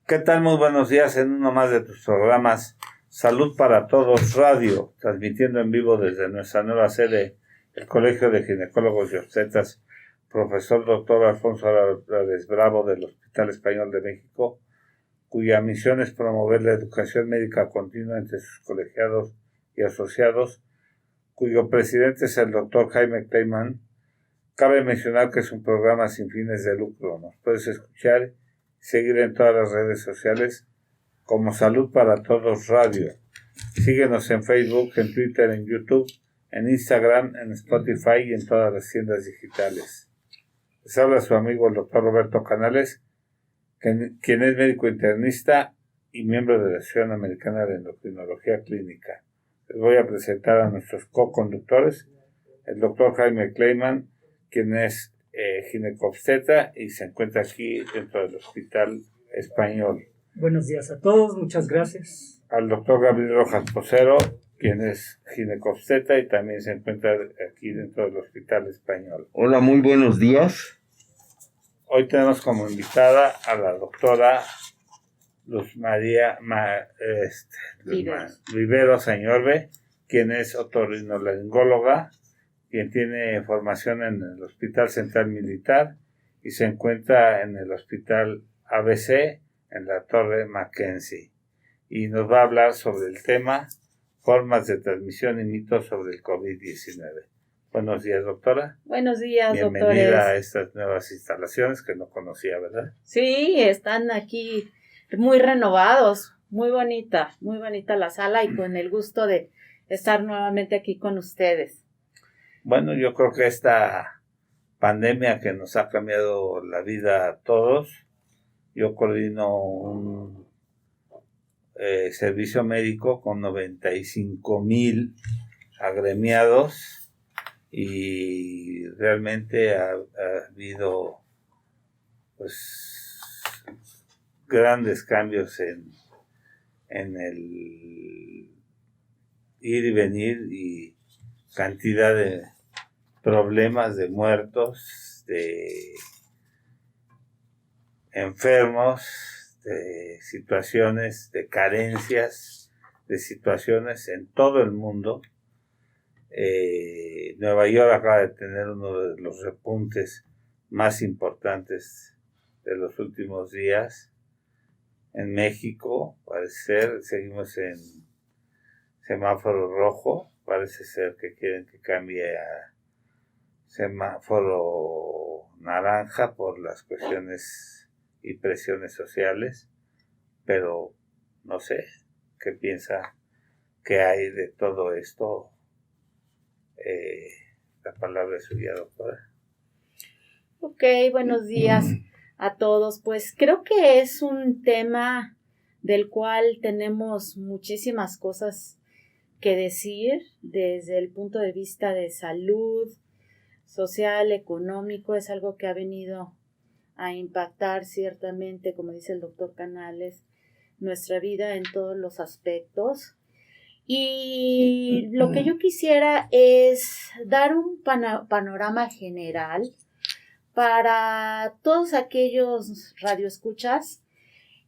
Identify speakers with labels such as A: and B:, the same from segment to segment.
A: ¿Qué tal? Muy buenos días en uno más de tus programas Salud para Todos Radio, transmitiendo en vivo desde nuestra nueva sede, el Colegio de Ginecólogos y Obstetras, profesor doctor Alfonso Álvarez Bravo del Hospital Español de México, cuya misión es promover la educación médica continua entre sus colegiados y asociados, cuyo presidente es el doctor Jaime Kleiman. Cabe mencionar que es un programa sin fines de lucro. Nos puedes escuchar y seguir en todas las redes sociales como Salud para Todos Radio. Síguenos en Facebook, en Twitter, en YouTube, en Instagram, en Spotify y en todas las tiendas digitales. Les habla su amigo el doctor Roberto Canales, quien es médico internista y miembro de la Asociación Americana de Endocrinología Clínica. Les voy a presentar a nuestros co-conductores, el doctor Jaime Kleiman, quien es ginecobstetra y se encuentra aquí dentro del Hospital Español.
B: Buenos días a todos, muchas gracias.
A: Al doctor Gabriel Rojas Posero, quien es ginecobstetra y también se encuentra aquí dentro del Hospital Español.
C: Hola, muy buenos días.
A: Hoy tenemos como invitada a la doctora Luz María Rivero Sañorbe, quien es otorrinolaringóloga, quien tiene formación en el Hospital Central Militar y se encuentra en el Hospital ABC en la Torre Mackenzie. Y nos va a hablar sobre el tema formas de transmisión y mitos sobre el COVID-19. Buenos días, doctora.
D: Buenos días,
A: Bienvenida
D: doctores.
A: a estas nuevas instalaciones que no conocía, ¿verdad?
D: Sí, están aquí muy renovados, muy bonita la sala y con el gusto de estar nuevamente aquí con ustedes.
A: Bueno, yo creo que esta pandemia que nos ha cambiado la vida a todos, yo coordino un servicio médico con 95,000 agremiados y realmente ha habido pues grandes cambios en el ir y venir y cantidad de problemas, de muertos, de enfermos, de situaciones, de carencias, de situaciones en todo el mundo. Nueva York acaba de tener uno de los repuntes más importantes de los últimos días. En México, parece ser, seguimos en semáforo rojo, parece ser que quieren que cambie a semáforo naranja por las cuestiones y presiones sociales, pero no sé qué piensa que hay de todo esto. La palabra es suya, doctora.
D: Ok, buenos días a todos. Pues creo que es un tema del cual tenemos muchísimas cosas que decir desde el punto de vista de salud, social, económico. Es algo que ha venido a impactar ciertamente, como dice el doctor Canales, nuestra vida en todos los aspectos. Y lo que yo quisiera es dar un panorama general para todos aquellos radioescuchas,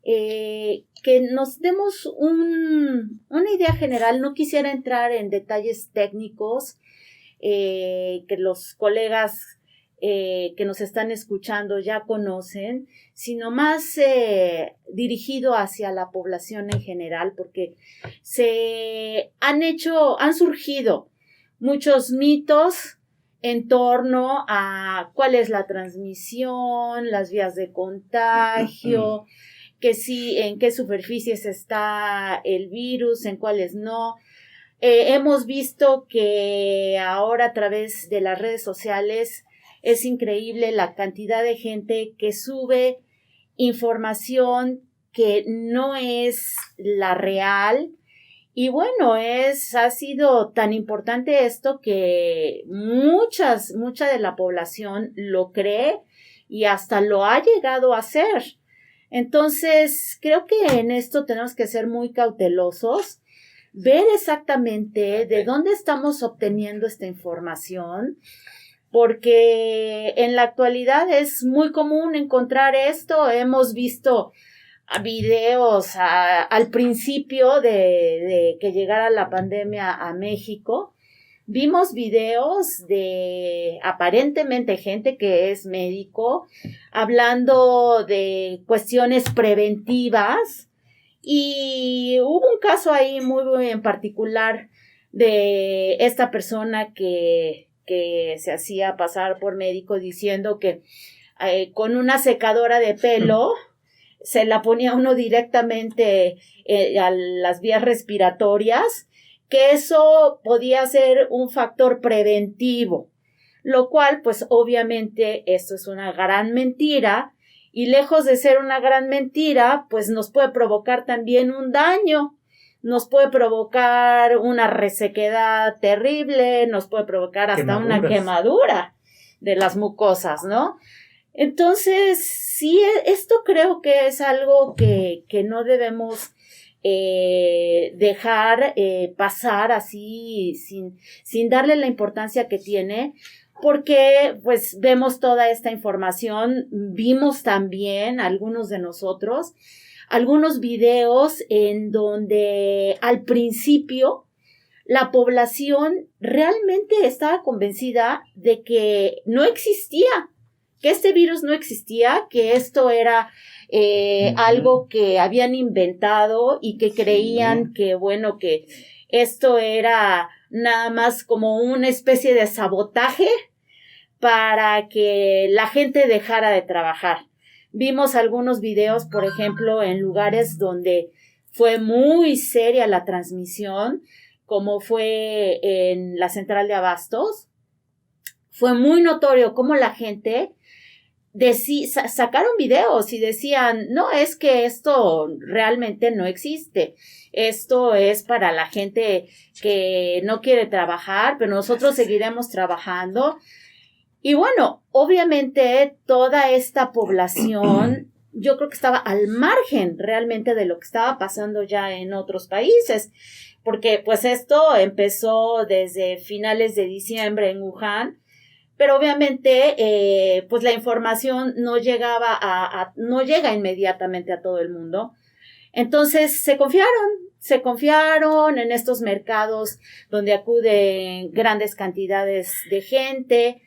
D: que nos demos una idea general. No quisiera entrar en detalles técnicos que los colegas que nos están escuchando ya conocen, sino más dirigido hacia la población en general, porque han surgido muchos mitos en torno a cuál es la transmisión, las vías de contagio, que sí, en qué superficies está el virus, en cuáles no. Hemos visto que ahora a través de las redes sociales es increíble la cantidad de gente que sube información que no es la real. Y bueno, ha sido tan importante esto que mucha de la población lo cree y hasta lo ha llegado a hacer. Entonces, creo que en esto tenemos que ser muy cautelosos, ver exactamente de dónde estamos obteniendo esta información, porque en la actualidad es muy común encontrar esto. Hemos visto videos al principio de que llegara la pandemia a México. Vimos videos de aparentemente gente que es médico hablando de cuestiones preventivas, y hubo un caso ahí muy en particular de esta persona que se hacía pasar por médico diciendo que con una secadora de pelo se la ponía uno directamente a las vías respiratorias, que eso podía ser un factor preventivo, lo cual, pues obviamente esto es una gran mentira, y lejos de ser una gran mentira, pues nos puede provocar también un daño, nos puede provocar una resequedad terrible, nos puede provocar hasta una quemadura de las mucosas, ¿no? Entonces, sí, esto creo que es algo que no debemos dejar pasar así sin darle la importancia que tiene, porque pues vemos toda esta información. Vimos también algunos de nosotros algunos videos en donde al principio la población realmente estaba convencida de que no existía, que este virus no existía, que esto era algo que habían inventado, y que creían que, bueno, que esto era nada más como una especie de sabotaje para que la gente dejara de trabajar. Vimos algunos videos, por ejemplo, en lugares donde fue muy seria la transmisión, como fue en la central de abastos. Fue muy notorio cómo la gente sacaron videos y decían, no, es que esto realmente no existe, esto es para la gente que no quiere trabajar, pero nosotros seguiremos trabajando. Y bueno, obviamente toda esta población, yo creo que estaba al margen realmente de lo que estaba pasando ya en otros países, porque pues esto empezó desde finales de diciembre en Wuhan, pero obviamente pues la información no llega inmediatamente a todo el mundo. Entonces se confiaron en estos mercados donde acuden grandes cantidades de gente.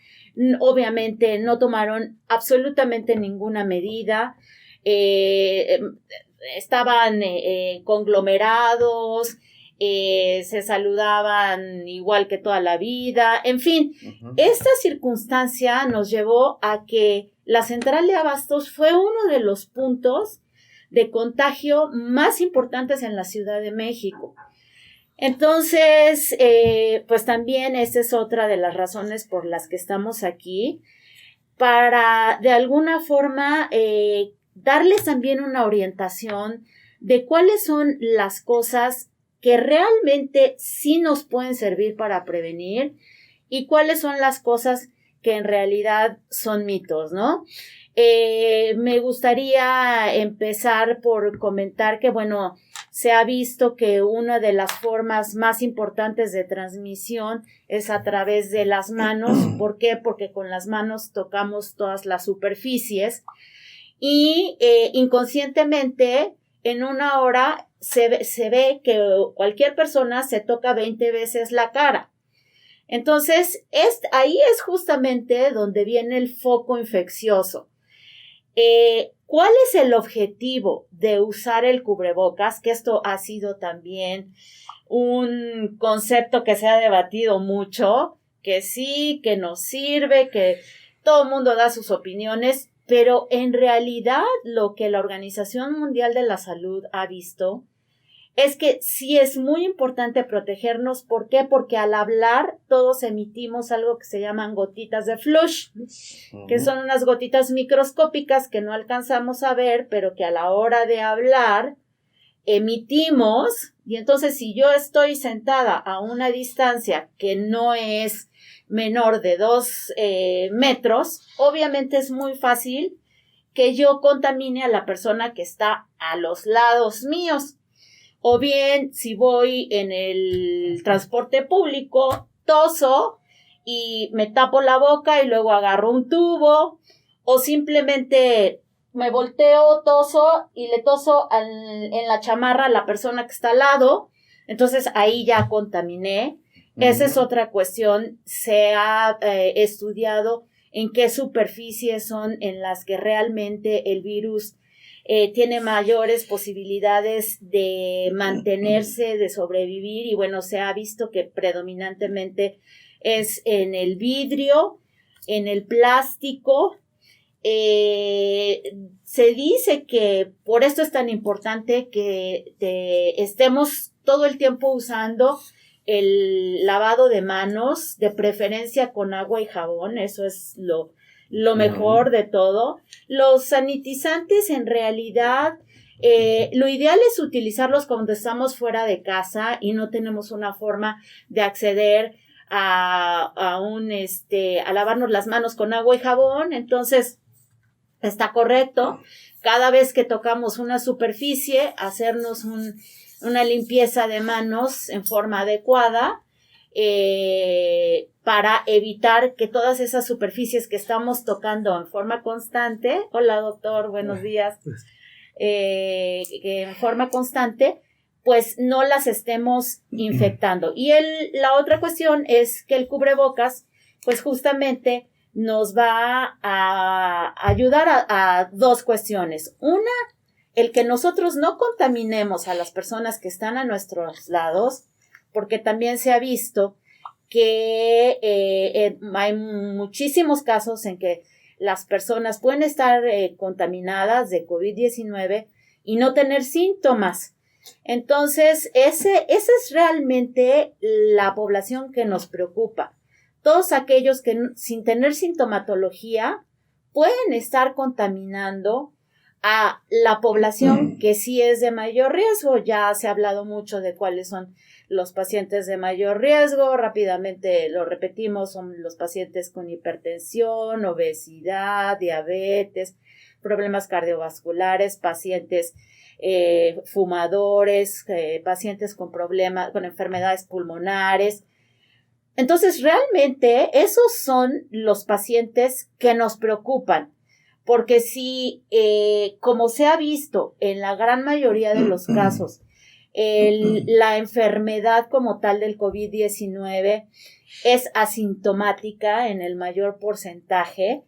D: Obviamente no tomaron absolutamente ninguna medida, estaban conglomerados, se saludaban igual que toda la vida, en fin. Esta circunstancia nos llevó a que la central de abastos fue uno de los puntos de contagio más importantes en la Ciudad de México. Entonces, pues también esta es otra de las razones por las que estamos aquí, para de alguna forma darles también una orientación de cuáles son las cosas que realmente sí nos pueden servir para prevenir y cuáles son las cosas que en realidad son mitos, ¿no? Me gustaría empezar por comentar que, bueno, se ha visto que una de las formas más importantes de transmisión es a través de las manos. ¿Por qué? Porque con las manos tocamos todas las superficies y inconscientemente en una hora se ve que cualquier persona se toca 20 veces la cara. Entonces, ahí es justamente donde viene el foco infeccioso. ¿Cuál es el objetivo de usar el cubrebocas? Que esto ha sido también un concepto que se ha debatido mucho, que sí, que no sirve, que todo el mundo da sus opiniones, pero en realidad lo que la Organización Mundial de la Salud ha visto es que sí es muy importante protegernos. ¿Por qué? Porque al hablar todos emitimos algo que se llaman gotitas de flush, que son unas gotitas microscópicas que no alcanzamos a ver, pero que a la hora de hablar emitimos. Y entonces si yo estoy sentada a una distancia que no es menor de 2 metros, obviamente es muy fácil que yo contamine a la persona que está a los lados míos. O bien, si voy en el transporte público, toso y me tapo la boca y luego agarro un tubo, o simplemente me volteo, toso y le toso en la chamarra a la persona que está al lado, entonces ahí ya contaminé. Esa es otra cuestión. Se ha estudiado en qué superficies son en las que realmente el virus tiene mayores posibilidades de mantenerse, de sobrevivir, y bueno, se ha visto que predominantemente es en el vidrio, en el plástico. Se dice que por esto es tan importante que estemos todo el tiempo usando el lavado de manos, de preferencia con agua y jabón. Eso es lo mejor de todo. Los sanitizantes, en realidad, lo ideal es utilizarlos cuando estamos fuera de casa y no tenemos una forma de acceder a lavarnos las manos con agua y jabón. Entonces, está correcto, cada vez que tocamos una superficie, hacernos una limpieza de manos en forma adecuada, para evitar que todas esas superficies que estamos tocando en forma constante, hola doctor, buenos días, en forma constante, pues no las estemos infectando. Y la otra cuestión es que el cubrebocas, pues justamente nos va a ayudar a dos cuestiones. Una, el que nosotros no contaminemos a las personas que están a nuestros lados, porque también se ha visto que hay muchísimos casos en que las personas pueden estar contaminadas de COVID-19 y no tener síntomas. Entonces, esa es realmente la población que nos preocupa. Todos aquellos que sin tener sintomatología pueden estar contaminando a la población que sí es de mayor riesgo. Ya se ha hablado mucho de cuáles son los pacientes de mayor riesgo. Rápidamente lo repetimos, son los pacientes con hipertensión, obesidad, diabetes, problemas cardiovasculares, pacientes fumadores, pacientes con enfermedades pulmonares. Entonces, realmente, esos son los pacientes que nos preocupan, porque si, como se ha visto en la gran mayoría de los casos, la enfermedad como tal del COVID-19 es asintomática en el mayor porcentaje,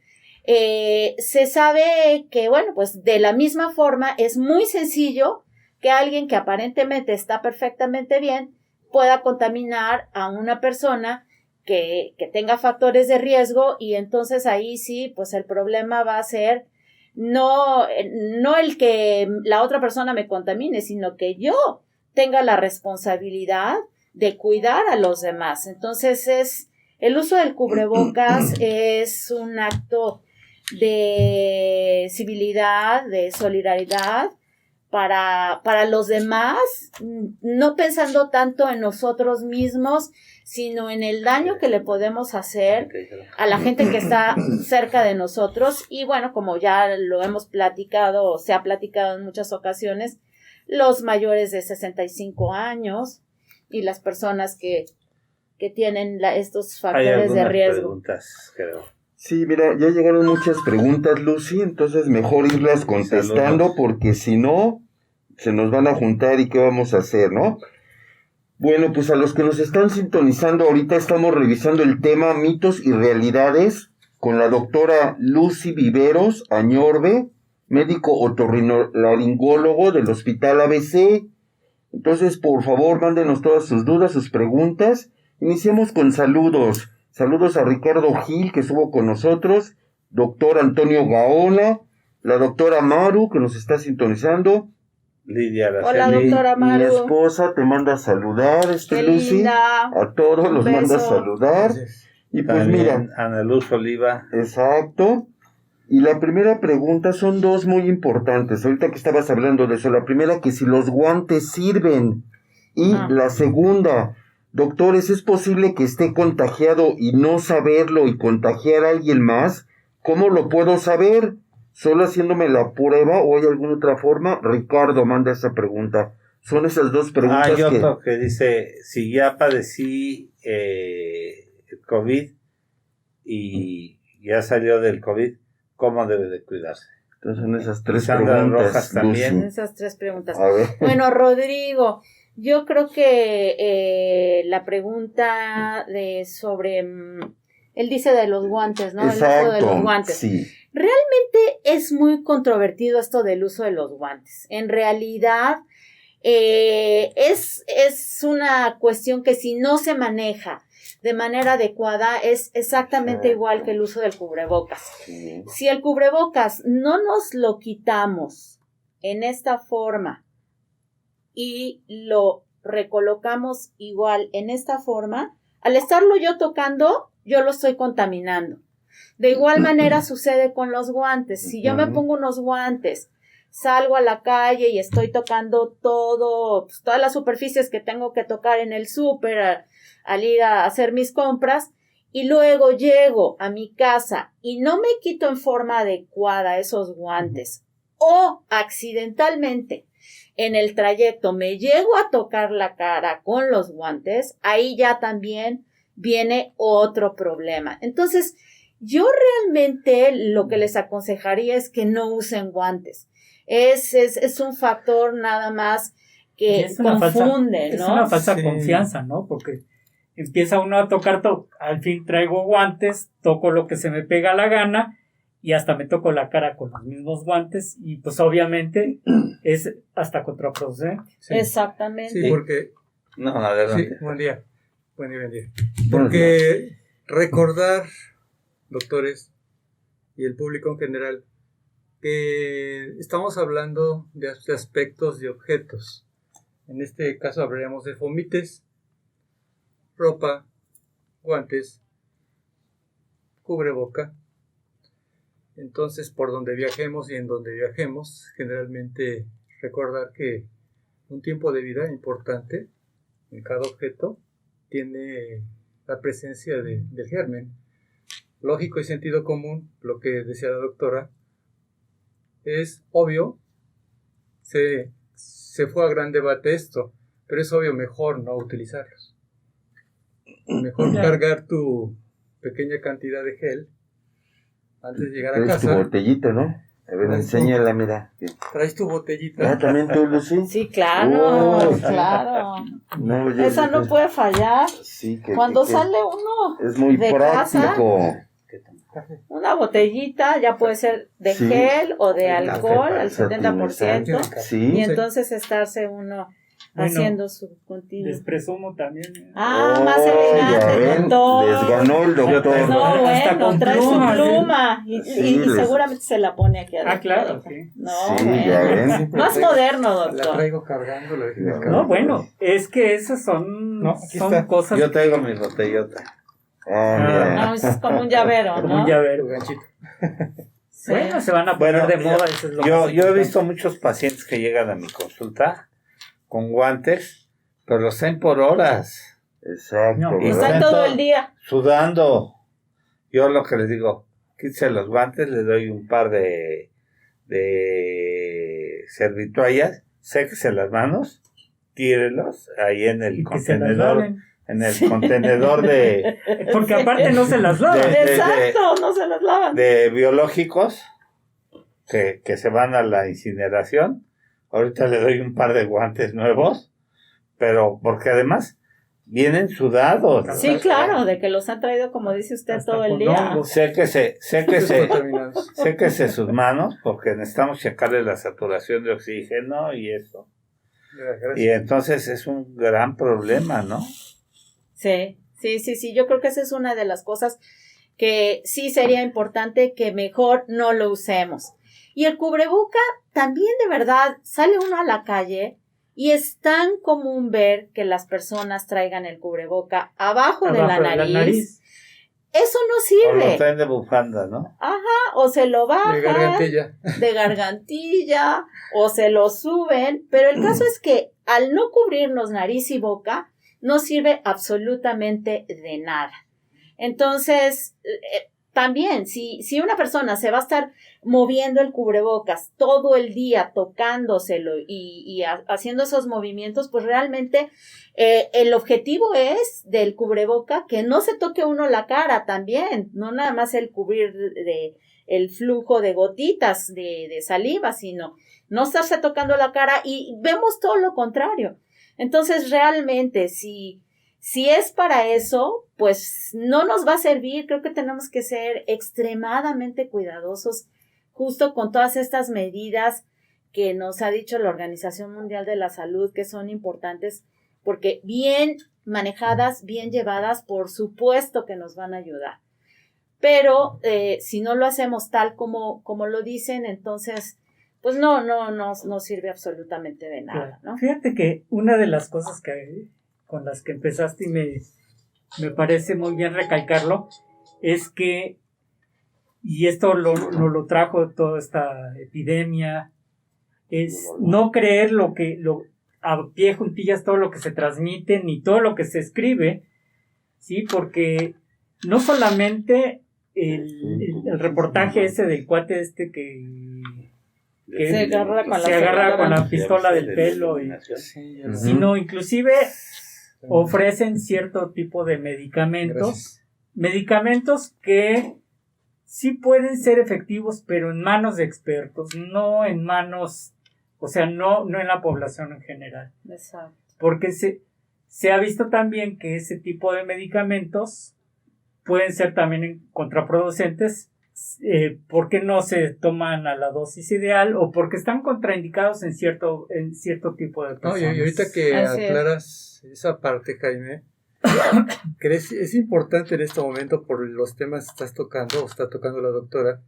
D: se sabe que, bueno, pues de la misma forma es muy sencillo que alguien que aparentemente está perfectamente bien pueda contaminar a una persona que tenga factores de riesgo, y entonces ahí sí, pues el problema va a ser no el que la otra persona me contamine, sino que yo tenga la responsabilidad de cuidar a los demás. Entonces el uso del cubrebocas es un acto de civilidad, de solidaridad para los demás, no pensando tanto en nosotros mismos, sino en el daño que le podemos hacer a la gente que está cerca de nosotros. Y bueno, como ya lo hemos platicado, o se ha platicado en muchas ocasiones, los mayores de 65 años y las personas que tienen estos factores de riesgo.
A: Preguntas, creo.
C: Sí, mira, ya llegaron muchas preguntas, Lucy, entonces mejor irlas contestando porque si no, se nos van a juntar y qué vamos a hacer, ¿no? Bueno, pues a los que nos están sintonizando ahorita estamos revisando el tema mitos y realidades con la doctora Lucy Viveros Añorbe, médico otorrinolaringólogo del Hospital ABC. Entonces, por favor, mándenos todas sus dudas, sus preguntas. Iniciemos con saludos. Saludos a Ricardo Gil, que estuvo con nosotros, doctor Antonio Gaona, la doctora Maru, que nos está sintonizando.
A: Lidia Araceli.
D: Hola, doctora Maru.
C: Mi esposa te manda a saludar,
D: Qué
C: Lucy.
D: linda.
C: A todos los
D: beso.
C: manda a saludar. Y pues
A: También
C: mira.
A: Ana Luz Oliva.
C: Exacto. Y la primera pregunta son dos muy importantes. Ahorita que estabas hablando de eso, la primera, que si los guantes sirven. Y la segunda, doctores, ¿es posible que esté contagiado y no saberlo y contagiar a alguien más? ¿Cómo lo puedo saber? ¿Solo haciéndome la prueba o hay alguna otra forma? Ricardo manda esa pregunta. Son esas dos preguntas
A: Hay otro que dice, si ya padecí COVID y ya salió del COVID, ¿cómo debe de cuidarse?
C: Entonces son esas 3
A: Sandra
C: preguntas.
A: Rojas también.
C: Lucy.
D: Esas 3 preguntas.
C: A ver.
D: Bueno, Rodrigo, yo creo que la pregunta sobre, él dice de los guantes, ¿no? El uso de los guantes.
C: Sí.
D: Realmente es muy controvertido esto del uso de los guantes. En realidad, es una cuestión que si no se maneja de manera adecuada es exactamente igual que el uso del cubrebocas.
C: Sí.
D: Si el cubrebocas no nos lo quitamos en esta forma y lo recolocamos igual en esta forma, al estarlo yo tocando, yo lo estoy contaminando. De igual manera sucede con los guantes. Si yo me pongo unos guantes, salgo a la calle y estoy tocando todas las superficies que tengo que tocar en el súper al ir a hacer mis compras, y luego llego a mi casa y no me quito en forma adecuada esos guantes, o accidentalmente en el trayecto me llego a tocar la cara con los guantes, ahí ya también viene otro problema. Entonces, yo realmente lo que les aconsejaría es que no usen guantes. Es un factor nada más que confunde, ¿no?
B: Es una falsa
E: Sí.
B: confianza, ¿no? Porque empieza uno a tocar, al fin traigo guantes, toco lo que se me pega la gana y hasta me toco la cara con los mismos guantes y pues obviamente es hasta contraproducente.
E: Sí.
D: Exactamente.
E: Sí, porque...
A: No,
E: Sí,
A: adelante.
E: buen día. Buen día.
C: Buenos
E: Porque recordar, doctores y el público en general, que estamos hablando de aspectos de objetos. En este caso hablaríamos de fomites, ropa, guantes, cubreboca. Entonces, por donde viajemos y en donde viajemos, generalmente recordar que un tiempo de vida importante en cada objeto tiene la presencia del germen. Lógico y sentido común, lo que decía la doctora, es obvio, se fue a gran debate esto, pero es obvio mejor no utilizarlos. Mejor
B: Claro.
E: cargar tu pequeña cantidad de gel antes de llegar a
C: Es tu
E: casa.
C: botellita, ¿no? A ver, enséñala, mira.
E: Traes tu botellita.
C: Ah, ¿también tú, Lucy?
D: Sí, claro,
C: Oh,
D: claro.
C: No, yo-
D: Esa no puede fallar.
C: Sí,
D: Cuando sale uno
C: es muy
D: de
C: práctico.
D: una botellita, ya puede ser de
C: Sí.
D: gel o de
A: Café
D: alcohol
A: para
D: al 70%,
C: Sí.
D: y entonces estarse uno
B: Bueno,
D: haciendo su continuo.
B: Les presumo también.
D: Ah,
C: Oh,
D: más
C: ya
D: elegante,
C: ven,
D: doctor.
C: les ganó el doctor.
D: No,
B: Hasta
D: bueno,
B: con
D: trae su
B: pluma,
D: pluma y
C: Sí, les-
D: seguramente se la pone aquí adentro.
B: claro,
D: doctor.
B: sí.
D: No,
C: Sí,
D: bueno.
C: ya ven.
D: Más moderno,
E: La
D: doctor.
E: traigo cargando. La dejé en el
C: No,
E: carro.
B: No, bueno, es que esas son,
E: No, aquí
B: son
E: está.
B: cosas
A: Yo traigo mi botellota.
C: Ah, mira.
D: No, es como un llavero,
B: como
D: ¿no?
B: un llavero.
E: Tu ganchito.
D: Sí.
B: Bueno, se van a poner
A: Bueno,
B: de moda. Eso es lo
A: Yo
B: más
A: he
B: importante.
A: visto muchos pacientes que llegan a mi consulta con guantes, pero los traen por horas,
C: Exacto.
B: No,
D: Y
C: ¿verdad?
D: están todo el día.
A: sudando. Yo lo que les digo, quítese los guantes, les doy un par de servitoallas, séquese las manos, tírelos ahí en el
B: Y que se las
A: contenedor,
B: laven.
A: en el contenedor de
B: Porque aparte no se las lavan.
D: Exacto, no se las lavan.
A: de biológicos que se van a la incineración. Ahorita le doy un par de guantes nuevos, pero porque además vienen sudados.
D: Sí, claro, de que los han traído, como dice usted,
B: Hasta
D: todo el
B: con
D: día.
B: hongos.
A: Séquese
E: Contaminados.
A: sus manos porque necesitamos checarle la saturación de oxígeno y eso.
E: Gracias.
A: Y entonces es un gran problema, ¿no?
D: Sí. Yo creo que esa es una de las cosas que sí sería importante que mejor no lo usemos. Y el cubreboca también, de verdad, sale uno a la calle y es tan común ver que las personas traigan el cubreboca abajo de la nariz. Eso no
A: O lo
D: sirve.
A: traen de bufanda, ¿no?
D: O se lo bajan
E: De gargantilla.
D: de gargantilla o se lo suben, pero el caso es que al no cubrirnos nariz y boca no sirve absolutamente de nada. Entonces, también, si una persona se va a estar moviendo el cubrebocas todo el día, tocándoselo y haciendo esos movimientos, pues realmente el objetivo es del cubreboca que no se toque uno la cara también, no nada más el cubrir el flujo de gotitas de saliva, sino no estarse tocando la cara, y vemos todo lo contrario. Entonces, realmente, si es para eso, pues no nos va a servir. Creo que tenemos que ser extremadamente cuidadosos justo con todas estas medidas que nos ha dicho la Organización Mundial de la Salud, que son importantes, porque bien manejadas, bien llevadas, por supuesto que nos van a ayudar. Pero si no lo hacemos tal como lo dicen, entonces pues no sirve absolutamente de nada, ¿no?
B: Fíjate que una de las cosas con las que empezaste y me parece muy bien recalcarlo, es que, y esto lo trajo toda esta epidemia, es no creer a pie juntillas todo lo que se transmite ni todo lo que se escribe, ¿sí? Porque no solamente el reportaje ese del cuate que
D: se
B: agarra con la pistola del pelo, sino inclusive ofrecen cierto tipo de medicamentos que sí pueden ser efectivos, pero en manos de expertos, no en manos, o sea, no en la población en general.
D: Exacto.
B: Porque se ha visto también que ese tipo de medicamentos pueden ser también contraproducentes, porque no se toman a la dosis ideal o porque están contraindicados en cierto tipo de personas.
E: No, y ahorita que aclaras esa parte, Jaime, es importante en este momento, por los temas que estás tocando, o está tocando la doctora,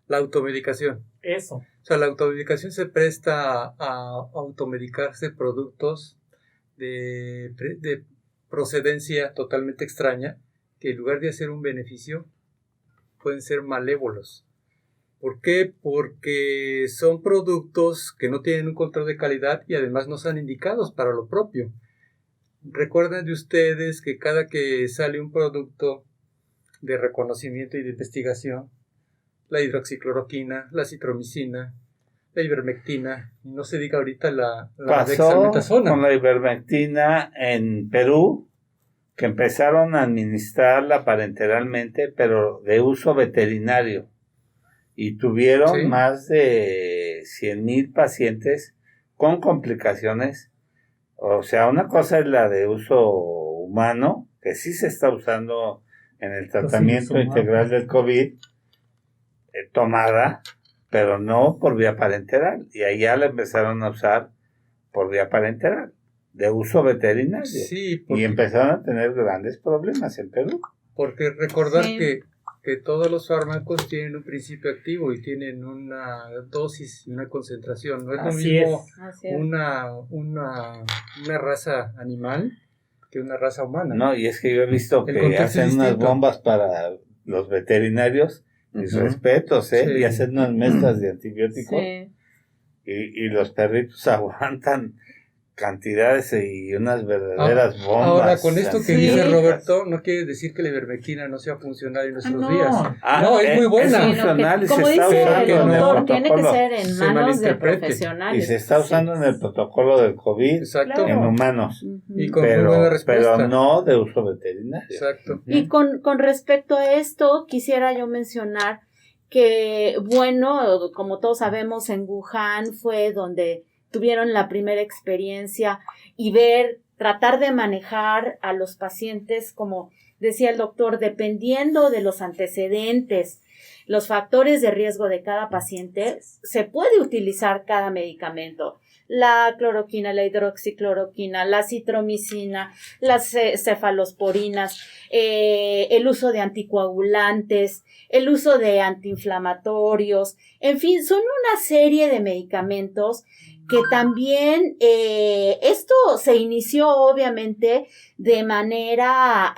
E: la automedicación.
B: Eso.
E: O sea, la automedicación se presta a automedicarse productos de procedencia totalmente extraña, que en lugar de hacer un beneficio, pueden ser malévolos. ¿Por qué? Porque son productos que no tienen un control de calidad y además no son indicados para lo propio. Recuerden de ustedes que cada que sale un producto de reconocimiento y de investigación, la hidroxicloroquina, la citromicina, la ivermectina, y no se diga ahorita la dexametasona.
A: Con la ivermectina en Perú, que empezaron a administrarla parenteralmente, pero de uso veterinario, y tuvieron más de 100,000 pacientes con complicaciones. O sea, una cosa es la de uso humano, que sí se está usando en el tratamiento integral del COVID, tomada, pero no por vía parenteral, y allá la empezaron a usar por vía parenteral, de uso veterinario, y empezaron a tener grandes problemas en Perú.
E: Porque recordar que todos los fármacos tienen un principio activo y tienen una dosis y una concentración. No es lo mismo una raza animal que una raza humana.
A: No, y es que yo he visto que hacen unas bombas para los veterinarios, mis respetos, y hacen unas mezclas de antibióticos, y los perritos aguantan cantidades y unas verdaderas bombas.
E: Ahora, con esto que dice Roberto, no quiere decir que la ivermectina no sea funcional en nuestros días. No, es muy buena.
A: Es funcional, y
D: como
A: se está
D: dice
A: usando
D: el
A: en el
D: doctor, tiene que
A: protocolo.
D: ser en manos de profesionales.
A: Y se está usando en el protocolo del COVID,
E: Exacto,
A: en humanos.
E: Y con muy buena respuesta.
A: Pero no de uso veterinario.
E: Exacto.
D: Y con respecto a esto, quisiera yo mencionar que, bueno, como todos sabemos, en Wuhan fue donde tuvieron la primera experiencia, y tratar de manejar a los pacientes, como decía el doctor, dependiendo de los antecedentes, los factores de riesgo de cada paciente, se puede utilizar cada medicamento. La cloroquina, la hidroxicloroquina, la citromicina, las cefalosporinas, el uso de anticoagulantes, el uso de antiinflamatorios, en fin, son una serie de medicamentos que también esto se inició obviamente de manera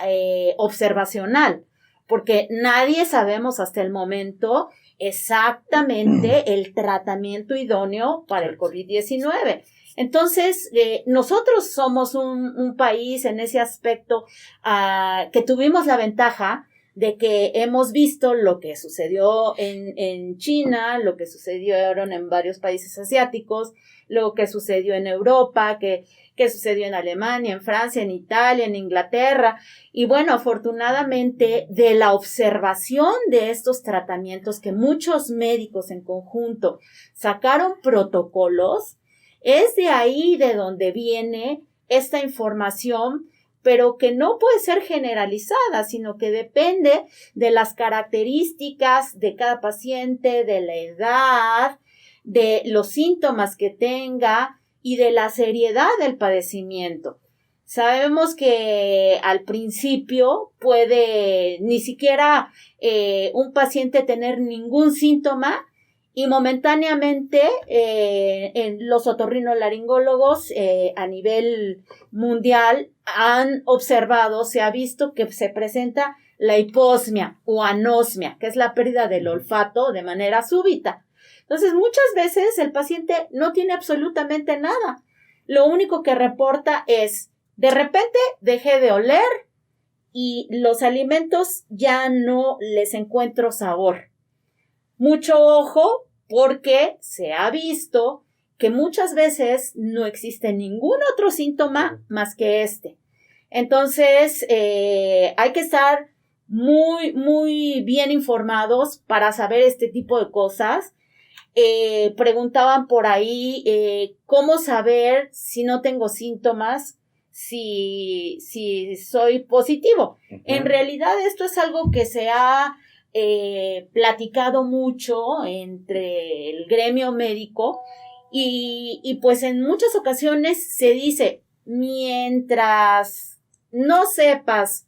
D: observacional, porque nadie sabemos hasta el momento exactamente el tratamiento idóneo para el COVID-19. Entonces, nosotros somos un país en ese aspecto que tuvimos la ventaja de que hemos visto lo que sucedió en China, lo que sucedieron en varios países asiáticos, lo que sucedió en Europa, que sucedió en Alemania, en Francia, en Italia, en Inglaterra. Y bueno, afortunadamente, de la observación de estos tratamientos que muchos médicos en conjunto sacaron protocolos, es de ahí de donde viene esta información, pero que no puede ser generalizada, sino que depende de las características de cada paciente, de la edad, de los síntomas que tenga y de la seriedad del padecimiento. Sabemos que al principio puede ni siquiera un paciente tener ningún síntoma y momentáneamente los otorrinolaringólogos a nivel mundial han observado, se ha visto que se presenta la hiposmia o anosmia, que es la pérdida del olfato de manera súbita. Entonces, muchas veces el paciente no tiene absolutamente nada. Lo único que reporta es, de repente dejé de oler y los alimentos ya no les encuentro sabor. Mucho ojo, porque se ha visto que muchas veces no existe ningún otro síntoma más que este. Entonces, hay que estar muy, muy bien informados para saber este tipo de cosas. Preguntaban por ahí cómo saber si no tengo síntomas, si soy positivo. Uh-huh. En realidad esto es algo que se ha platicado mucho entre el gremio médico y pues en muchas ocasiones se dice, mientras no sepas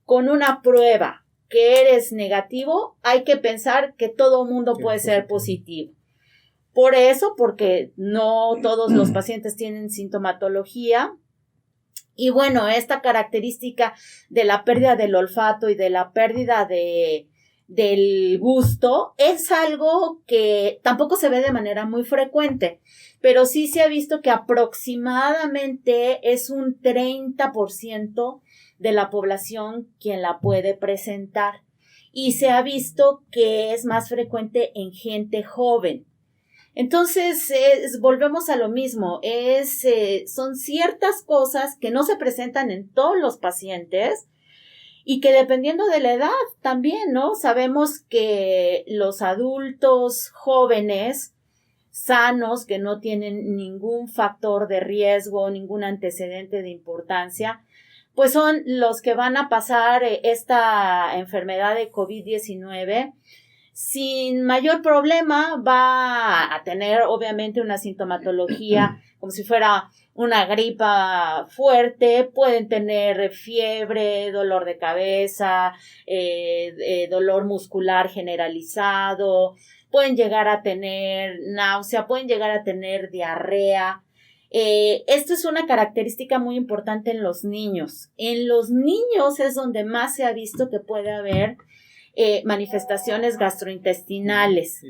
D: con una prueba que eres negativo, hay que pensar que todo mundo puede ser positivo. Por eso, porque no todos los pacientes tienen sintomatología. Y bueno, esta característica de la pérdida del olfato y de la pérdida del gusto es algo que tampoco se ve de manera muy frecuente, pero sí se ha visto que aproximadamente es un 30% de la población quien la puede presentar. Y se ha visto que es más frecuente en gente joven. Entonces, volvemos a lo mismo, son ciertas cosas que no se presentan en todos los pacientes y que dependiendo de la edad también, ¿no? Sabemos que los adultos jóvenes, sanos, que no tienen ningún factor de riesgo, ningún antecedente de importancia, pues son los que van a pasar esta enfermedad de COVID-19 sin mayor problema. Va a tener obviamente una sintomatología como si fuera una gripa fuerte, pueden tener fiebre, dolor de cabeza, dolor muscular generalizado, pueden llegar a tener náusea, pueden llegar a tener diarrea. Esto es una característica muy importante en los niños. En los niños es donde más se ha visto que puede haber manifestaciones gastrointestinales,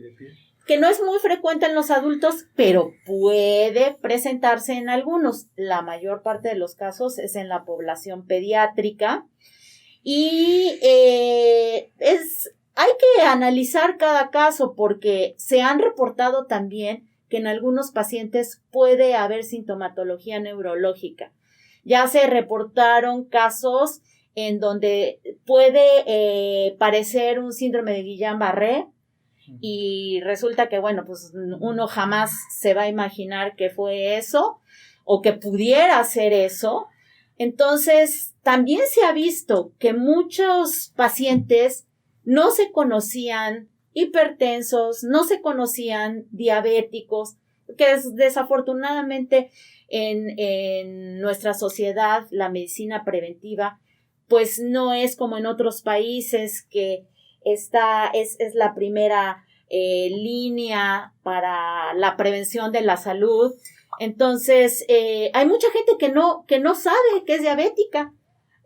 D: que no es muy frecuente en los adultos, pero puede presentarse en algunos. La mayor parte de los casos es en la población pediátrica y hay que analizar cada caso porque se han reportado también que en algunos pacientes puede haber sintomatología neurológica. Ya se reportaron casos en donde puede parecer un síndrome de Guillain-Barré y resulta que, bueno, pues uno jamás se va a imaginar que fue eso o que pudiera ser eso. Entonces, también se ha visto que muchos pacientes no se conocían hipertensos, no se conocían diabéticos, que desafortunadamente en nuestra sociedad la medicina preventiva pues no es como en otros países que esta es la primera línea para la prevención de la salud. Entonces, hay mucha gente que no sabe que es diabética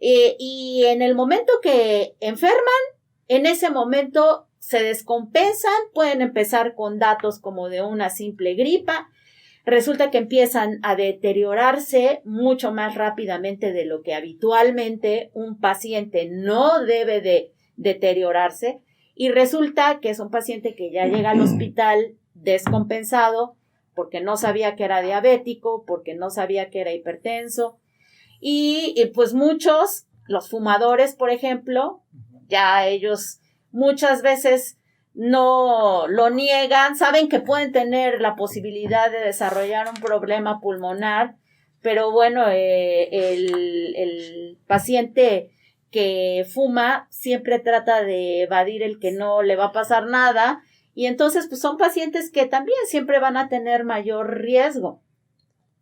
D: y en el momento que enferman, en ese momento se descompensan, pueden empezar con datos como de una simple gripa. Resulta que empiezan a deteriorarse mucho más rápidamente de lo que habitualmente un paciente no debe de deteriorarse, y resulta que es un paciente que ya llega al hospital descompensado porque no sabía que era diabético, porque no sabía que era hipertenso, y pues muchos, los fumadores, por ejemplo, ya ellos muchas veces no lo niegan, saben que pueden tener la posibilidad de desarrollar un problema pulmonar, pero bueno, el paciente que fuma siempre trata de evadir el que no le va a pasar nada, y entonces pues son pacientes que también siempre van a tener mayor riesgo.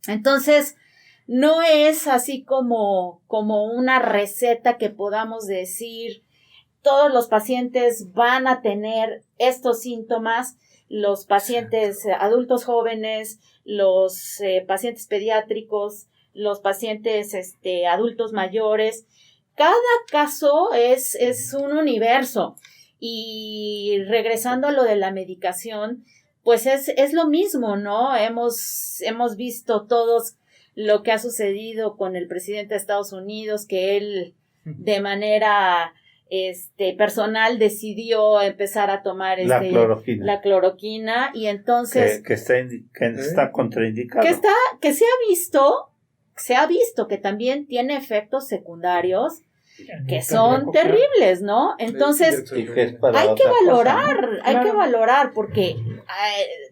D: Entonces, no es así como una receta que podamos decir todos los pacientes van a tener estos síntomas, los pacientes adultos jóvenes, los pacientes pediátricos, los pacientes adultos mayores. Cada caso es un universo. Y regresando a lo de la medicación, pues es lo mismo, ¿no? Hemos visto todos lo que ha sucedido con el presidente de Estados Unidos, que él de manera personal decidió empezar a tomar la cloroquina, y entonces
A: que está contraindicado,
D: que se ha visto que también tiene efectos secundarios que son terribles, ¿no? Entonces hay que valorar porque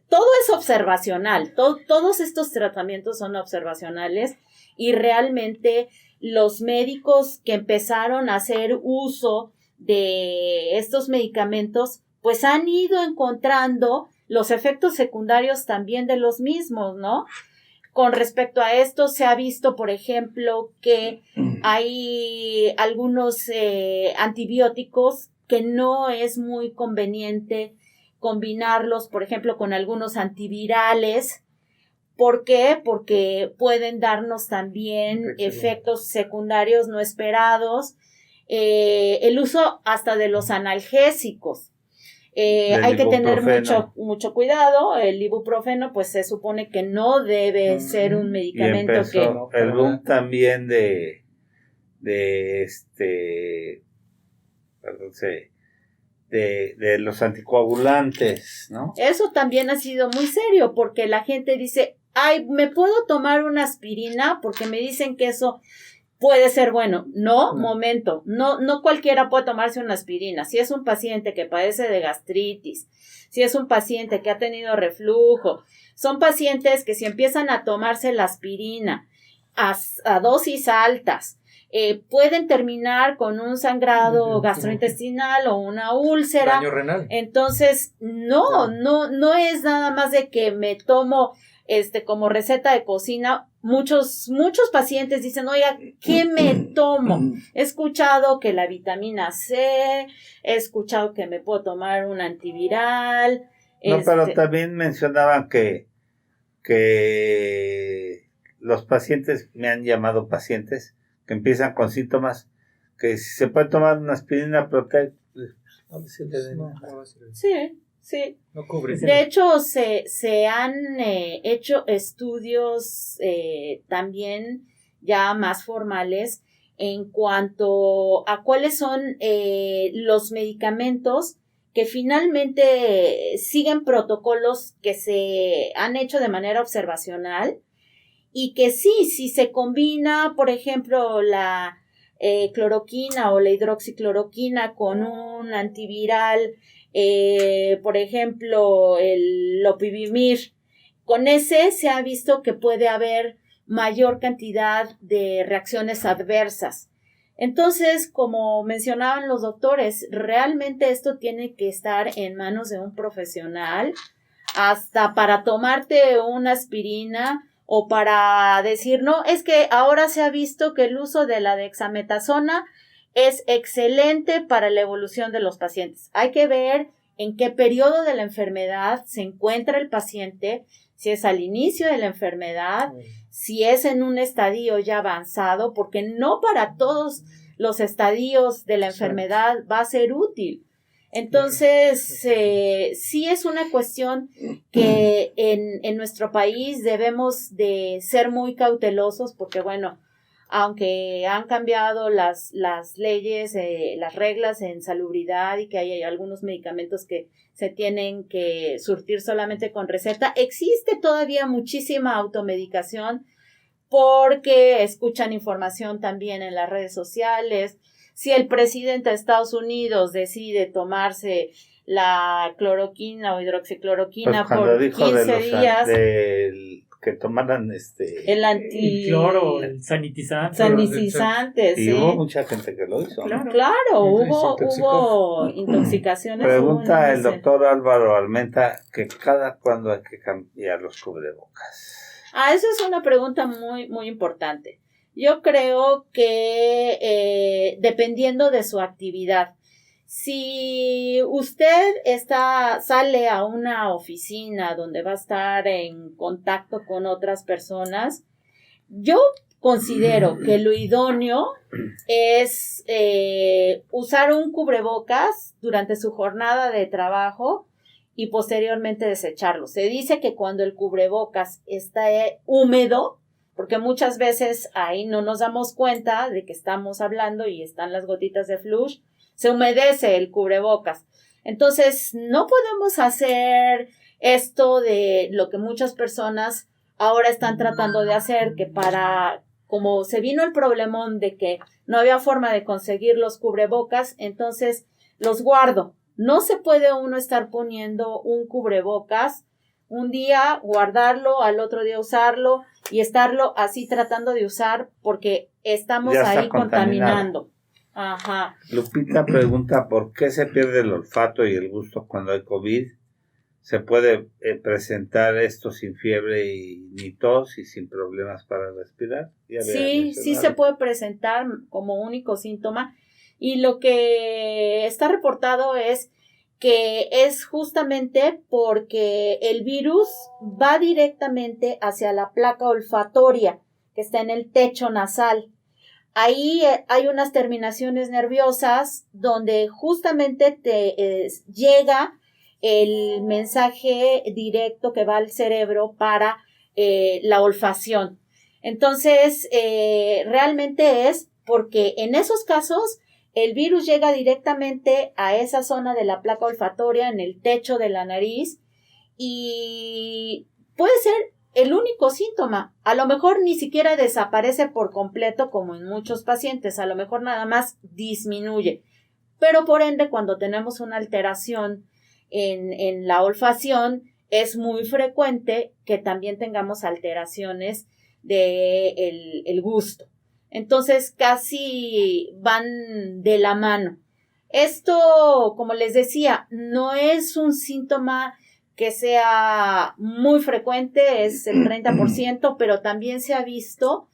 D: todo es observacional, todos estos tratamientos son observacionales, y realmente los médicos que empezaron a hacer uso de estos medicamentos pues han ido encontrando los efectos secundarios también de los mismos, ¿no? Con respecto a esto, se ha visto, por ejemplo, que hay algunos antibióticos que no es muy conveniente combinarlos, por ejemplo, con algunos antivirales. ¿Por qué? Porque pueden darnos también efectos secundarios no esperados. El uso hasta de los analgésicos. Hay que tener mucho cuidado. El ibuprofeno, pues se supone que no debe ser un medicamento
A: el boom también de los anticoagulantes, ¿no?
D: Eso también ha sido muy serio, porque la gente dice, ay, ¿me puedo tomar una aspirina? Porque me dicen que eso puede ser bueno. No, momento, no cualquiera puede tomarse una aspirina. Si es un paciente que padece de gastritis, si es un paciente que ha tenido reflujo, son pacientes que si empiezan a tomarse la aspirina a dosis altas, pueden terminar con un sangrado gastrointestinal o una úlcera.
E: Daño renal.
D: Entonces, no es nada más de que me tomo como receta de cocina. Muchos pacientes dicen, oiga, ¿qué me tomo? He escuchado que la vitamina C, he escuchado que me puedo tomar un antiviral.
A: No, pero también mencionaban que los pacientes, me han llamado pacientes, que empiezan con síntomas, que si se puede tomar una aspirina, pero
D: Sí.
E: No cubre.
D: De hecho, se han hecho estudios también ya más formales en cuanto a cuáles son los medicamentos que finalmente siguen protocolos que se han hecho de manera observacional, y que si se combina, por ejemplo, la cloroquina o la hidroxicloroquina con un antiviral, por ejemplo, el lopivimir, con ese se ha visto que puede haber mayor cantidad de reacciones adversas. Entonces, como mencionaban los doctores, realmente esto tiene que estar en manos de un profesional, hasta para tomarte una aspirina o para decir, no, es que ahora se ha visto que el uso de la dexametasona es excelente para la evolución de los pacientes. Hay que ver en qué periodo de la enfermedad se encuentra el paciente, si es al inicio de la enfermedad, si es en un estadio ya avanzado, porque no para todos los estadios de la enfermedad va a ser útil. Entonces, sí es una cuestión que en nuestro país debemos de ser muy cautelosos, porque bueno, aunque han cambiado las leyes, las reglas en salubridad y que hay algunos medicamentos que se tienen que surtir solamente con receta, existe todavía muchísima automedicación porque escuchan información también en las redes sociales. Si el presidente de Estados Unidos decide tomarse la cloroquina o hidroxicloroquina
A: Pues cuando
D: por
A: dijo
D: 15 días,
A: que tomaran
D: el
B: El cloro, el sanitizante.
D: sanitizante,
A: y
D: sí.
A: hubo mucha gente que lo hizo, ¿no?
D: Claro,
E: Y se intoxicó.
D: hubo intoxicaciones.
A: Pregunta
D: hubo
A: el doctor Álvaro Almenta que cada cuándo hay que cambiar los cubrebocas.
D: Esa es una pregunta muy, muy importante. Yo creo que dependiendo de su actividad, si usted sale a una oficina donde va a estar en contacto con otras personas, yo considero que lo idóneo es usar un cubrebocas durante su jornada de trabajo y posteriormente desecharlo. Se dice que cuando el cubrebocas está húmedo, porque muchas veces ahí no nos damos cuenta de que estamos hablando y están las gotitas de flush, se humedece el cubrebocas. Entonces, no podemos hacer esto de lo que muchas personas ahora están tratando de hacer, que como se vino el problemón de que no había forma de conseguir los cubrebocas, entonces los guardo. No se puede uno estar poniendo un cubrebocas un día, guardarlo, al otro día usarlo y estarlo así tratando de usar porque estamos
A: Ya está
D: ahí contaminando. Ajá.
A: Lupita pregunta ¿por qué se pierde el olfato y el gusto cuando hay COVID? ¿Se puede presentar esto sin fiebre ni tos y sin problemas para respirar?
D: Sí se puede presentar como único síntoma y lo que está reportado es que es justamente porque el virus va directamente hacia la placa olfatoria que está en el techo nasal. Ahí hay unas terminaciones nerviosas donde justamente te llega el mensaje directo que va al cerebro para la olfacción. Entonces, realmente es porque en esos casos el virus llega directamente a esa zona de la placa olfatoria en el techo de la nariz y puede ser el único síntoma. A lo mejor ni siquiera desaparece por completo como en muchos pacientes, a lo mejor nada más disminuye. Pero por ende, cuando tenemos una alteración en la olfacción, es muy frecuente que también tengamos alteraciones del gusto. Entonces, casi van de la mano. Esto, como les decía, no es un síntoma que sea muy frecuente, es el 30%, pero también se ha visto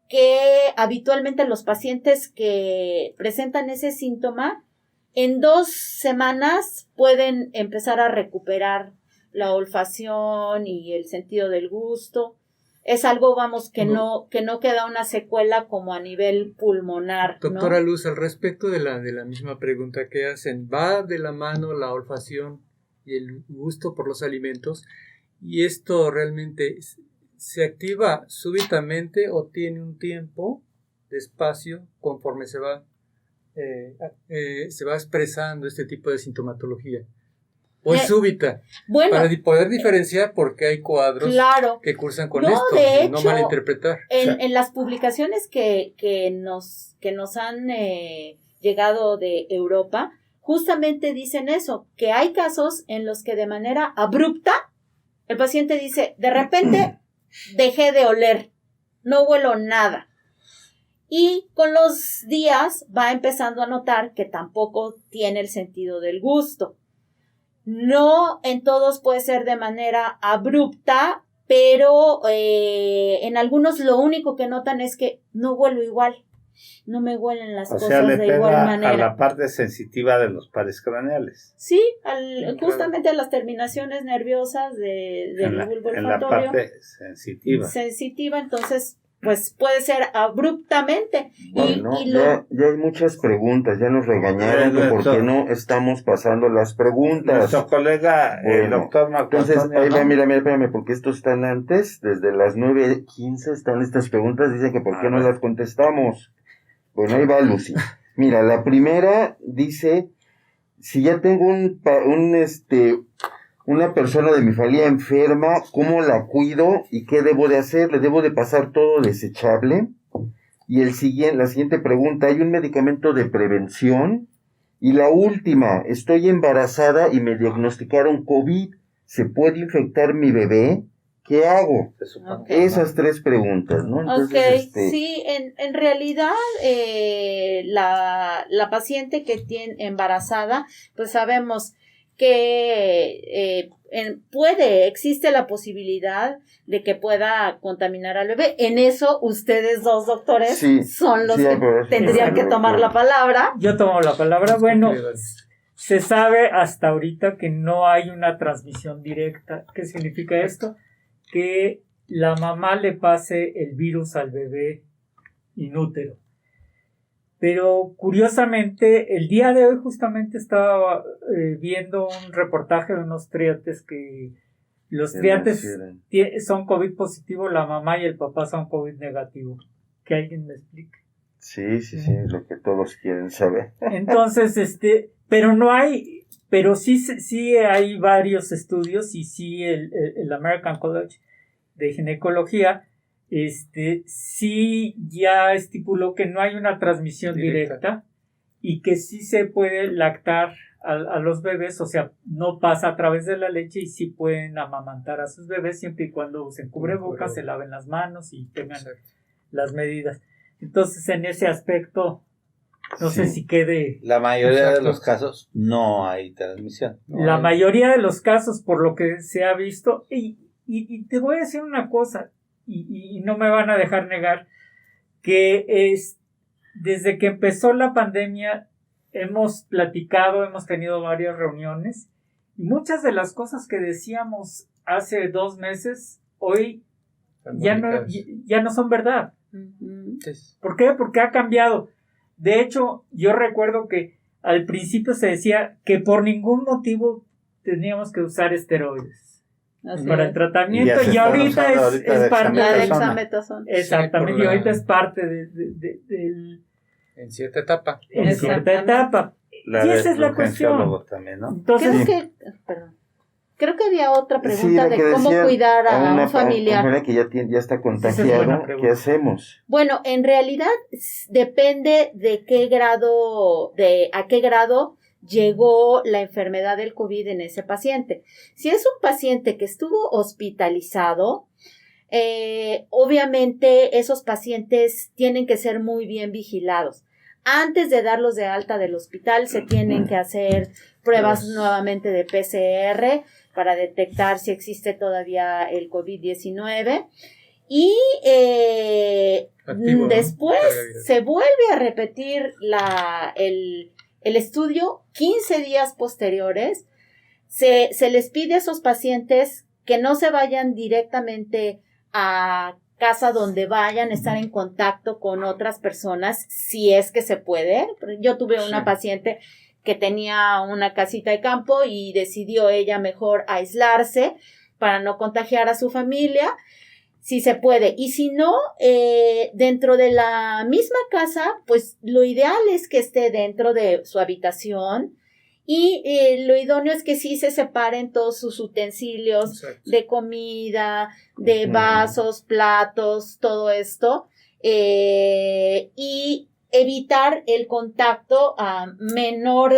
D: que habitualmente los pacientes que presentan ese síntoma, en 2 semanas pueden empezar a recuperar la olfacción y el sentido del gusto. Es algo, que no queda una secuela como a nivel pulmonar, ¿no?
E: Doctora Luz, al respecto de la misma pregunta que hacen, ¿va de la mano la olfacción y el gusto por los alimentos? ¿Y esto realmente se activa súbitamente o tiene un tiempo de espacio conforme se va expresando este tipo de sintomatología? ¿O es súbita?
D: Bueno,
E: para poder diferenciar, porque hay cuadros que cursan con esto,
D: de
E: no
D: hecho,
E: malinterpretar.
D: En las publicaciones que nos han llegado de Europa, justamente dicen eso, que hay casos en los que de manera abrupta el paciente dice, de repente dejé de oler, no huelo nada. Y con los días va empezando a notar que tampoco tiene el sentido del gusto. No en todos puede ser de manera abrupta, pero en algunos lo único que notan es que no huelo igual, no me huelen las cosas de igual manera.
A: A la parte sensitiva de los pares craneales.
D: Sí, justamente a las terminaciones nerviosas del bulbo olfatorio.
A: En la parte sensitiva.
D: Sensitiva, entonces pues puede ser abruptamente.
C: Bueno, ya hay muchas preguntas, ya nos regañaron que por qué no estamos pasando las preguntas.
A: Nuestro colega, el doctor Marco
C: entonces,
A: Antonio,
C: ahí va,
A: ¿no?
C: mira, espérame, porque estos están antes, desde las 9:15 están estas preguntas, dice que por qué no las contestamos. Bueno, ahí va, Lucy. Mira, la primera dice, si ya tengo una persona de mi familia enferma, ¿cómo la cuido y qué debo de hacer? ¿Le debo de pasar todo desechable? Y la siguiente pregunta, ¿hay un medicamento de prevención? Y la última, estoy embarazada y me diagnosticaron COVID, ¿se puede infectar mi bebé? ¿Qué hago?
D: Okay.
C: Esas 3 preguntas, ¿no?
D: Entonces, sí, en realidad la paciente que tiene embarazada, pues sabemos que existe la posibilidad de que pueda contaminar al bebé. En eso, ustedes 2 doctores son los que tendrían que tomar la palabra.
B: Yo tomo la palabra. Bueno, se sabe hasta ahorita que no hay una transmisión directa. ¿Qué significa esto? Que la mamá le pase el virus al bebé inútero. Pero curiosamente, el día de hoy justamente estaba viendo un reportaje de unos triates que los triates son COVID positivo, la mamá y el papá son COVID negativo. Que alguien me explique.
C: Sí, lo que todos quieren saber.
B: Entonces, pero sí hay varios estudios y sí el American College de Ginecología sí ya estipuló que no hay una transmisión directa y que sí se puede lactar a los bebés, o sea, no pasa a través de la leche y sí pueden amamantar a sus bebés siempre y cuando usen cubrebocas, se laven las manos y tengan las medidas. Entonces, en ese aspecto, no sé si quede...
A: La mayoría de los casos no hay transmisión.
B: La mayoría de los casos, por lo que se ha visto, y te voy a decir una cosa, y no me van a dejar negar, que desde que empezó la pandemia hemos platicado, hemos tenido varias reuniones, y muchas de las cosas que decíamos hace 2 meses, hoy ya no son verdad. ¿Por qué? Porque ha cambiado. De hecho, yo recuerdo que al principio se decía que por ningún motivo teníamos que usar esteroides para el tratamiento, y ahorita es parte
D: de dexametasona.
B: Exactamente, y ahorita es parte del...
E: En cierta etapa.
B: En cierta etapa. Y esa es la cuestión.
A: También, ¿no?
B: Entonces,
D: creo que había otra pregunta de cómo cuidar a un familiar.
C: Que ya está contagiado, ¿qué hacemos?
D: Bueno, en realidad depende de a qué grado llegó la enfermedad del COVID en ese paciente. Si es un paciente que estuvo hospitalizado, obviamente esos pacientes tienen que ser muy bien vigilados. Antes de darlos de alta del hospital se tienen que hacer pruebas nuevamente de PCR para detectar si existe todavía el COVID-19 y después se vuelve a repetir el estudio 15 días posteriores. Se les pide a esos pacientes que no se vayan directamente a casa donde vayan a estar en contacto con otras personas, si es que se puede. Yo tuve una paciente que tenía una casita de campo y decidió ella mejor aislarse para no contagiar a su familia, si se puede. Y si no, dentro de la misma casa, pues lo ideal es que esté dentro de su habitación. Y lo idóneo es que sí se separen todos sus utensilios de comida, de vasos, platos, todo esto, y evitar el contacto a menor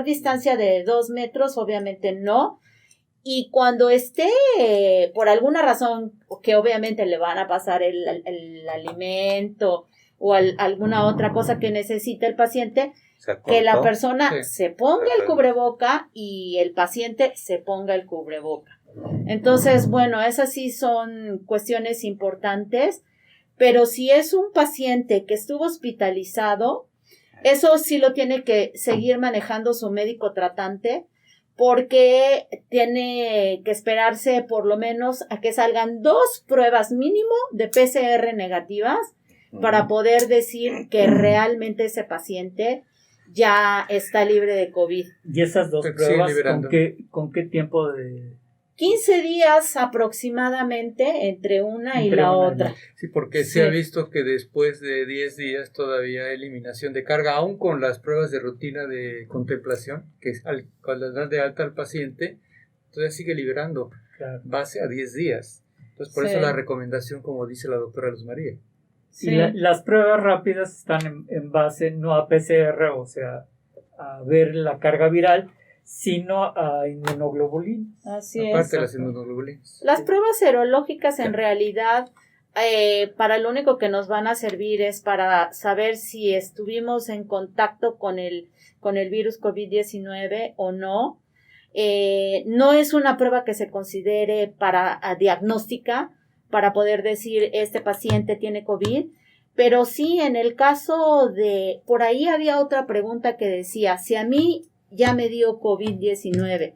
D: distancia de 2 metros, obviamente no. Y cuando esté, por alguna razón, que obviamente le van a pasar el alimento o alguna otra cosa que necesite el paciente, que la persona se ponga el cubreboca y el paciente se ponga el cubreboca. Entonces, bueno, esas sí son cuestiones importantes, pero si es un paciente que estuvo hospitalizado, eso sí lo tiene que seguir manejando su médico tratante, porque tiene que esperarse por lo menos a que salgan 2 pruebas mínimo de PCR negativas para poder decir que realmente ese paciente ya está libre de COVID.
B: Y esas 2
E: Sí,
B: pruebas,
E: liberando.
B: ¿con qué tiempo de...?
D: 15 días aproximadamente entre una y
B: Entre
D: la
B: una y
D: otra.
E: Sí, porque
B: Sí.
E: se ha visto que después de 10 días todavía hay eliminación de carga, aún con las pruebas de rutina de contemplación, que cuando dan de alta al paciente, todavía sigue liberando
B: Claro.
E: base a 10 días. Entonces, por
D: Sí.
E: eso la recomendación, como dice la doctora Luz María.
D: Sí.
B: Y las pruebas rápidas están en base no a PCR, o sea, a ver la carga viral, sino a inmunoglobulinas.
D: Así es.
E: Aparte de las inmunoglobulinas.
D: Las pruebas serológicas en realidad para lo único que nos van a servir es para saber si estuvimos en contacto con el virus COVID-19 o no. No es una prueba que se considere para diagnóstica, para poder decir este paciente tiene COVID, pero sí en el caso de, por ahí había otra pregunta que decía, si a mí ya me dio COVID-19,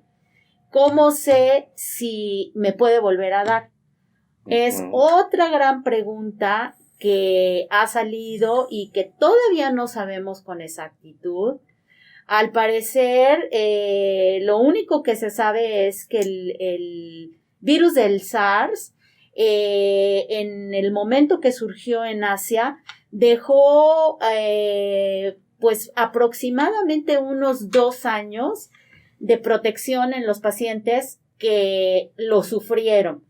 D: ¿cómo sé si me puede volver a dar? Es otra gran pregunta que ha salido y que todavía no sabemos con exactitud. Al parecer, lo único que se sabe es que el virus del SARS, en el momento que surgió en Asia, dejó pues aproximadamente unos 2 años de protección en los pacientes que lo sufrieron.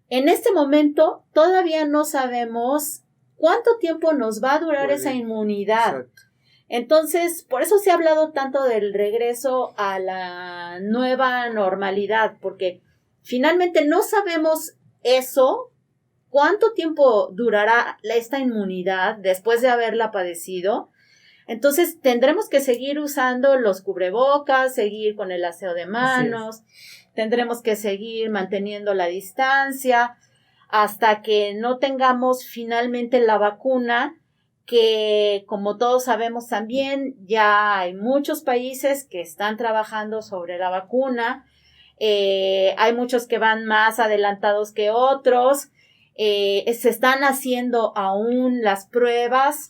D: En este momento todavía no sabemos cuánto tiempo nos va a durar esa inmunidad.
E: Exacto.
D: Entonces, por eso se ha hablado tanto del regreso a la nueva normalidad, porque finalmente no sabemos eso, cuánto tiempo durará esta inmunidad después de haberla padecido. Entonces, tendremos que seguir usando los cubrebocas, seguir con el aseo de manos, tendremos que seguir manteniendo la distancia hasta que no tengamos finalmente la vacuna, que como todos sabemos también ya hay muchos países que están trabajando sobre la vacuna, hay muchos que van más adelantados que otros, se están haciendo aún las pruebas,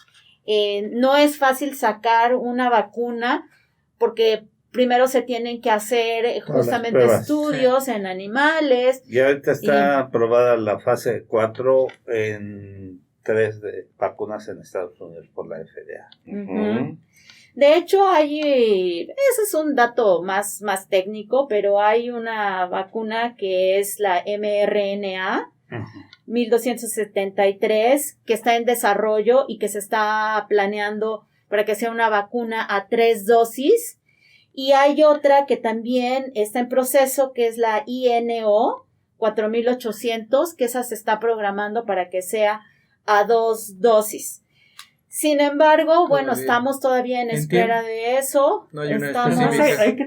D: no es fácil sacar una vacuna porque primero se tienen que hacer justamente estudios en animales.
A: Y ahorita está aprobada la fase 4 en 3 de vacunas en Estados Unidos por la FDA.
D: Uh-huh. De hecho, ese es un dato más técnico, pero hay una vacuna que es la mRNA 1273 que está en desarrollo y que se está planeando para que sea una vacuna a 3 dosis. Y hay otra que también está en proceso, que es la INO 4800, que esa se está programando para que sea a 2 dosis. Sin embargo, bueno, estamos todavía en espera de eso.
E: No hay una
B: hay que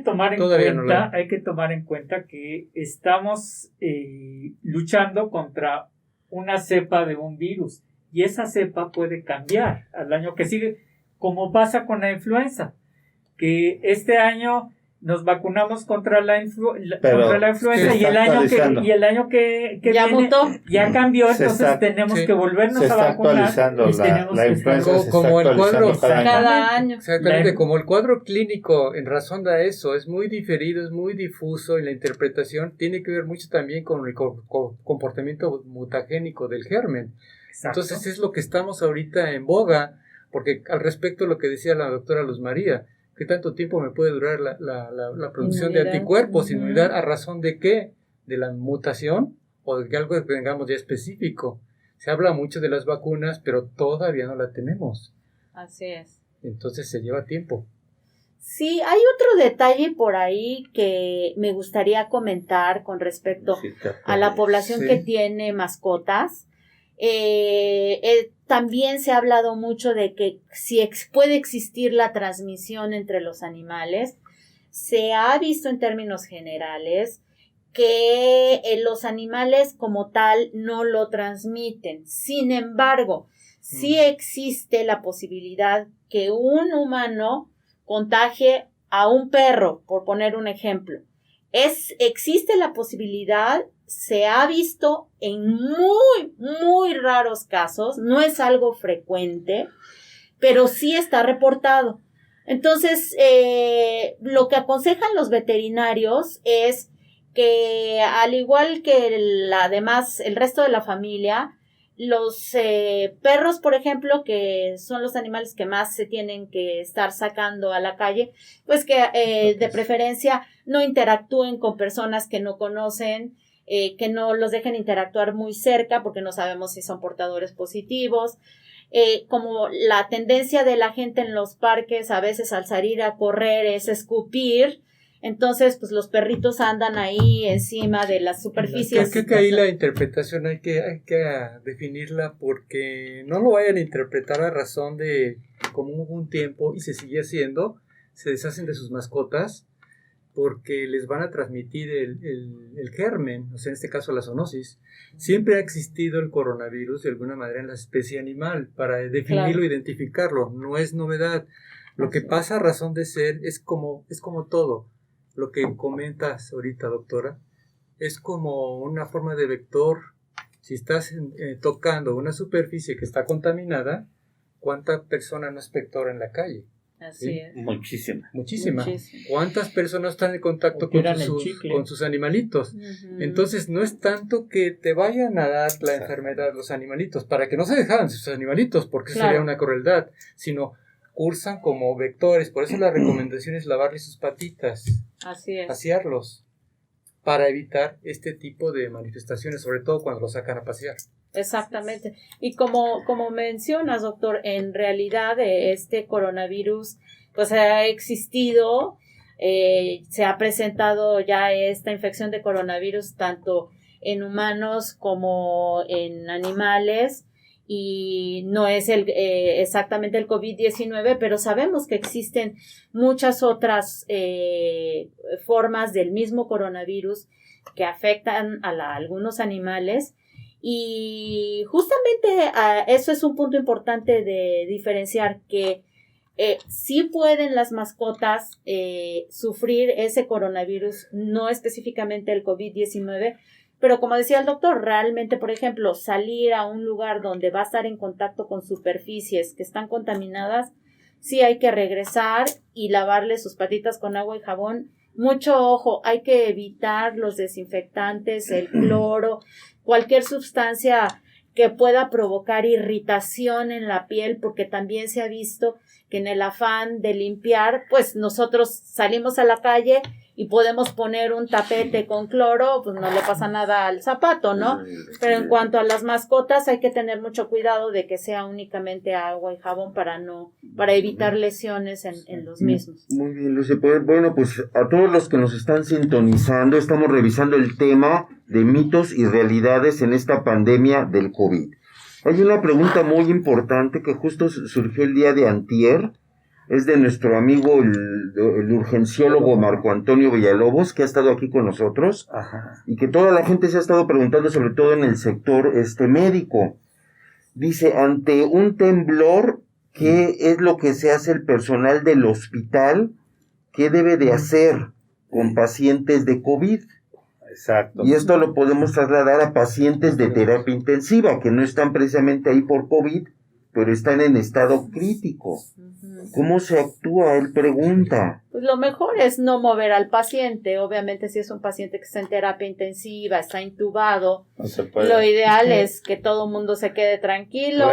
B: tomar en cuenta que estamos luchando contra una cepa de un virus y esa cepa puede cambiar al año que sigue, como pasa con la influenza, que este año nos vacunamos contra la influenza y el año que
D: ya
B: viene
D: mutó.
B: Ya cambió, entonces tenemos que volvernos a vacunar.
A: Actualizando la influenza
E: como el cuadro
D: cada año.
E: Exactamente, como el cuadro clínico en razón a eso es muy diferido, es muy difuso y la interpretación tiene que ver mucho también con el comportamiento mutagénico del germen.
B: Exacto.
E: Entonces es lo que estamos ahorita en boga, porque al respecto lo que decía la doctora Luz María, ¿qué tanto tiempo me puede durar la producción de anticuerpos? ¿Inmunidad a razón de qué? ¿De la mutación? ¿O de que algo que tengamos ya específico? Se habla mucho de las vacunas, pero todavía no la tenemos.
D: Así es.
E: Entonces se lleva tiempo.
D: Sí, hay otro detalle por ahí que me gustaría comentar con respecto a la población que tiene mascotas. También se ha hablado mucho de que si puede existir la transmisión entre los animales. Se ha visto en términos generales que los animales como tal no lo transmiten. Sin embargo, sí existe la posibilidad que un humano contagie a un perro, por poner un ejemplo. existe la posibilidad, se ha visto en muy, muy raros casos, no es algo frecuente, pero sí está reportado. Entonces, lo que aconsejan los veterinarios es que, al igual que el resto de la familia, los perros, por ejemplo, que son los animales que más se tienen que estar sacando a la calle, pues que de preferencia no interactúen con personas que no conocen, que no los dejen interactuar muy cerca porque no sabemos si son portadores positivos. Como la tendencia de la gente en los parques a veces al salir a correr es escupir, entonces pues los perritos andan ahí encima de las superficies.
E: Creo que ahí la interpretación hay que definirla, porque no lo vayan a interpretar a razón de como hubo un tiempo y se sigue haciendo, se deshacen de sus mascotas porque les van a transmitir el germen, o sea, en este caso la zoonosis. Siempre ha existido el coronavirus de alguna manera en la especie animal, para definirlo, identificarlo, no es novedad. Lo que pasa a razón de ser es como todo. Lo que comentas ahorita, doctora, es como una forma de vector. Si estás tocando una superficie que está contaminada, ¿cuánta persona no es vector en la calle?
D: Así
E: ¿Sí?
D: es.
E: Muchísima. ¿Cuántas personas están en contacto con sus animalitos?
D: Uh-huh.
E: Entonces, no es tanto que te vayan a dar la enfermedad los animalitos, para que no se dejaran sus animalitos, porque eso sería una crueldad, sino cursan como vectores. Por eso la recomendación es lavarle sus patitas.
D: Así es.
E: Pasearlos, para evitar este tipo de manifestaciones, sobre todo cuando los sacan a pasear.
D: Exactamente. Y como mencionas, doctor, en realidad este coronavirus pues ha existido, se ha presentado ya esta infección de coronavirus tanto en humanos como en animales, y no es exactamente el COVID-19, pero sabemos que existen muchas otras formas del mismo coronavirus que afectan a algunos animales. Y justamente eso es un punto importante de diferenciar, que sí pueden las mascotas sufrir ese coronavirus, no específicamente el COVID-19, pero como decía el doctor, realmente, por ejemplo, salir a un lugar donde va a estar en contacto con superficies que están contaminadas, sí hay que regresar y lavarle sus patitas con agua y jabón. Mucho ojo, hay que evitar los desinfectantes, el cloro, cualquier sustancia que pueda provocar irritación en la piel, porque también se ha visto que en el afán de limpiar, pues nosotros salimos a la calle y podemos poner un tapete con cloro, pues no le pasa nada al zapato, ¿no? Pero en cuanto a las mascotas, hay que tener mucho cuidado de que sea únicamente agua y jabón para evitar lesiones en los mismos.
C: Muy bien, Lucy. Bueno, pues a todos los que nos están sintonizando, estamos revisando el tema de mitos y realidades en esta pandemia del COVID. Hay una pregunta muy importante que justo surgió el día de antier. Es de nuestro amigo el urgenciólogo Marco Antonio Villalobos, que ha estado aquí con nosotros.
A: Ajá.
C: Y que toda la gente se ha estado preguntando, sobre todo en el sector médico. Dice, ante un temblor, ¿qué es lo que se hace el personal del hospital? ¿Qué debe de hacer con pacientes de COVID?
A: Exacto.
C: Y esto lo podemos trasladar a pacientes de terapia intensiva, que no están precisamente ahí por COVID, pero están en estado crítico. ¿Cómo se actúa? Él pregunta.
D: Pues lo mejor es no mover al paciente. Obviamente, si es un paciente que está en terapia intensiva, está intubado,
A: No se puede.
D: lo ideal es que todo mundo se quede tranquilo.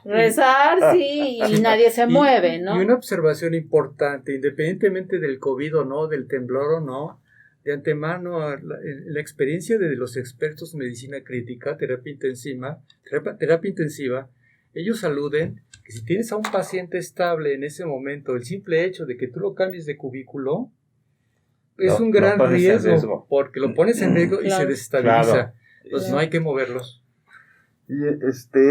D: Rezar, sí, y nadie se mueve, ¿no?
E: Y una observación importante, independientemente del COVID o no, del temblor o no, de antemano, la experiencia de los expertos en medicina crítica, terapia intensiva, ellos aluden que si tienes a un paciente estable en ese momento, el simple hecho de que tú lo cambies de cubículo es un gran riesgo, porque lo pones en riesgo y se desestabiliza.
A: Claro.
E: Entonces no hay que moverlos.
C: Y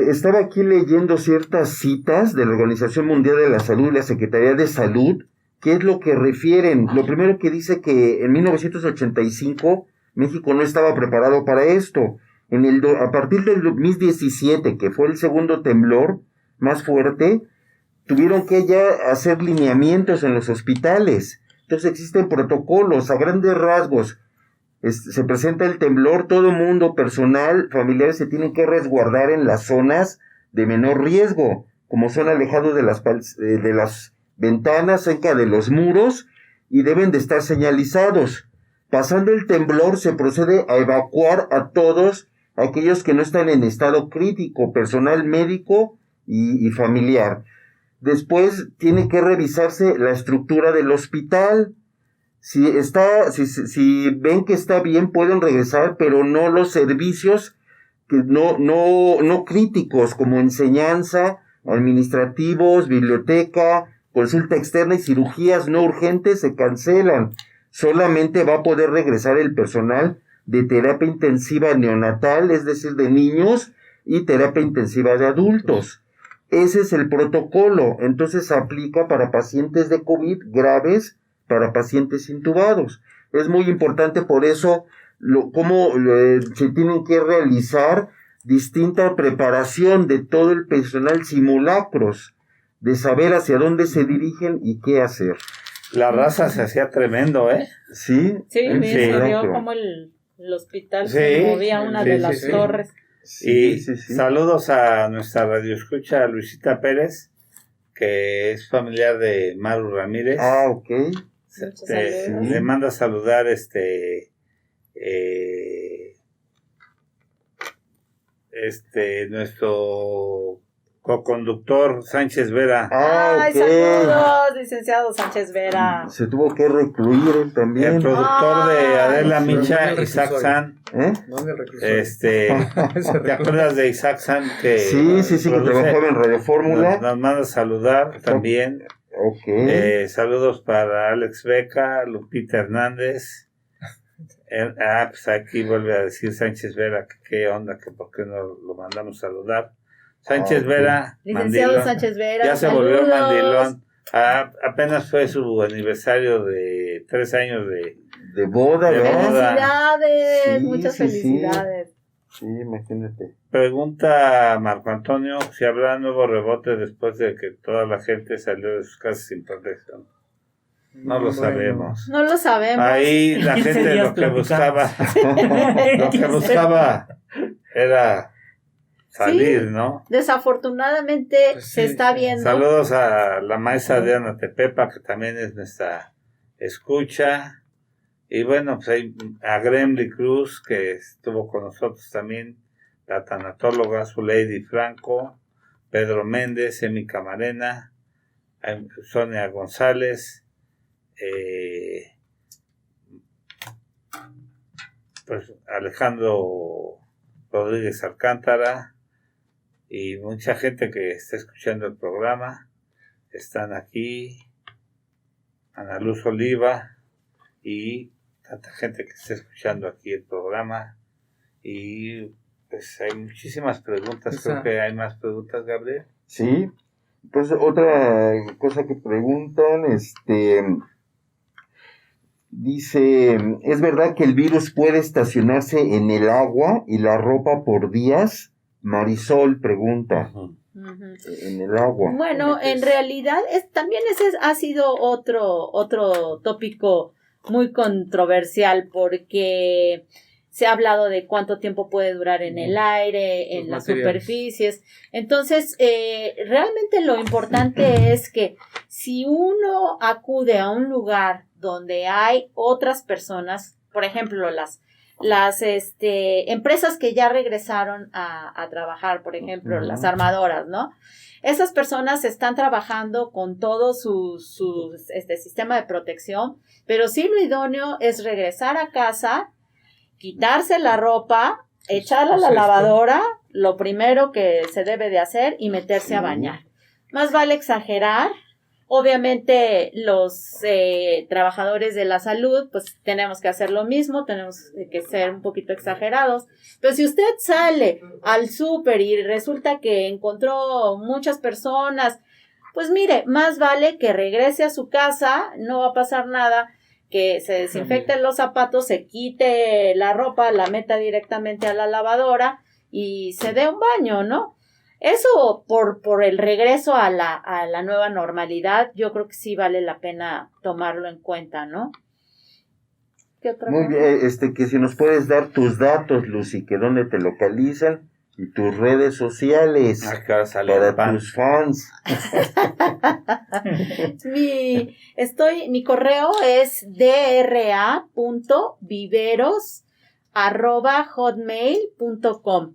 C: estaba aquí leyendo ciertas citas de la Organización Mundial de la Salud y la Secretaría de Salud. ¿Qué es lo que refieren? Lo primero que dice que en 1985 México no estaba preparado para esto. A partir del 2017, que fue el segundo temblor más fuerte, tuvieron que ya hacer lineamientos en los hospitales. Entonces existen protocolos a grandes rasgos. Se presenta el temblor, todo mundo, personal, familiares, se tienen que resguardar en las zonas de menor riesgo, como son alejados de las ventanas, cerca de los muros, y deben de estar señalizados. Pasando el temblor, se procede a evacuar a todos aquellos que no están en estado crítico, personal médico y familiar. Después tiene que revisarse la estructura del hospital. Si ven que está bien, pueden regresar, pero no los servicios que no críticos, como enseñanza, administrativos, biblioteca, consulta externa y cirugías no urgentes se cancelan. Solamente va a poder regresar el personal de terapia intensiva neonatal, es decir, de niños, y terapia intensiva de adultos. Ese es el protocolo. Entonces se aplica para pacientes de COVID graves, para pacientes intubados. Es muy importante por eso se tienen que realizar distinta preparación de todo el personal, simulacros, de saber hacia dónde se dirigen y qué hacer.
A: La raza se hacía tremendo, ¿eh?
C: Sí,
D: Sí,
C: sí,
D: se vio
C: claro.
D: como el hospital
A: Sí,
D: se movía una
A: sí,
D: de
A: sí,
D: las
A: sí.
D: torres.
A: Y
C: sí.
A: saludos a nuestra radioescucha Luisita Pérez, que es familiar de Maru Ramírez.
C: Ah, ok.
D: Muchos saludos.
A: Le manda a saludar nuestro coconductor Sánchez Vera.
C: Ah,
D: ¡Ay,
C: ok.
D: saludos, licenciado Sánchez Vera!
C: Se tuvo que recluir él
A: El
C: también.
A: productor de Adela
E: sí,
A: Micha,
E: sí,
A: Isaac
E: sí.
A: San.
C: ¿Eh?
E: No en el reclusorio.
A: ¿Te acuerdas de Isaac San que
C: Sí, que
A: produce?
C: trabajaba en Radio
A: Nos
C: Fórmula.
A: manda a saludar también.
C: Ok.
A: Saludos para Alex Beca, Lupita Hernández. Pues aquí vuelve a decir Sánchez Vera que qué onda, que por qué no lo mandamos a saludar. Sánchez
C: Ok.
A: Vera,
D: Licenciado
A: mandilón.
D: Sánchez Vera,
A: Ya se
D: saludos.
A: volvió mandilón. Apenas fue su aniversario de 3 años de
C: boda,
A: de
C: ¿verdad?
A: boda.
D: Felicidades,
C: Sí,
D: muchas
C: sí, sí.
D: felicidades.
C: Sí, imagínate.
A: Pregunta Marco Antonio si habrá nuevo rebote después de que toda la gente salió de sus casas sin protección. No lo sabemos.
D: No lo sabemos.
A: Ahí la
B: 15
A: gente
B: días
A: lo que buscaba
B: platicamos.
A: era salir,
D: Sí.
A: ¿no?
D: Desafortunadamente
E: Pues sí,
D: se está
E: sí.
D: viendo.
A: Saludos a la maestra Diana Tepepa, que también es nuestra escucha. Y bueno, pues hay a Gremly Cruz, que estuvo con nosotros también, la tanatóloga Zuleidi Franco, Pedro Méndez, Emi Camarena, Sonia González, pues Alejandro Rodríguez Alcántara y mucha gente que está escuchando el programa. Están aquí Ana Luz Oliva y tanta gente que está escuchando aquí el programa. Y pues hay muchísimas preguntas. Creo que hay más preguntas, Gabriel.
C: Sí. Entonces, otra cosa que preguntan, dice, ¿es verdad que el virus puede estacionarse en el agua y la ropa por días? Marisol pregunta.
A: Ujú.
D: Ujú.
C: En el agua.
D: Bueno, en realidad también ese ha sido otro tópico muy controversial porque se ha hablado de cuánto tiempo puede durar en el aire, en las superficies. Entonces, realmente lo importante es que si uno acude a un lugar donde hay otras personas, por ejemplo, las empresas que ya regresaron a trabajar, por ejemplo, las armadoras, ¿no? Esas personas están trabajando con todo su sistema de protección, pero sí lo idóneo es regresar a casa, quitarse la ropa, echarla a la lavadora, lo primero que se debe de hacer, y meterse a bañar. Más vale exagerar. Obviamente los trabajadores de la salud pues tenemos que hacer lo mismo, tenemos que ser un poquito exagerados, pero si usted sale al súper y resulta que encontró muchas personas, pues mire, más vale que regrese a su casa, no va a pasar nada, que se desinfecten los zapatos, se quite la ropa, la meta directamente a la lavadora y se dé un baño, ¿no? Eso por el regreso a la nueva normalidad, yo creo que sí vale la pena tomarlo en cuenta, ¿no? ¿Qué otra
C: Muy
D: cosa?
C: bien, que si nos puedes dar tus datos, Lucy, que dónde te localizan y tus redes sociales
A: Acá sale el
C: para
A: pan.
C: tus fans.
D: Mi correo es dra.viveros@hotmail.com.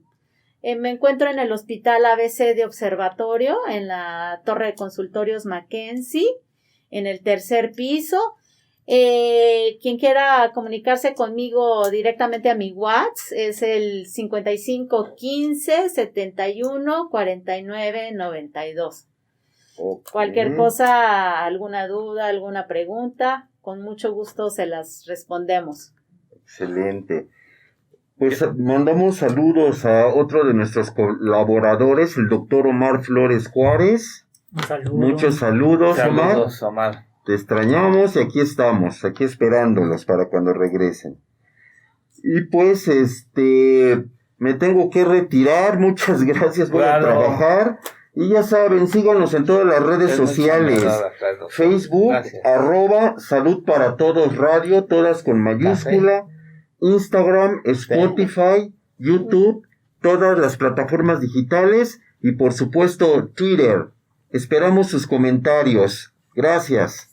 D: Me encuentro en el Hospital ABC de Observatorio, en la Torre de Consultorios Mackenzie, en el 3er piso. Quien quiera comunicarse conmigo directamente a mi WhatsApp es el 55 15 71 49 92.
C: Okay.
D: Cualquier cosa, alguna duda, alguna pregunta, con mucho gusto se las respondemos.
C: Excelente. Pues mandamos saludos a otro de nuestros colaboradores, el doctor Omar Flores Juárez.
B: Un saludo.
C: Muchos saludos, Omar.
A: Saludos, Omar.
C: Te extrañamos y aquí estamos, aquí esperándolos para cuando regresen. Y pues, me tengo que retirar, muchas gracias, voy a trabajar. Y ya saben, síganos en todas las redes sociales. Facebook,
A: Gracias.
C: @Salud para Todos Radio, todas con mayúscula. Instagram, Spotify, YouTube, todas las plataformas digitales y por supuesto Twitter. Esperamos sus comentarios. Gracias.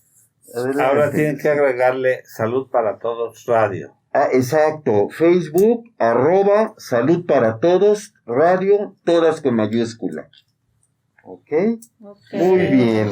C: Adelante.
A: Ahora tienen que agregarle Salud para Todos Radio.
C: Exacto. Facebook, @Salud para Todos Radio, todas con mayúscula. ¿Ok? Muy bien.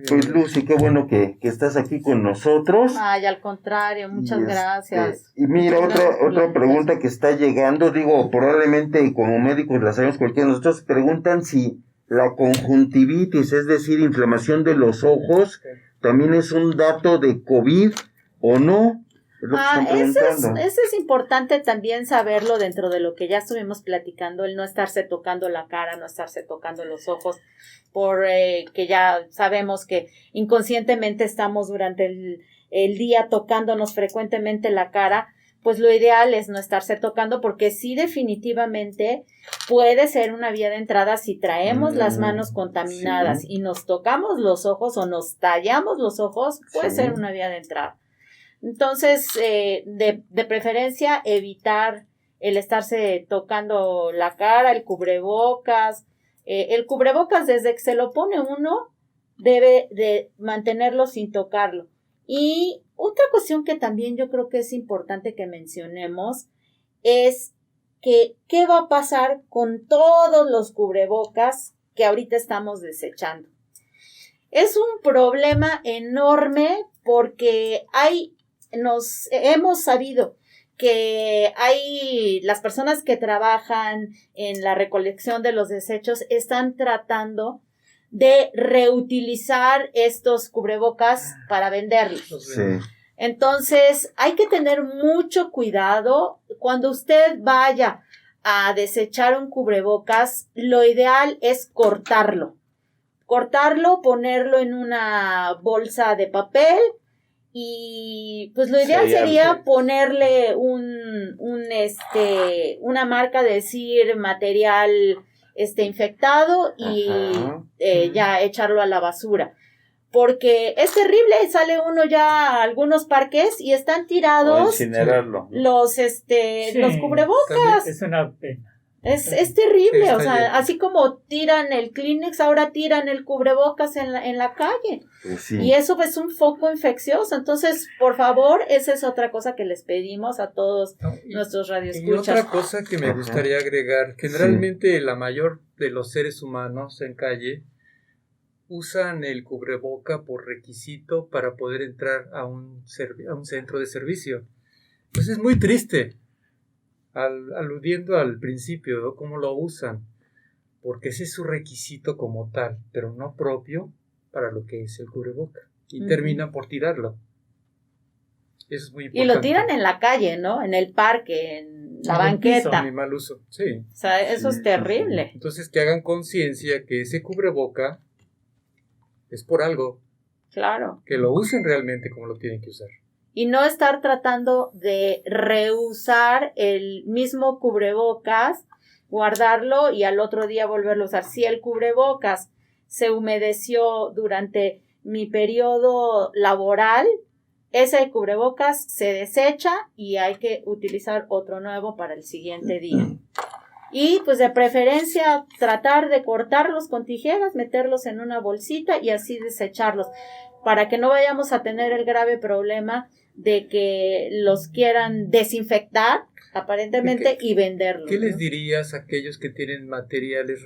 C: Pues Lucy, qué bueno que estás aquí con nosotros.
D: Ay, al contrario, muchas gracias.
C: Y mira, otra pregunta que está llegando, digo, probablemente como médicos la sabemos cualquiera de nosotros, preguntan si la conjuntivitis, es decir, inflamación de los ojos, también es un dato de COVID o no. Es lo que están preguntando.
D: Eso es importante también saberlo dentro de lo que ya estuvimos platicando, el no estarse tocando la cara, no estarse tocando los ojos, que ya sabemos que inconscientemente estamos durante el día tocándonos frecuentemente la cara, pues lo ideal es no estarse tocando porque sí definitivamente puede ser una vía de entrada si traemos las manos contaminadas y nos tocamos los ojos o nos tallamos los ojos, puede ser una vía de entrada. Entonces, de preferencia, evitar el estarse tocando la cara, el cubrebocas. El cubrebocas, desde que se lo pone uno, debe de mantenerlo sin tocarlo. Y otra cuestión que también yo creo que es importante que mencionemos es que qué va a pasar con todos los cubrebocas que ahorita estamos desechando. Es un problema enorme porque hemos sabido que las personas que trabajan en la recolección de los desechos están tratando de reutilizar estos cubrebocas para venderlos.
C: Sí.
D: Entonces, hay que tener mucho cuidado. Cuando usted vaya a desechar un cubrebocas, lo ideal es cortarlo, ponerlo en una bolsa de papel y pues lo ideal sería ponerle una marca, decir material infectado y ya echarlo a la basura. Porque es terrible, sale uno ya a algunos parques y están tirados los cubrebocas.
B: Es una pena.
D: Es terrible, o sea, así como tiran el Kleenex, ahora tiran el cubrebocas en la calle.
C: Sí.
D: Y eso es un foco infeccioso. Entonces, por favor, esa es otra cosa que les pedimos a todos nuestros radioescuchas.
E: Y otra cosa que me gustaría agregar, generalmente la mayor de los seres humanos en calle usan el cubreboca por requisito para poder entrar a un centro de servicio. Pues es muy triste. Aludiendo al principio, ¿no? Cómo lo usan, porque ese es su requisito como tal, pero no propio para lo que es el cubreboca, y terminan por tirarlo. Eso es muy importante.
D: Y lo tiran en la calle, ¿no? En el parque, en la banqueta.
E: Muy mal uso, sí.
D: O sea, eso es terrible.
E: Entonces, que hagan conciencia que ese cubreboca es por algo.
D: Claro.
E: Que lo usen realmente como lo tienen que usar.
D: Y no estar tratando de reusar el mismo cubrebocas guardarlo y al otro día volverlo a usar. Si el cubrebocas se humedeció durante mi periodo laboral, ese cubrebocas se desecha y hay que utilizar otro nuevo para el siguiente día. Y pues de preferencia tratar de cortarlos con tijeras, meterlos en una bolsita y así desecharlos, para que no vayamos a tener el grave problema de que los quieran desinfectar aparentemente y venderlos.
E: ¿Qué les
D: ¿no?
E: dirías a aquellos que tienen materiales,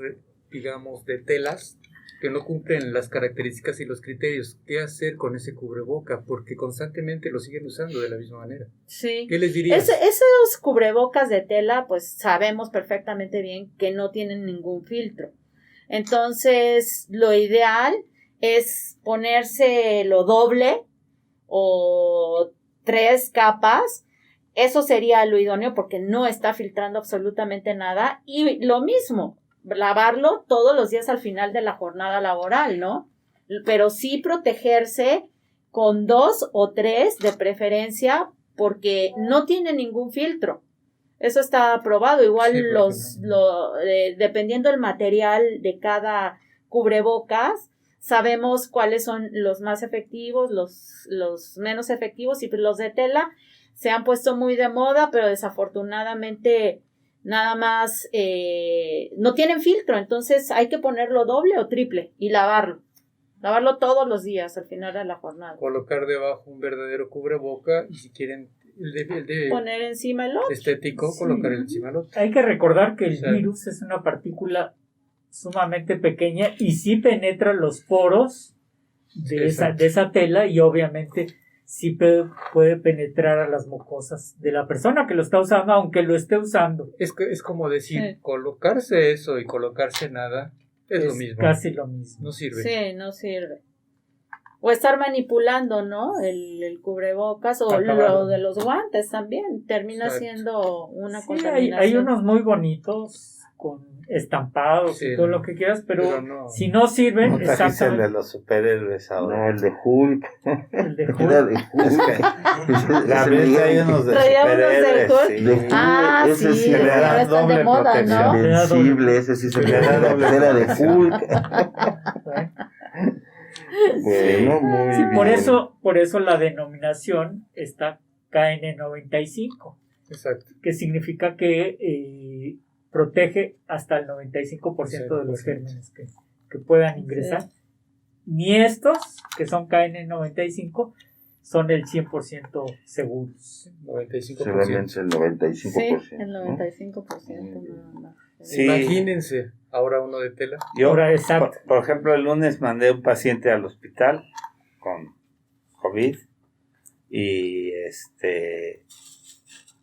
E: digamos, de telas que no cumplen las características y los criterios? ¿Qué hacer con ese cubreboca? Porque constantemente lo siguen usando de la misma manera.
D: Sí.
E: ¿Qué les dirías?
D: Esos cubrebocas de tela, pues sabemos perfectamente bien que no tienen ningún filtro. Entonces, lo ideal es ponerse lo doble o 3 capas. Eso sería lo idóneo porque no está filtrando absolutamente nada. Y lo mismo, lavarlo todos los días al final de la jornada laboral, ¿no? Pero sí protegerse con 2 o 3 de preferencia porque no tiene ningún filtro. Eso está aprobado. Igual
E: Sí,
D: dependiendo del material de cada cubrebocas, sabemos cuáles son los más efectivos, los menos efectivos, y pues los de tela se han puesto muy de moda, pero desafortunadamente nada más no tienen filtro, entonces hay que ponerlo doble o triple y lavarlo todos los días al final de la jornada.
E: Colocar debajo un verdadero cubreboca y si quieren el de
D: Poner encima el otro.
E: estético,
B: Sí.
E: colocar encima el otro.
B: Hay que recordar que el
E: Sí.
B: virus es una partícula sumamente pequeña y sí penetra los poros de esa tela y obviamente sí puede penetrar a las mucosas de la persona que lo está usando, aunque lo esté usando.
E: Es como decir,
D: Sí.
E: colocarse eso y colocarse nada es lo mismo.
B: Casi lo mismo.
E: No sirve.
D: Sí, no sirve. O estar manipulando, ¿no? El cubrebocas o
B: Acabar.
D: lo de los guantes también. Termina
E: Exacto.
D: siendo una
B: Sí,
D: contaminación.
B: hay unos muy bonitos con estampados
E: Sí,
B: y todo lo que quieras, pero
E: pero no.
B: si no sirven,
A: No trajiste el de
B: exactamente
A: los superhéroes ahora.
C: No, el de Hulk.
B: el de
C: Era
B: Hulk.
C: de
A: Es
C: Hulk.
A: que Gabriel trae unos de
D: Traía unos de
A: superhéroes.
D: Hulk.
A: Sí.
C: De Hulk.
D: Ah,
C: Ese
D: sí,
C: sí
A: le
D: ahora
A: da
D: están de
A: doble
D: moda,
A: protección.
D: ¿no?
C: Invencible, ese sí se
A: Le
C: le
A: da
C: da
A: doble
C: era de
A: protección.
C: Hulk. Bueno, muy
B: Sí,
C: bien.
B: por eso la denominación está KN95,
E: Exacto.
B: que significa que protege hasta el 95% de los gérmenes que puedan ingresar.
D: Sí.
B: Ni estos, que son KN95, son el 100% seguros.
E: 95%.
C: Solamente el 95%.
D: Sí, el 95% nada más.
A: Sí.
E: Imagínense ahora uno de tela.
A: Yo,
B: Ahora, exacto.
A: por ejemplo, el lunes mandé un paciente al hospital con COVID y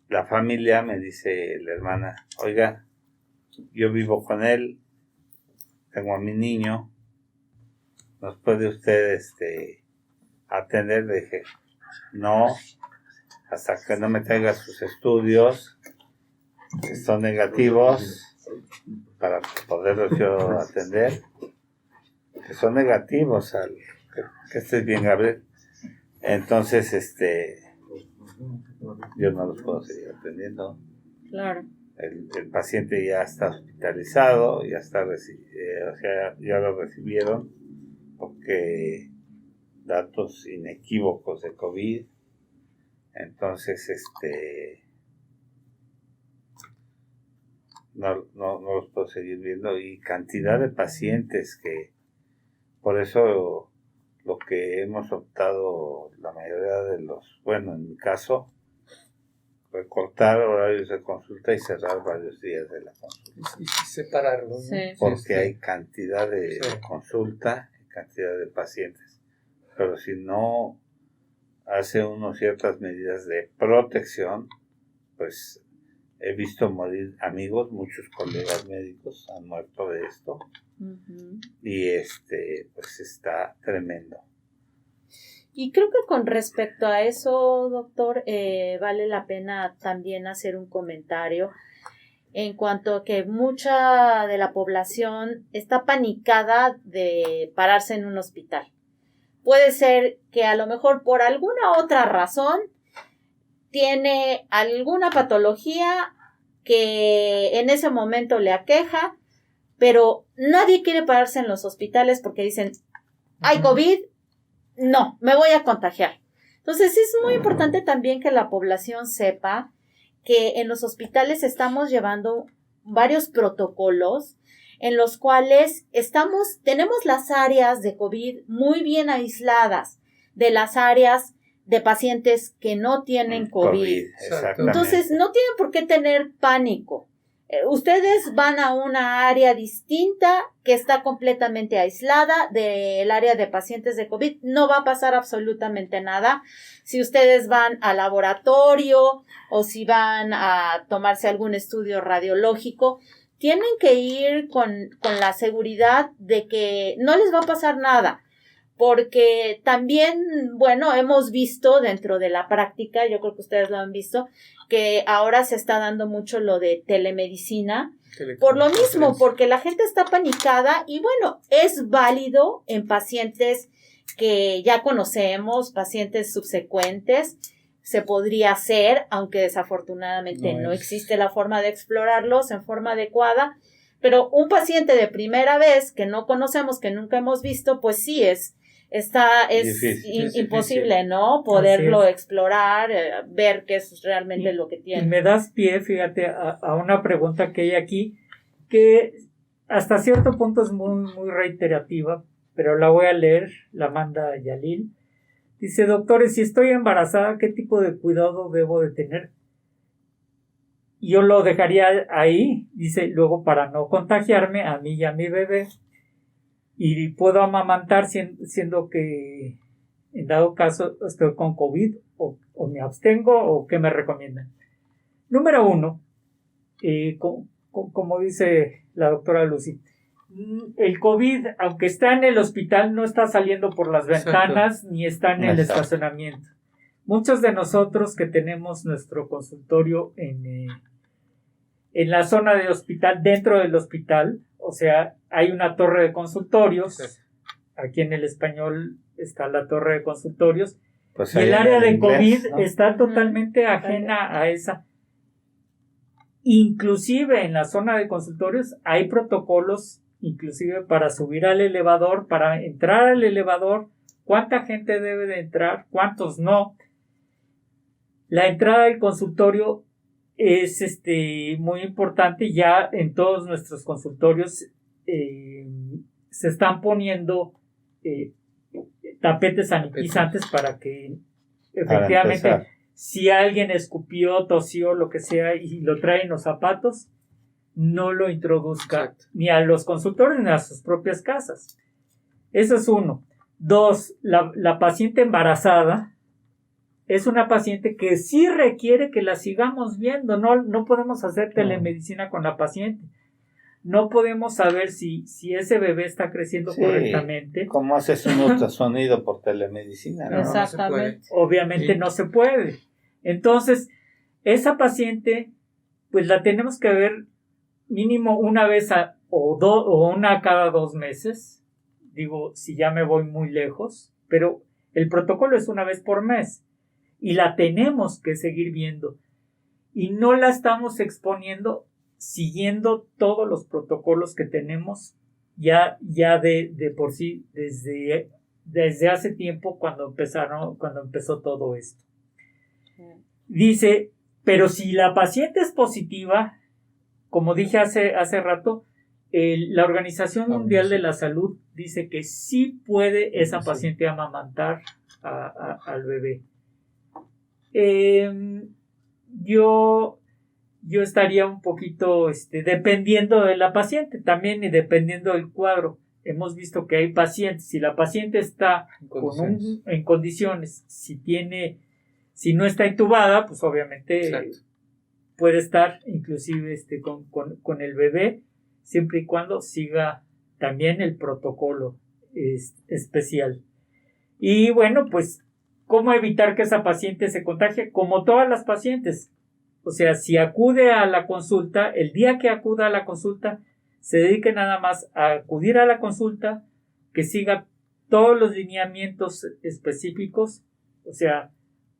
A: la familia me dice la hermana, oiga, yo vivo con él, tengo a mi niño, ¿nos puede usted atender? Le dije, no, hasta que no me traiga sus estudios, que son negativos, para poderlos yo atender, que son negativos, que estés bien, Gabriel. Entonces, yo no los puedo seguir atendiendo.
D: Claro.
A: El paciente ya está hospitalizado, ya está ya lo recibieron, porque datos inequívocos de COVID. Entonces, no los puedo seguir viendo, y cantidad de pacientes que, por eso lo que hemos optado la mayoría de bueno, en mi caso, recortar horarios de consulta y cerrar varios días de la consulta,
E: Y separarlo, ¿no?
D: Sí.
A: porque hay cantidad de
E: Sí.
A: consulta y cantidad de pacientes, pero si no hace uno ciertas medidas de protección, pues he visto morir amigos, muchos colegas médicos han muerto de esto,
D: Ujú.
A: y pues está tremendo.
D: Y creo que con respecto a eso, doctor, vale la pena también hacer un comentario en cuanto a que mucha de la población está panicada de pararse en un hospital. Puede ser que a lo mejor por alguna otra razón tiene alguna patología que en ese momento le aqueja, pero nadie quiere pararse en los hospitales porque dicen, hay COVID, no, me voy a contagiar. Entonces es muy importante también que la población sepa que en los hospitales estamos llevando varios protocolos en los cuales tenemos las áreas de COVID muy bien aisladas de las áreas de pacientes que no tienen COVID.
A: Exactamente.
D: Entonces, no tienen por qué tener pánico. Ustedes van a una área distinta que está completamente aislada del área de pacientes de COVID. No va a pasar absolutamente nada. Si ustedes van al laboratorio o si van a tomarse algún estudio radiológico, tienen que ir con la seguridad de que no les va a pasar nada. Porque también, bueno, hemos visto dentro de la práctica, yo creo que ustedes lo han visto, que ahora se está dando mucho lo de telemedicina, por lo mismo, porque la gente está panicada y bueno, es válido en pacientes que ya conocemos, pacientes subsecuentes, se podría hacer, aunque desafortunadamente no existe la forma de explorarlos en forma adecuada, pero un paciente de primera vez que no conocemos, que nunca hemos visto, pues sí es imposible, ¿no? Poderlo explorar, ver qué es realmente lo que tiene.
B: Y me das pie, fíjate, a una pregunta que hay aquí, que hasta cierto punto es muy, muy reiterativa, pero la voy a leer, la manda Yalil. Dice, doctores, si estoy embarazada, ¿qué tipo de cuidado debo de tener? Yo lo dejaría ahí, dice, luego para no contagiarme a mí y a mi bebé. Y puedo amamantar siendo que en dado caso estoy con COVID o me abstengo o qué me recomiendan. Número 1, como dice la doctora Lucy, el COVID, aunque está en el hospital, no está saliendo por las ventanas ni está en el estacionamiento. Muchos de nosotros que tenemos nuestro consultorio en la zona de hospital, dentro del hospital, o sea, hay una torre de consultorios, aquí en el español está la torre de consultorios, pues y el área de COVID, ¿no? Está totalmente ajena a esa. Inclusive en la zona de consultorios hay protocolos, inclusive para subir al elevador, para entrar al elevador, cuánta gente debe de entrar, cuántos no. La entrada del consultorio es muy importante. Ya en todos nuestros consultorios se están poniendo tapetes sanitizantes para que efectivamente si alguien escupió, tosió, lo que sea y lo trae en los zapatos, no lo introduzca ni a los consultorios ni a sus propias casas. Eso es 1. 2, la paciente embarazada es una paciente que sí requiere que la sigamos viendo. No podemos hacer telemedicina con la paciente. No podemos saber si ese bebé está creciendo correctamente.
A: ¿Cómo haces un ultrasonido por telemedicina? ¿No?
D: Exactamente.
B: Obviamente no se puede. Entonces, esa paciente, pues la tenemos que ver mínimo una vez o una cada 2 meses. Digo, si ya me voy muy lejos. Pero el protocolo es una vez por mes. Y la tenemos que seguir viendo. Y no la estamos exponiendo siguiendo todos los protocolos que tenemos ya de por sí desde hace tiempo cuando empezó todo esto. Dice, pero si la paciente es positiva, como dije hace rato, la Organización Mundial de la Salud dice que sí puede esa paciente amamantar al bebé. Yo estaría un poquito dependiendo de la paciente también y dependiendo del cuadro. Hemos visto que hay pacientes, si la paciente está en condiciones, si no está intubada, pues obviamente puede estar inclusive con el bebé, siempre y cuando siga también el protocolo especial. Y bueno, pues ¿cómo evitar que esa paciente se contagie? Como todas las pacientes. O sea, si acude a la consulta, el día que acuda a la consulta, se dedique nada más a acudir a la consulta, que siga todos los lineamientos específicos, o sea,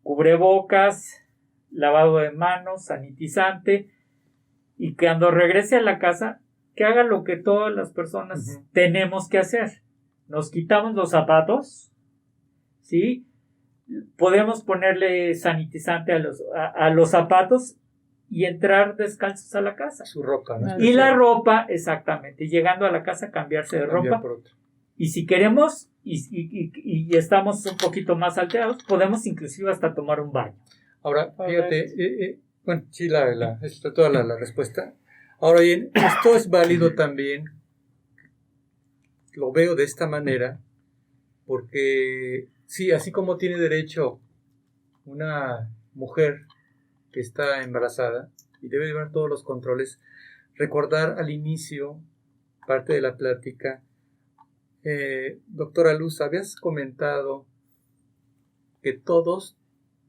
B: cubrebocas, lavado de manos, sanitizante, y cuando regrese a la casa, que haga lo que todas las personas tenemos que hacer. Nos quitamos los zapatos, ¿sí? Podemos ponerle sanitizante a los zapatos y entrar descalzos a la casa.
E: Su ropa, ¿no?
B: Y la ropa, exactamente. Y llegando a la casa, cambiarse de ropa. Y si queremos y estamos un poquito más alterados, podemos inclusive hasta tomar un baño.
E: Ahora, fíjate, bueno, sí, está toda la respuesta. Ahora bien, esto es válido también, lo veo de esta manera, porque sí, así como tiene derecho una mujer que está embarazada y debe llevar todos los controles, recordar al inicio, parte de la plática, doctora Luz, habías comentado que todos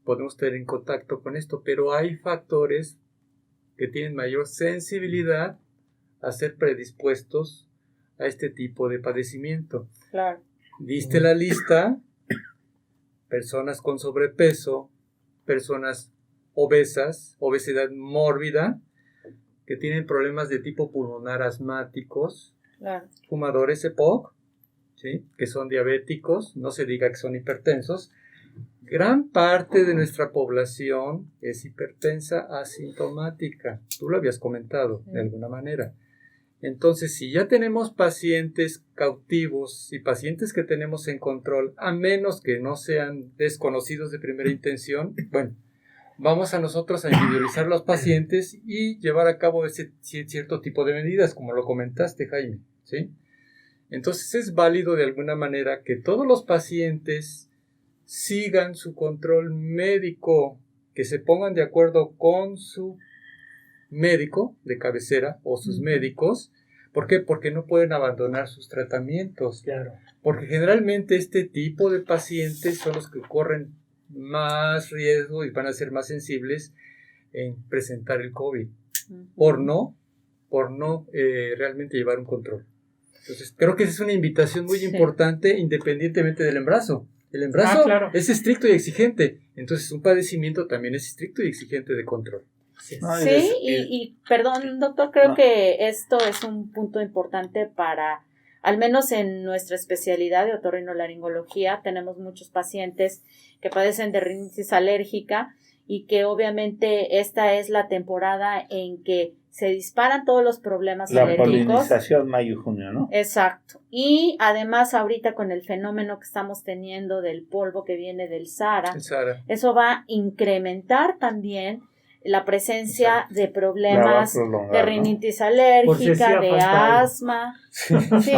E: podemos tener en contacto con esto, pero hay factores que tienen mayor sensibilidad a ser predispuestos a este tipo de padecimiento.
D: Claro.
E: Diste la lista: personas con sobrepeso, personas obesas, obesidad mórbida, que tienen problemas de tipo pulmonar asmáticos,
D: Claro.
E: fumadores EPOC, ¿sí? Que son diabéticos, no se diga que son hipertensos. Gran parte de nuestra población es hipertensa asintomática. Tú lo habías comentado de alguna manera. Entonces, si ya tenemos pacientes cautivos y pacientes que tenemos en control, a menos que no sean desconocidos de primera intención, bueno, vamos a nosotros a individualizar los pacientes y llevar a cabo ese cierto tipo de medidas, como lo comentaste, Jaime, ¿sí? Entonces, es válido de alguna manera que todos los pacientes sigan su control médico, que se pongan de acuerdo con su médico de cabecera o sus médicos. ¿Por qué? Porque no pueden abandonar sus tratamientos.
B: Claro.
E: Porque generalmente este tipo de pacientes son los que corren más riesgo y van a ser más sensibles en presentar el COVID por no realmente llevar un control. Entonces, creo que esa es una invitación muy importante, independientemente del embarazo. El embarazo es estricto y exigente, entonces un padecimiento también es estricto y exigente de control.
D: Sí, y perdón, doctor, creo que esto es un punto importante para, al menos en nuestra especialidad de otorrinolaringología, tenemos muchos pacientes que padecen de rinitis alérgica y que obviamente esta es la temporada en que se disparan todos los problemas alérgicos.
A: La polinización mayo-junio, ¿no?
D: Exacto. Y además ahorita con el fenómeno que estamos teniendo del polvo que viene del Sahara, eso va a incrementar también la presencia de problemas de rinitis alérgica, de asma.
A: Sí.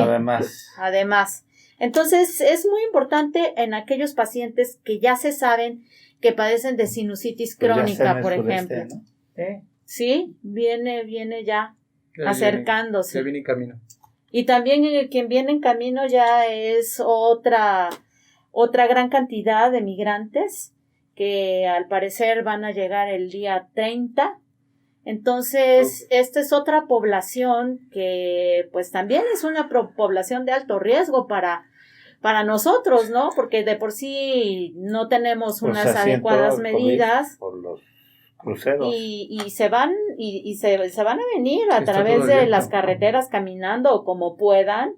D: Además. Entonces, es muy importante en aquellos pacientes que ya se saben que padecen de sinusitis crónica, por ejemplo.
A: ¿No?
D: Sí, viene ya acercándose.
E: Ya viene en camino.
D: Y también quien viene en camino ya es otra gran cantidad de migrantes que al parecer van a llegar el día 30. Entonces, esta es otra población que pues también es una población de alto riesgo para nosotros, ¿no? Porque de por sí no tenemos unas adecuadas medidas.
A: Por los cruceros.
D: Y se van a venir a través de las carreteras caminando o como puedan.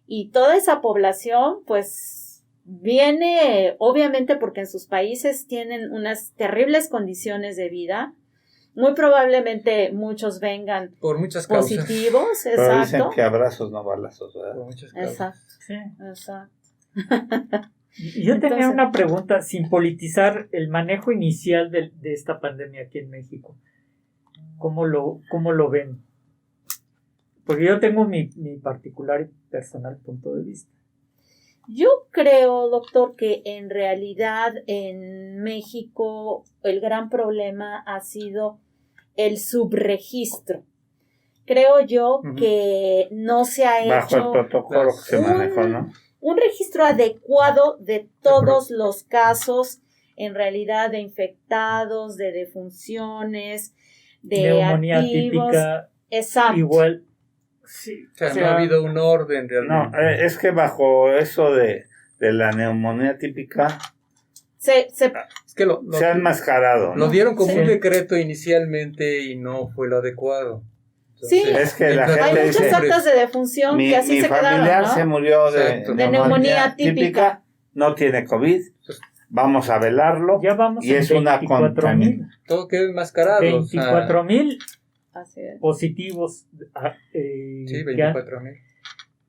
D: Y toda esa población, pues, viene, obviamente, porque en sus países tienen unas terribles condiciones de vida. Muy probablemente muchos vengan
E: por muchas
D: positivos,
E: causas.
D: Exacto.
A: Pero dicen que abrazos no balazos, ¿verdad?
E: Por muchas causas.
D: Exacto.
B: Sí.
D: Exacto.
B: Yo tenía una pregunta, sin politizar el manejo inicial de esta pandemia aquí en México. ¿Cómo lo ven? Porque yo tengo mi particular y personal punto de vista.
D: Yo creo, doctor, que en realidad en México el gran problema ha sido el subregistro. Creo yo que no se ha
A: Bajo
D: hecho
A: el protocolo que se manejó, ¿no?
D: Un registro adecuado de todos los casos, en realidad, de infectados, de defunciones, de
B: neumonía
D: activos.
B: Típica.
D: Exacto.
B: Igual. Sí,
E: o sea, no ha habido un orden realmente.
A: No, es que bajo eso de la neumonía típica
D: Es
E: que
A: se ha enmascarado, ¿no?
E: Lo dieron como
B: Sí.
E: un decreto inicialmente y no fue lo adecuado.
D: Sí,
A: Es que la
E: mientras-
D: hay
A: gente
D: muchas
A: dice,
D: actas de defunción
A: mi
D: que así se
A: familiar
D: quedaron,
A: se
D: ¿no?
A: murió
E: Exacto.
A: de
D: De neumonía típica.
A: no tiene COVID, vamos a velarlo
B: Ya vamos
A: y
B: en
A: es una
B: 24,000.
A: contaminación.
E: Todo quedó enmascarado.
B: 24,000
D: Así es.
B: positivos.
E: Sí,
B: que han-
E: 24,000.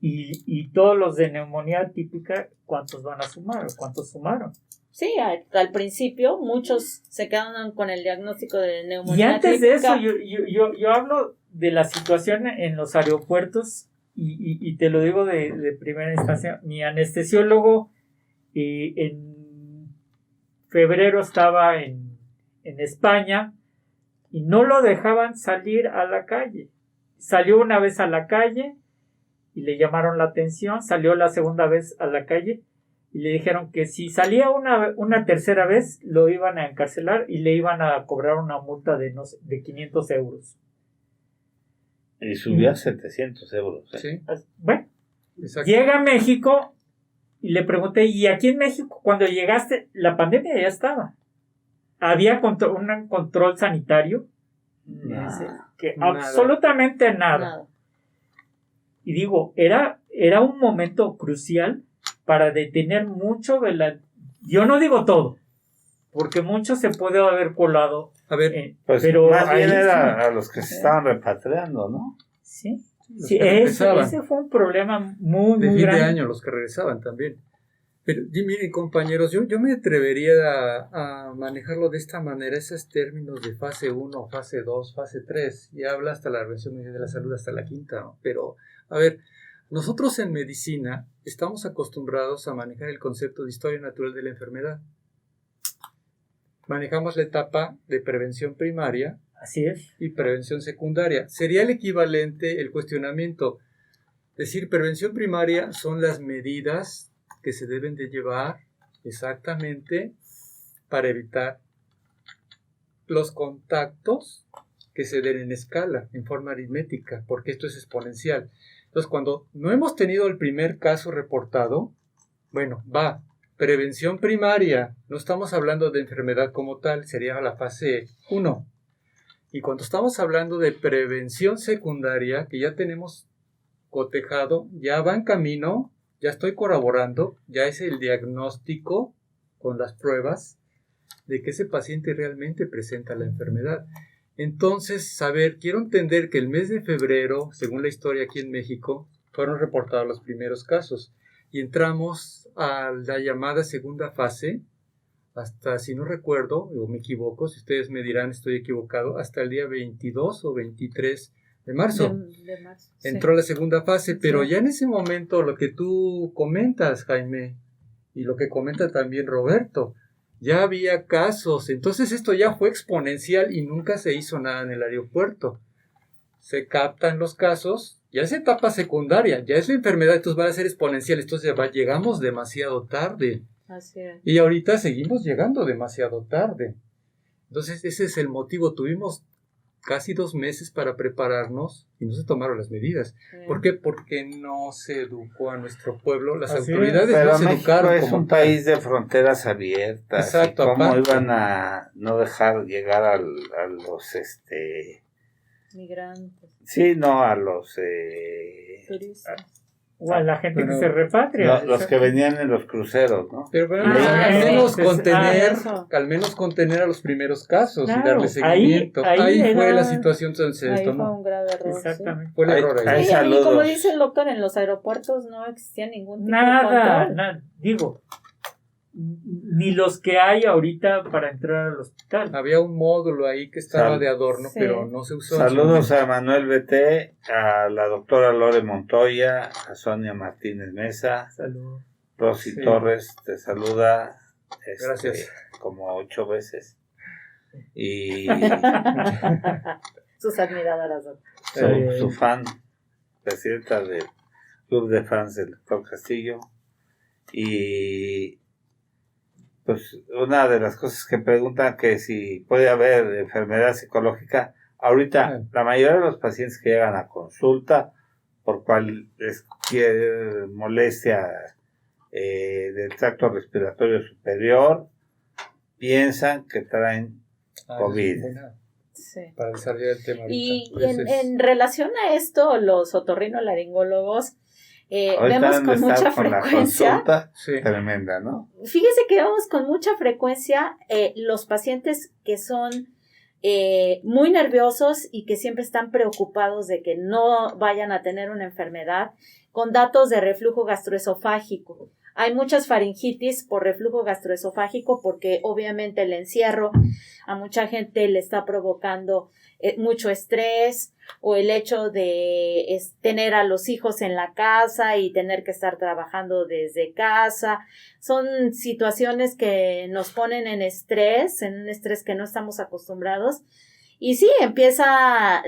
B: y todos los de neumonía típica, ¿cuántos van a sumar? ¿Cuántos sumaron?
D: Sí, al principio muchos se quedaron con el diagnóstico de
B: Y
D: neumonía
B: antes de
D: típica.
B: eso, yo hablo de la situación en los aeropuertos y te lo digo de primera instancia. Mi anestesiólogo en febrero estaba en España y no lo dejaban salir a la calle. Salió una vez a la calle y le llamaron la atención, salió la segunda vez a la calle y le dijeron que si salía una tercera vez lo iban a encarcelar y le iban a cobrar una multa de 500 euros.
A: Y subió a 700 euros.
E: Sí,
B: Bueno,
E: exacto.
B: llega a México y le pregunté, ¿y aquí en México cuando llegaste la pandemia ya estaba? ¿Había un control sanitario?
A: Nah.
B: Que
E: Nada.
B: absolutamente nada.
D: Nada.
B: Y digo, era un momento crucial para detener mucho de la... Yo no digo todo, porque mucho se puede haber colado.
E: A ver,
A: Pues
B: pero
A: más bien
B: ahí
A: era
B: sí.
A: a los que se estaban repatriando, ¿no?
B: Sí,
E: los
B: sí,
E: que regresaban.
B: ese fue un problema muy,
E: de
B: muy
E: fin
B: grande.
E: de año, los que regresaban también. Pero miren, compañeros, yo me atrevería a manejarlo de esta manera, esos términos de fase 1, fase 2, fase 3, y habla hasta la Organización Mundial de la Salud, hasta la quinta, ¿no? Pero, a ver, nosotros en medicina estamos acostumbrados a manejar el concepto de historia natural de la enfermedad. Manejamos la etapa de prevención primaria
B: Así es.
E: y prevención secundaria. Sería el equivalente el cuestionamiento. Decir, prevención primaria son las medidas que se deben de llevar exactamente para evitar los contactos que se den en escala, en forma aritmética, porque esto es exponencial. Entonces, cuando no hemos tenido el primer caso reportado, bueno, va, prevención primaria, no estamos hablando de enfermedad como tal, sería la fase 1. Y cuando estamos hablando de prevención secundaria, que ya tenemos cotejado, ya va en camino, ya estoy corroborando, ya es el diagnóstico con las pruebas de que ese paciente realmente presenta la enfermedad. Entonces, quiero entender que el mes de febrero, según la historia aquí en México, fueron reportados los primeros casos y entramos a la llamada segunda fase, hasta, si no recuerdo, o me equivoco, si ustedes me dirán estoy equivocado, hasta el día 22 o 23 de marzo.
D: De marzo,
E: Entró la segunda fase, pero
D: Sí.
E: ya en ese momento lo que tú comentas, Jaime, y lo que comenta también Roberto, ya había casos, entonces esto ya fue exponencial y nunca se hizo nada en el aeropuerto. Se captan los casos, ya es etapa secundaria, ya es la enfermedad, entonces van a ser exponenciales, entonces llegamos demasiado tarde.
D: Así es.
E: Y ahorita seguimos llegando demasiado tarde. Entonces ese es el motivo, tuvimos casi 2 meses para prepararnos y no se tomaron las medidas.
D: Sí.
E: ¿Por qué? Porque no se educó a nuestro pueblo, las
B: Así
E: autoridades
A: Pero
E: no se
A: México
E: educaron
A: es
E: como
A: un
E: tal.
A: país de fronteras abiertas.
E: Exacto,
A: ¿Y cómo
E: aparte.
A: iban a no dejar llegar a los
D: Migrantes,
A: sí, no, a los
D: turistas.
B: O a la gente
E: Pero
B: que se repatria.
A: los que venían en los cruceros, ¿no?
E: Pero bueno,
D: Ah,
E: al menos
B: entonces,
E: contener a los primeros casos y
B: Claro,
E: darle seguimiento.
B: ahí
E: Ahí fue
B: era-
E: la situación donde se
D: Ahí fue
E: detonó.
D: un grave error.
B: Exactamente.
E: Fue el
A: Ahí-
E: error
A: ahí
E: ahí.
D: Sí, y
A: saludos.
D: como dice el doctor, en los aeropuertos no existía ningún tipo de
B: Nada,
D: control.
B: digo, ni los que hay ahorita para entrar al hospital.
E: Había un módulo ahí que estaba
A: Sal-
E: de adorno,
D: Sí.
E: pero no se usó.
A: Saludos a Manuel BT, a la doctora Lore Montoya, a Sonia Martínez Mesa,
B: Salud.
A: Rosy
E: Sí.
A: Torres te saluda
E: Gracias.
A: como 8 veces. Y
D: Sus admiradoras.
A: su fan, presidenta del club de fans del doctor Castillo. Y pues una de las cosas que preguntan que si puede haber enfermedad psicológica, ahorita la mayoría de los pacientes que llegan a consulta por cualquier molestia del tracto respiratorio superior piensan que traen COVID.
D: Sí.
E: para desarrollar el tema.
D: Y
E: Ahorita.
D: en relación a esto, los otorrinolaringólogos
A: Ahorita
D: vemos
A: han de
D: con
A: estar
D: mucha
A: con la
D: frecuencia.
A: consulta
E: Sí.
A: tremenda, ¿no?
D: Fíjese que vemos con mucha frecuencia los pacientes que son muy nerviosos y que siempre están preocupados de que no vayan a tener una enfermedad con datos de reflujo gastroesofágico. Hay muchas faringitis por reflujo gastroesofágico porque obviamente el encierro a mucha gente le está provocando mucho estrés, o el hecho de tener a los hijos en la casa y tener que estar trabajando desde casa. Son situaciones que nos ponen en un estrés que no estamos acostumbrados. Y sí, empieza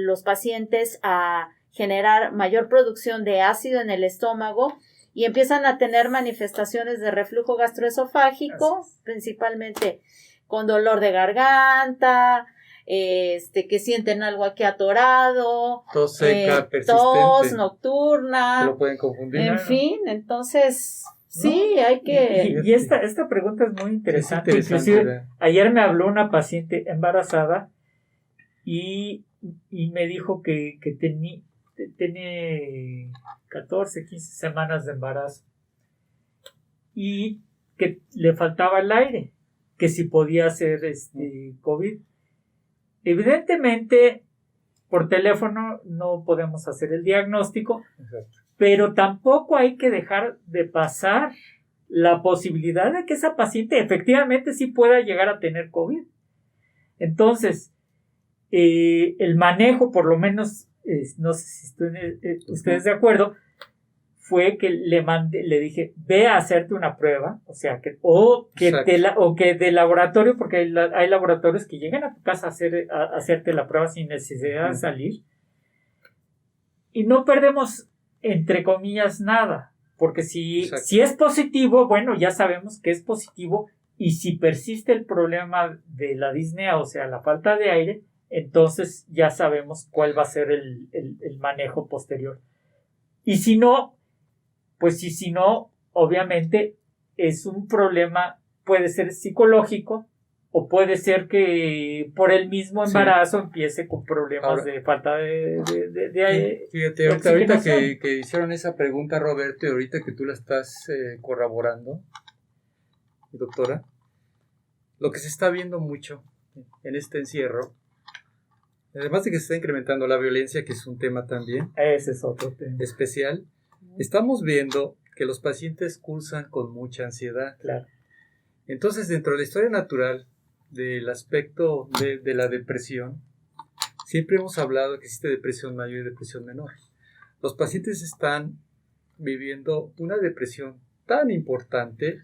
D: los pacientes a generar mayor producción de ácido en el estómago y empiezan a tener manifestaciones de reflujo gastroesofágico, principalmente con dolor de garganta, que sienten algo aquí atorado,
E: Tos seca, persistente.
D: tos nocturna,
E: Se lo pueden confundir.
D: en fin, entonces sí,
B: ¿no?
D: hay que...
B: Y esta pregunta es muy interesante. Inclusive,
E: ¿verdad?
B: ayer me habló una paciente embarazada y me dijo que tiene 14, 15 semanas de embarazo y que le faltaba el aire, que si podía hacer COVID. Evidentemente, por teléfono no podemos hacer el diagnóstico,
E: Exacto.
B: pero tampoco hay que dejar de pasar la posibilidad de que esa paciente efectivamente sí pueda llegar a tener COVID. Entonces, el manejo, por lo menos, no sé si ustedes de acuerdo, fue que le dije, ve a hacerte una prueba, o sea, que de laboratorio, porque hay laboratorios que llegan a tu casa a hacerte la prueba sin necesidad de salir, y no perdemos, entre comillas, nada, porque si es positivo, bueno, ya sabemos que es positivo, y si persiste el problema de la disnea, o sea, la falta de aire, entonces ya sabemos cuál va a ser el manejo posterior. Y si no, pues si no, obviamente es un problema, puede ser psicológico o puede ser que por el mismo embarazo empiece con problemas de falta de
E: Fíjate, ahorita que hicieron esa pregunta, Roberto, y ahorita que tú la estás corroborando, doctora, lo que se está viendo mucho en este encierro, además de que se está incrementando la violencia, que es un tema también
B: ese es otro tema
E: especial, estamos viendo que los pacientes cursan con mucha ansiedad.
B: Claro.
E: Entonces, dentro de la historia natural del aspecto de la depresión, siempre hemos hablado que existe depresión mayor y depresión menor. Los pacientes están viviendo una depresión tan importante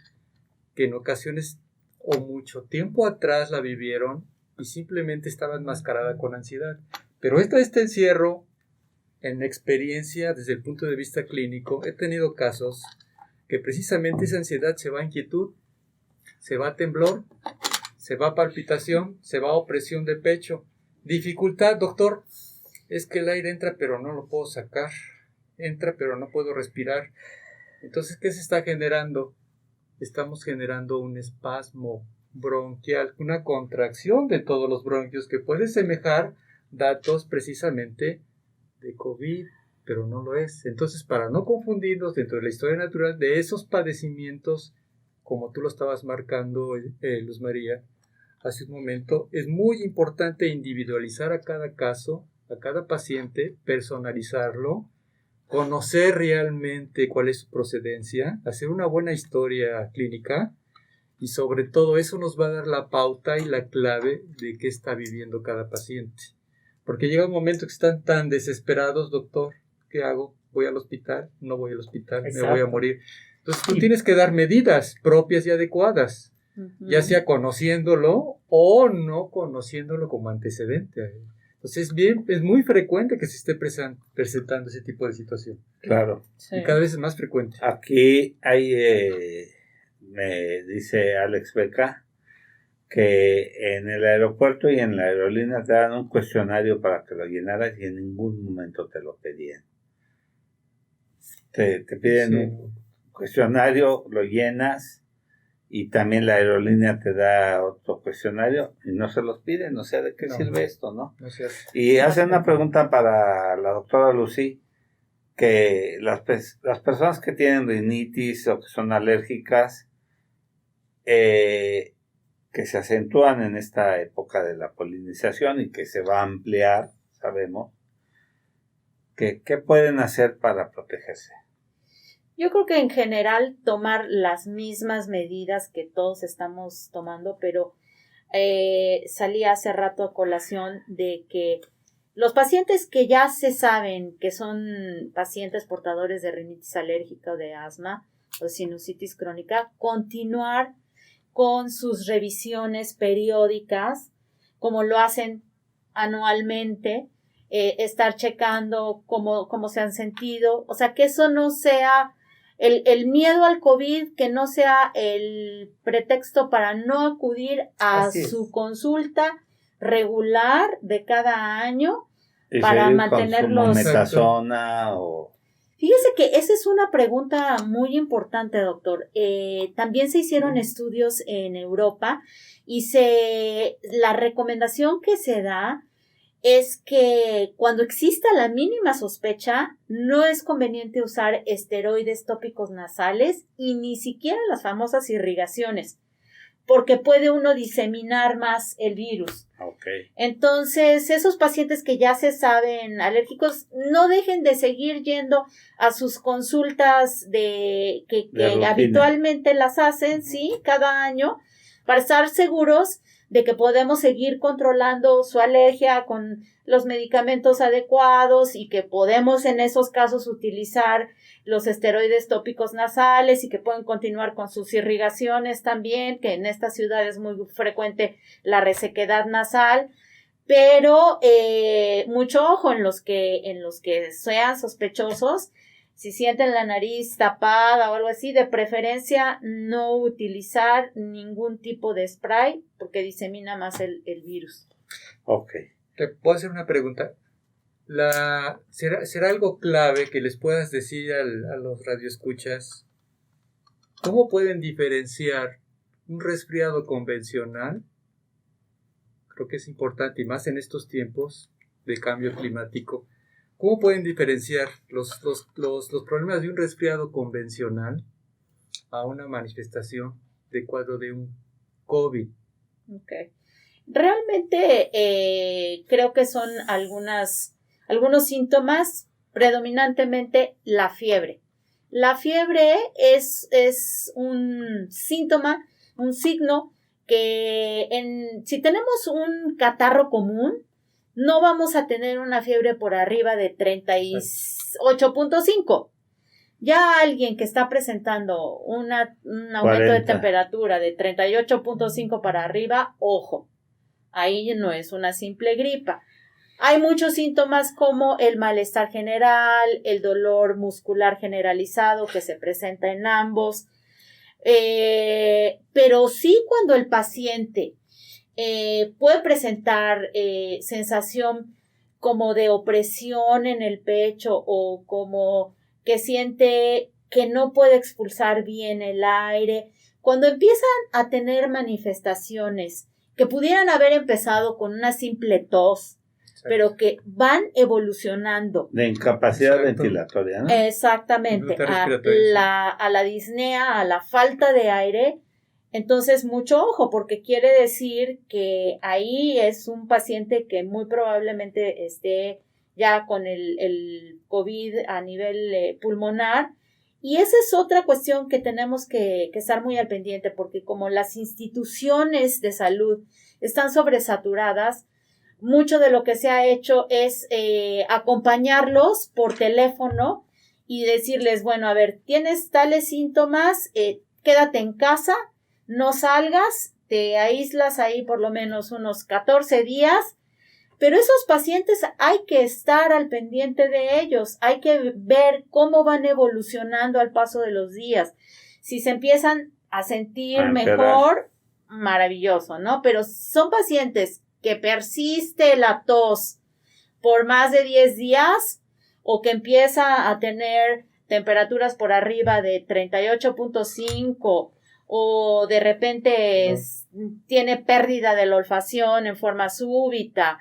E: que en ocasiones o mucho tiempo atrás la vivieron y simplemente estaba enmascarada con ansiedad. Pero este encierro, en experiencia desde el punto de vista clínico, he tenido casos que precisamente esa ansiedad se va a inquietud, se va a temblor, se va a palpitación, se va a opresión de pecho. Dificultad, doctor, es que el aire entra pero no lo puedo sacar, entra pero no puedo respirar. Entonces, ¿qué se está generando? Estamos generando un espasmo bronquial, una contracción de todos los bronquios que puede semejar datos precisamente de COVID, pero no lo es. Entonces, para no confundirnos dentro de la historia natural de esos padecimientos, como tú lo estabas marcando, Luz María, hace un momento, es muy importante individualizar a cada caso, a cada paciente, personalizarlo, conocer realmente cuál es su procedencia, hacer una buena historia clínica y sobre todo eso nos va a dar la pauta y la clave de qué está viviendo cada paciente. Porque llega un momento que están tan desesperados, doctor, ¿qué hago? ¿Voy al hospital? ¿No voy al hospital?
B: Exacto.
E: ¿Me voy a morir? Entonces tú tienes que dar medidas propias y adecuadas, ya sea conociéndolo o no conociéndolo como antecedente. Entonces es muy frecuente que se esté presentando ese tipo de situación.
A: Claro.
D: Sí.
E: Y cada vez es más frecuente.
A: Aquí hay, me dice Alex Beca, que en el aeropuerto y en la aerolínea te dan un cuestionario para que lo llenaras y en ningún momento te lo pedían. Te piden un cuestionario, lo llenas y también la aerolínea te da otro cuestionario y no se los piden, o sea, ¿de qué sirve esto, no?
E: No sé.
A: Y hace una pregunta para la doctora Lucy, que las personas que tienen rinitis o que son alérgicas, que se acentúan en esta época de la polinización y que se va a ampliar, sabemos, ¿qué pueden hacer para protegerse?
D: Yo creo que en general tomar las mismas medidas que todos estamos tomando, pero salí hace rato a colación de que los pacientes que ya se saben que son pacientes portadores de rinitis alérgica o de asma o sinusitis crónica, continuar con sus revisiones periódicas, como lo hacen anualmente, estar checando cómo se han sentido, o sea, que eso no sea el miedo al COVID, que no sea el pretexto para no acudir a su consulta regular de cada año para mantenerlos.
A: Metazona o...
D: Fíjese que esa es una pregunta muy importante, doctor. También se hicieron estudios en Europa y la recomendación que se da es que cuando exista la mínima sospecha, no es conveniente usar esteroides tópicos nasales y ni siquiera las famosas irrigaciones, porque puede uno diseminar más el virus.
A: Okay.
D: Entonces, esos pacientes que ya se saben alérgicos, no dejen de seguir yendo a sus consultas que habitualmente las hacen, ¿sí? Cada año, para estar seguros de que podemos seguir controlando su alergia con los medicamentos adecuados y que podemos en esos casos utilizar los esteroides tópicos nasales y que pueden continuar con sus irrigaciones también, que en esta ciudad es muy frecuente la resequedad nasal, pero mucho ojo en los que sean sospechosos. Si sienten la nariz tapada o algo así, de preferencia no utilizar ningún tipo de spray porque disemina más el virus.
A: Ok.
E: ¿Te puedo hacer una pregunta? ¿Será algo clave que les puedas decir a los radioescuchas? ¿Cómo pueden diferenciar un resfriado convencional? Creo que es importante, y más en estos tiempos de cambio climático. ¿Cómo pueden diferenciar los problemas de un resfriado convencional a una manifestación de cuadro de un COVID?
D: Okay. Realmente creo que son algunos síntomas, predominantemente la fiebre. La fiebre es un síntoma, un signo que si tenemos un catarro común, no vamos a tener una fiebre por arriba de 38.5. Ya alguien que está presentando un aumento
A: 40.
D: de temperatura de 38.5 para arriba, ojo, ahí no es una simple gripa. Hay muchos síntomas como el malestar general, el dolor muscular generalizado que se presenta en ambos, pero sí cuando el paciente puede presentar sensación como de opresión en el pecho o como que siente que no puede expulsar bien el aire. Cuando empiezan a tener manifestaciones que pudieran haber empezado con una simple tos, pero que van evolucionando.
A: De incapacidad ventilatoria, ¿no?
D: Exactamente. A la disnea, a la falta de aire. Entonces, mucho ojo, porque quiere decir que ahí es un paciente que muy probablemente esté ya con el COVID a nivel pulmonar. Y esa es otra cuestión que tenemos que estar muy al pendiente, porque como las instituciones de salud están sobresaturadas, mucho de lo que se ha hecho es acompañarlos por teléfono y decirles, bueno, a ver, tienes tales síntomas, quédate en casa, no salgas, te aíslas ahí por lo menos unos 14 días, pero esos pacientes hay que estar al pendiente de ellos, hay que ver cómo van evolucionando al paso de los días. Si se empiezan a sentir mejor, maravilloso, ¿no? Pero son pacientes que persiste la tos por más de 10 días o que empieza a tener temperaturas por arriba de 38.5 o de repente tiene pérdida de la olfacción en forma súbita,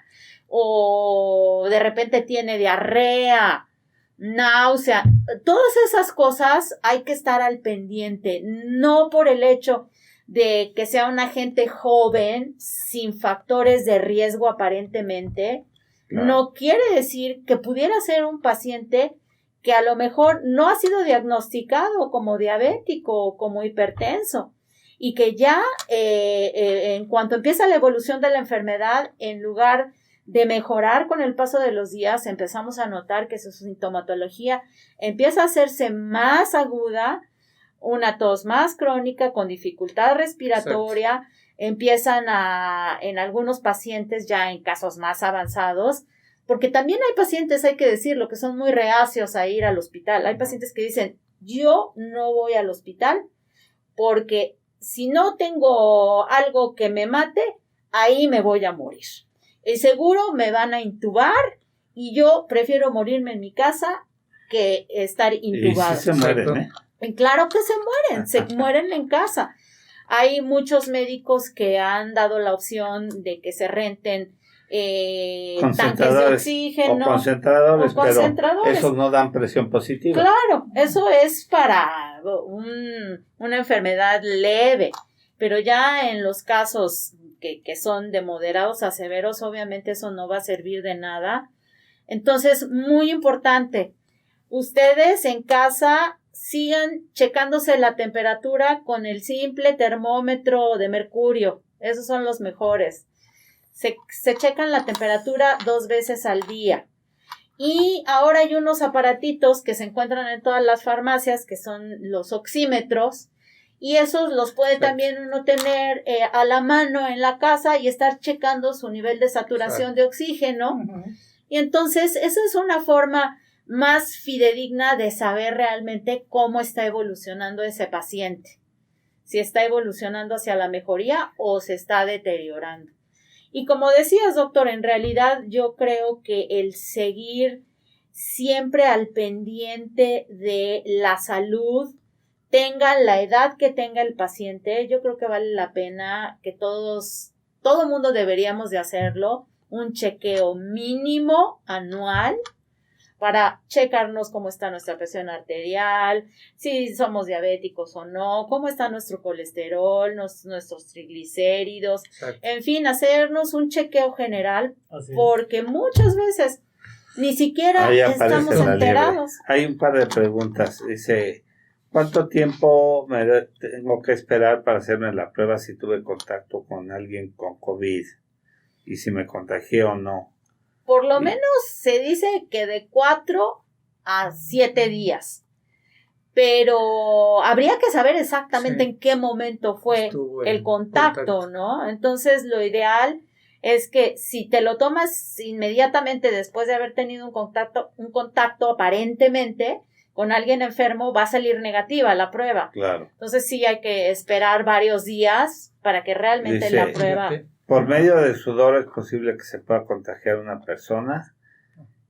D: o de repente tiene diarrea, náusea, todas esas cosas hay que estar al pendiente, no por el hecho de que sea una gente joven, sin factores de riesgo aparentemente,
A: Claro.
D: no quiere decir que pudiera ser un paciente que a lo mejor no ha sido diagnosticado como diabético o como hipertenso y que ya en cuanto empieza la evolución de la enfermedad, en lugar de mejorar con el paso de los días, empezamos a notar que su sintomatología empieza a hacerse más aguda, una tos más crónica con dificultad respiratoria. Exacto. Empiezan en algunos pacientes ya en casos más avanzados, porque también hay pacientes, hay que decirlo, que son muy reacios a ir al hospital. Hay pacientes que dicen, yo no voy al hospital porque si no tengo algo que me mate, ahí me voy a morir. Seguro me van a intubar y yo prefiero morirme en mi casa que estar intubado.
A: Y sí se mueren, ¿eh?
D: Claro que se mueren en casa. Hay muchos médicos que han dado la opción de que se renten tanques de oxígeno
A: o concentradores, pero esos no dan presión positiva.
D: Claro, eso es para una enfermedad leve, pero ya en los casos que son de moderados a severos, obviamente eso no va a servir de nada. Entonces, muy importante, ustedes en casa sigan checándose la temperatura con el simple termómetro de mercurio. Esos son los mejores. Se checan la temperatura 2 veces al día. Y ahora hay unos aparatitos que se encuentran en todas las farmacias, que son los oxímetros. Y esos los puede también uno tener a la mano en la casa y estar checando su nivel de saturación de oxígeno. Uh-huh. Y entonces, esa es una forma más fidedigna de saber realmente cómo está evolucionando ese paciente, si está evolucionando hacia la mejoría o se está deteriorando. Y como decías, doctor, en realidad yo creo que el seguir siempre al pendiente de la salud, tenga la edad que tenga el paciente, yo creo que vale la pena que todo mundo deberíamos de hacerlo, un chequeo mínimo anual, para checarnos cómo está nuestra presión arterial, si somos diabéticos o no, cómo está nuestro colesterol, nuestros triglicéridos, exacto. En fin, hacernos un chequeo general, porque muchas veces ni siquiera estamos enterados.
A: Hay un par de preguntas. Dice, ¿cuánto tiempo me tengo que esperar para hacerme la prueba si tuve contacto con alguien con COVID? Y si me contagié o no.
D: Por lo menos se dice que de 4 a 7 días. Pero habría que saber exactamente en qué momento fue el contacto, ¿no? Entonces, lo ideal es que si te lo tomas inmediatamente después de haber tenido un contacto aparentemente con alguien enfermo, va a salir negativa la prueba.
A: Claro.
D: Entonces, sí hay que esperar varios días para que realmente la prueba...
A: Por medio del sudor es posible que se pueda contagiar una persona.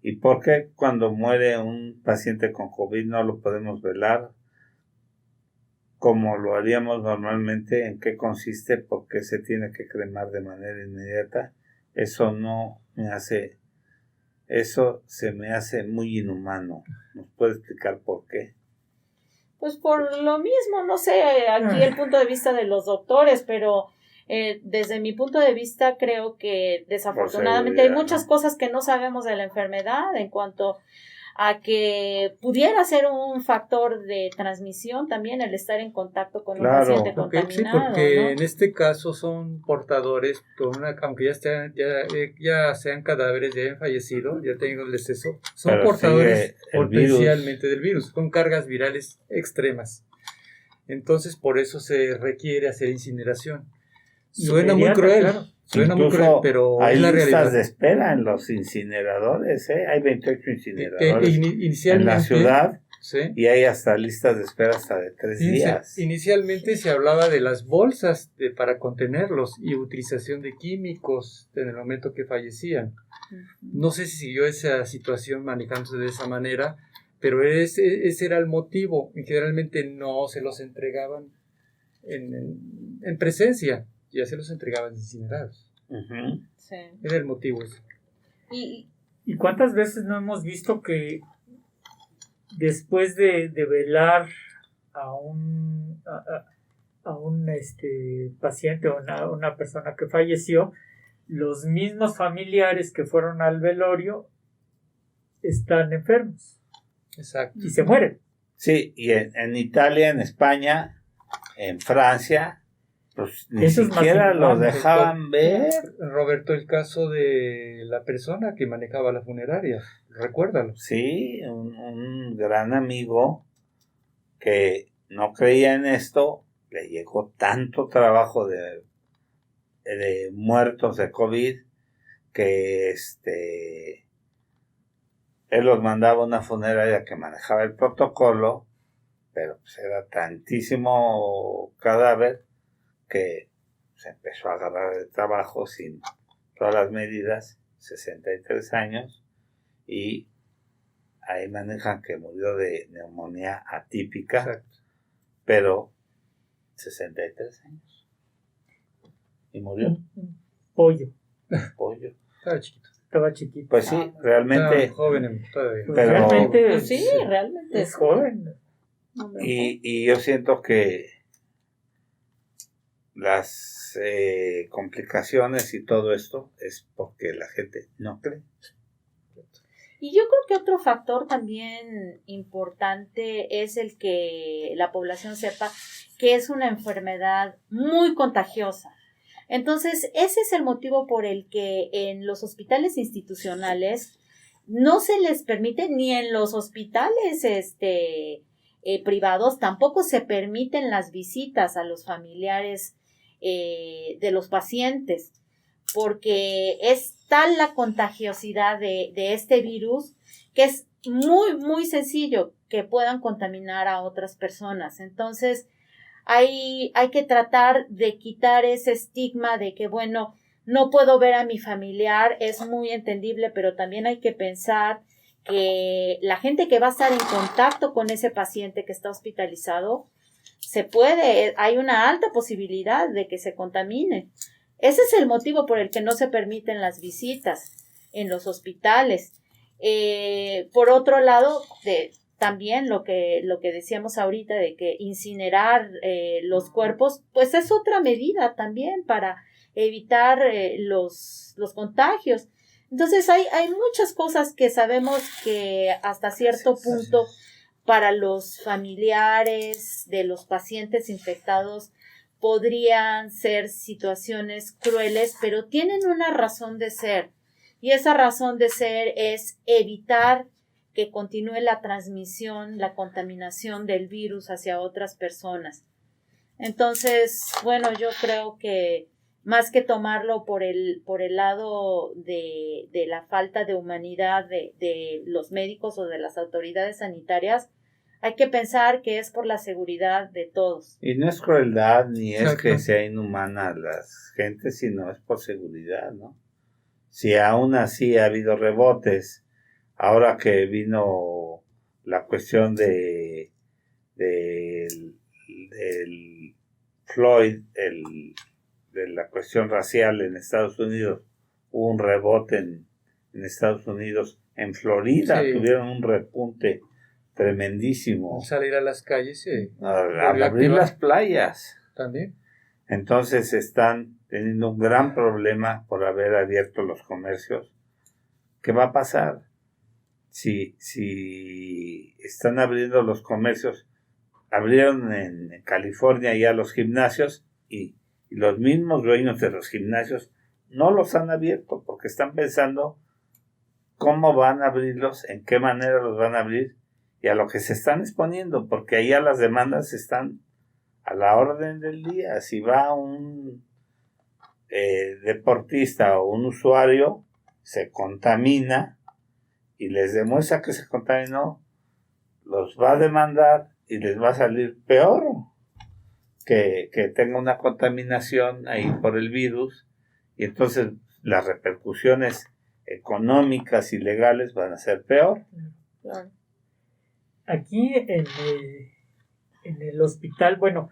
A: ¿Y por qué cuando muere un paciente con COVID no lo podemos velar como lo haríamos normalmente? ¿En qué consiste? ¿Por qué se tiene que cremar de manera inmediata? Eso se me hace muy inhumano. ¿Nos puede explicar por qué?
D: Pues por lo mismo, no sé, aquí el punto de vista de los doctores, pero... desde mi punto de vista creo que desafortunadamente hay muchas cosas que no sabemos de la enfermedad en cuanto a que pudiera ser un factor de transmisión también el estar en contacto con un paciente contaminado.
E: Sí, porque
D: ¿no?
E: En este caso son portadores, aunque ya sean cadáveres, ya hayan fallecido, ya tengan el deceso, son portadores potencialmente del virus, con cargas virales extremas. Entonces por eso se requiere hacer incineración. Suena muy cruel, claro. Suena muy cruel, pero
A: hay
E: es la realidad.
A: Hay listas de espera en los incineradores, hay 28 incineradores
E: inicialmente,
A: en la ciudad,
E: ¿sí?
A: Y hay hasta listas de espera hasta de 3 días.
E: Inicialmente se hablaba de las bolsas para contenerlos y utilización de químicos en el momento que fallecían. No sé si siguió esa situación manejándose de esa manera, pero ese era el motivo. Y generalmente no se los entregaban en presencia, ya se los entregaban incinerados.
A: Ujú.
D: Sí.
E: Era el motivo ese.
B: ¿Y cuántas veces no hemos visto que después de velar a un paciente o una persona que falleció, los mismos familiares que fueron al velorio están enfermos
E: Exacto.
B: y se mueren?
A: Sí, y en Italia, en España, en Francia, pues ni
B: Eso es más
A: siquiera los
B: importante.
A: dejaban ver.
E: Roberto, el caso de la persona que manejaba la funeraria, recuérdalo.
A: Sí, un gran amigo que no creía en esto, le llegó tanto trabajo de muertos de COVID que él los mandaba a una funeraria que manejaba el protocolo, pero pues era tantísimo cadáver que se empezó a agarrar el trabajo sin todas las medidas, 63 años, y ahí manejan que murió de neumonía atípica,
E: Exacto.
A: pero 63 años. Y murió,
B: Un pollo,
A: pollo.
E: Estaba chiquito.
B: estaba chiquito.
A: Pues sí, realmente,
E: Estaba joven todavía.
B: Pues
A: pero-
B: realmente
D: Pues sí, realmente
B: es joven.
D: Hombre,
A: y yo siento que las complicaciones y todo esto es porque la gente no cree.
D: Y yo creo que otro factor también importante es el que la población sepa que es una enfermedad muy contagiosa. Entonces, ese es el motivo por el que en los hospitales institucionales no se les permite, ni en los hospitales privados, tampoco se permiten las visitas a los familiares de los pacientes, porque es tal la contagiosidad de este virus que es muy, muy sencillo que puedan contaminar a otras personas. Entonces, hay que tratar de quitar ese estigma de que, bueno, no puedo ver a mi familiar, es muy entendible, pero también hay que pensar que la gente que va a estar en contacto con ese paciente que está hospitalizado, hay una alta posibilidad de que se contamine. Ese es el motivo por el que no se permiten las visitas en los hospitales. Por otro lado, también lo que decíamos ahorita de que incinerar los cuerpos, pues es otra medida también para evitar los contagios. Entonces hay muchas cosas que sabemos que hasta cierto punto para los familiares de los pacientes infectados podrían ser situaciones crueles, pero tienen una razón de ser. Y esa razón de ser es evitar que continúe la transmisión, la contaminación del virus hacia otras personas. Entonces, bueno, yo creo que más que tomarlo por el lado de la falta de humanidad de los médicos o de las autoridades sanitarias, hay que pensar que es por la seguridad de todos.
A: Y no es crueldad ni es
E: Exacto.
A: que sea inhumana la gente, sino es por seguridad, ¿no? Si aún así ha habido rebotes, ahora que vino la cuestión del Floyd, de la cuestión racial en Estados Unidos, hubo un rebote en Estados Unidos, en Florida,
E: Sí.
A: tuvieron un repunte tremendísimo.
E: Salir a las calles
A: Al
E: volvió a
A: abrir
E: activar.
A: las playas.
E: También.
A: Entonces están teniendo un gran problema por haber abierto los comercios. ¿Qué va a pasar? Si están abriendo los comercios, abrieron en California ya los gimnasios y los mismos dueños de los gimnasios no los han abierto porque están pensando cómo van a abrirlos, en qué manera los van a abrir y a lo que se están exponiendo, porque allá las demandas están a la orden del día. Si va un deportista o un usuario, se contamina y les demuestra que se contaminó, los va a demandar y les va a salir peor que tenga una contaminación ahí por el virus, y entonces las repercusiones económicas y legales van a ser peor.
B: Aquí en el hospital, bueno,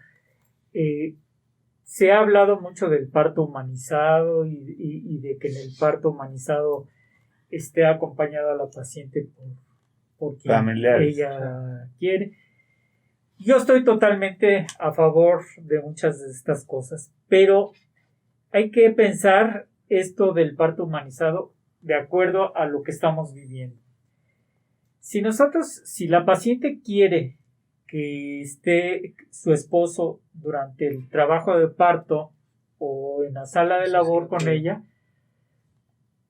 B: se ha hablado mucho del parto humanizado y de que en el parto humanizado esté acompañada a la paciente por quien
A: Familiares.
B: ella quiere. Yo estoy totalmente a favor de muchas de estas cosas, pero hay que pensar esto del parto humanizado de acuerdo a lo que estamos viviendo. Si la paciente quiere que esté su esposo durante el trabajo de parto o en la sala de labor con ella,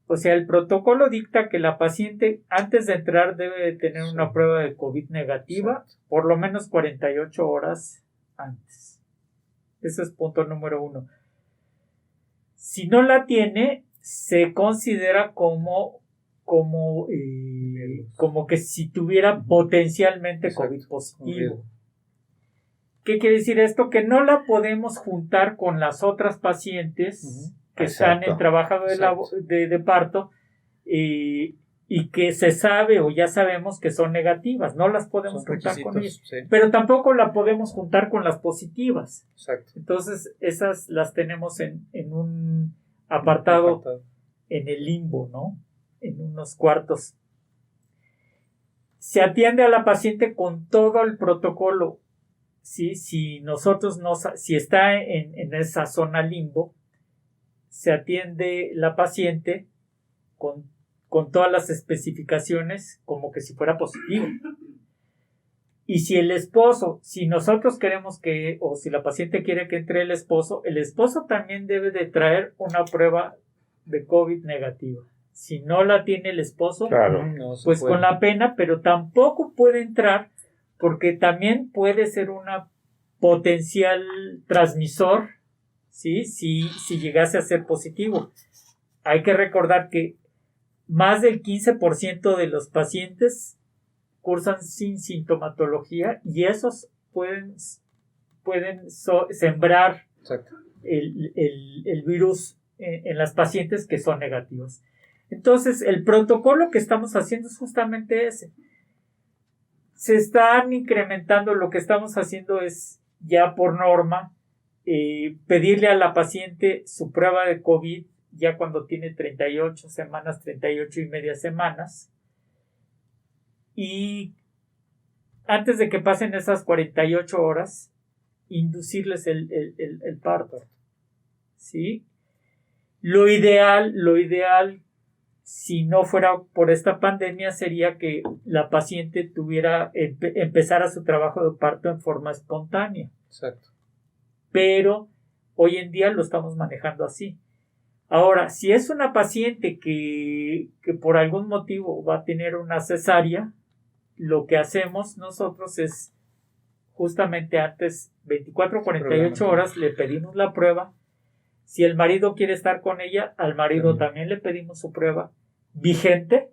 B: o sea, el protocolo dicta que la paciente antes de entrar debe de tener una prueba de COVID negativa por lo menos 48 horas antes. Ese es punto número 1. Si no la tiene, se considera como que si tuviera potencialmente COVID positivo. ¿Qué quiere decir esto? Que no la podemos juntar con las otras pacientes que están en trabajo de parto y que se sabe o ya sabemos que son negativas. No las podemos juntar con ellas. Sí. Pero tampoco la podemos juntar con las positivas.
E: Exacto.
B: Entonces, esas las tenemos en un apartado en el limbo, ¿no? En unos cuartos. Se atiende a la paciente con todo el protocolo. ¿Sí? Si está en esa zona limbo, se atiende la paciente con todas las especificaciones como que si fuera positivo. Y si nosotros queremos o si la paciente quiere que entre el esposo también debe de traer una prueba de COVID negativa. Si no la tiene el esposo,
A: claro,
B: pues con la pena, pero tampoco puede entrar porque también puede ser una potencial transmisor, ¿sí? Si llegase a ser positivo. Hay que recordar que más del 15% de los pacientes cursan sin sintomatología y esos pueden sembrar el virus en las pacientes que son negativas. Entonces, el protocolo que estamos haciendo es justamente ese. Se están incrementando, lo que estamos haciendo es ya por norma pedirle a la paciente su prueba de COVID ya cuando tiene 38 y media semanas, y antes de que pasen esas 48 horas inducirles el parto, ¿sí? Lo ideal, si no fuera por esta pandemia, sería que la paciente empezara su trabajo de parto en forma espontánea.
E: Exacto.
B: Pero hoy en día lo estamos manejando así. Ahora, si es una paciente que por algún motivo va a tener una cesárea, lo que hacemos nosotros es justamente antes, 24 o 48 horas, le pedimos la prueba. Si el marido quiere estar con ella, al marido también le pedimos su prueba vigente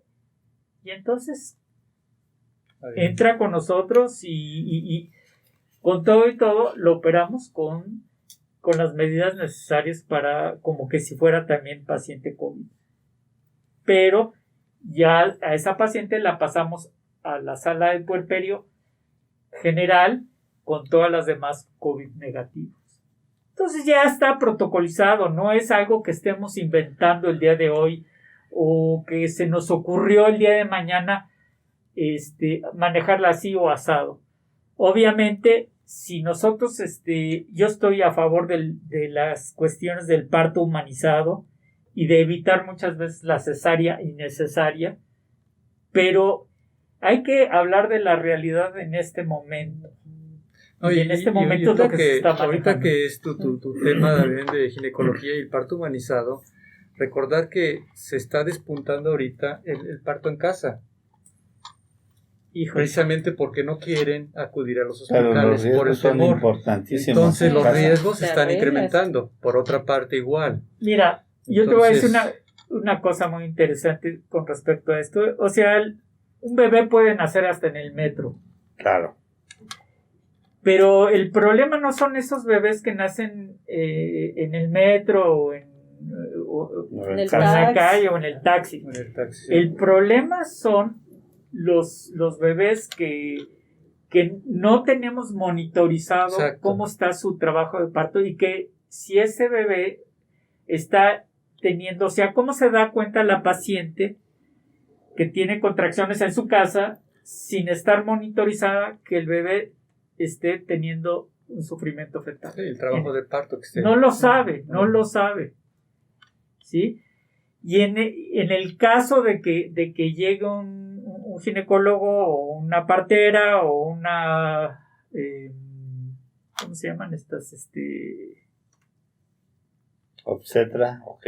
B: y entonces entra con nosotros y con todo y todo lo operamos con las medidas necesarias para como que si fuera también paciente COVID. Pero ya a esa paciente la pasamos a la sala de puerperio general con todas las demás COVID negativos. Entonces ya está protocolizado, no es algo que estemos inventando el día de hoy o que se nos ocurrió el día de mañana manejarla así o asado. Obviamente, si nosotros, yo estoy a favor de las cuestiones del parto humanizado y de evitar muchas veces la cesárea innecesaria, pero hay que hablar de la realidad en este momento.
E: Oye,
B: y en este momento
E: ahorita
B: lo que se está manejando.
E: Ahorita que es tu tema también de ginecología y el parto humanizado, recordar que se está despuntando ahorita el parto en casa.
B: Híjole.
E: Precisamente porque no quieren acudir a los
A: Pero
E: hospitales
A: los
E: por el
A: son
E: temor.
A: importantísimos.
E: Entonces los
A: Pasa.
E: riesgos se están
D: Terribles.
E: incrementando. Por otra parte igual.
B: Mira, yo te voy a decir
E: Entonces-
B: una cosa muy interesante con respecto a esto. O sea, un bebé puede nacer hasta en el metro.
A: Claro.
B: Pero el problema no son esos bebés que nacen en el metro o en
D: el
B: la
D: taxi.
B: calle o en el taxi.
E: En el taxi.
B: El problema son los bebés que que no tenemos monitorizado
E: Exacto.
B: cómo está su trabajo de parto y que si ese bebé está teniendo, o sea, cómo se da cuenta la paciente que tiene contracciones en su casa sin estar monitorizada que el bebé esté teniendo un sufrimiento fetal.
E: Sí, el trabajo de parto que esté.
B: No lo sabe, no lo sabe. ¿Sí? Y en el caso de que llegue un ginecólogo o una partera o una ¿cómo se llaman estas?
A: Obstetra, ok.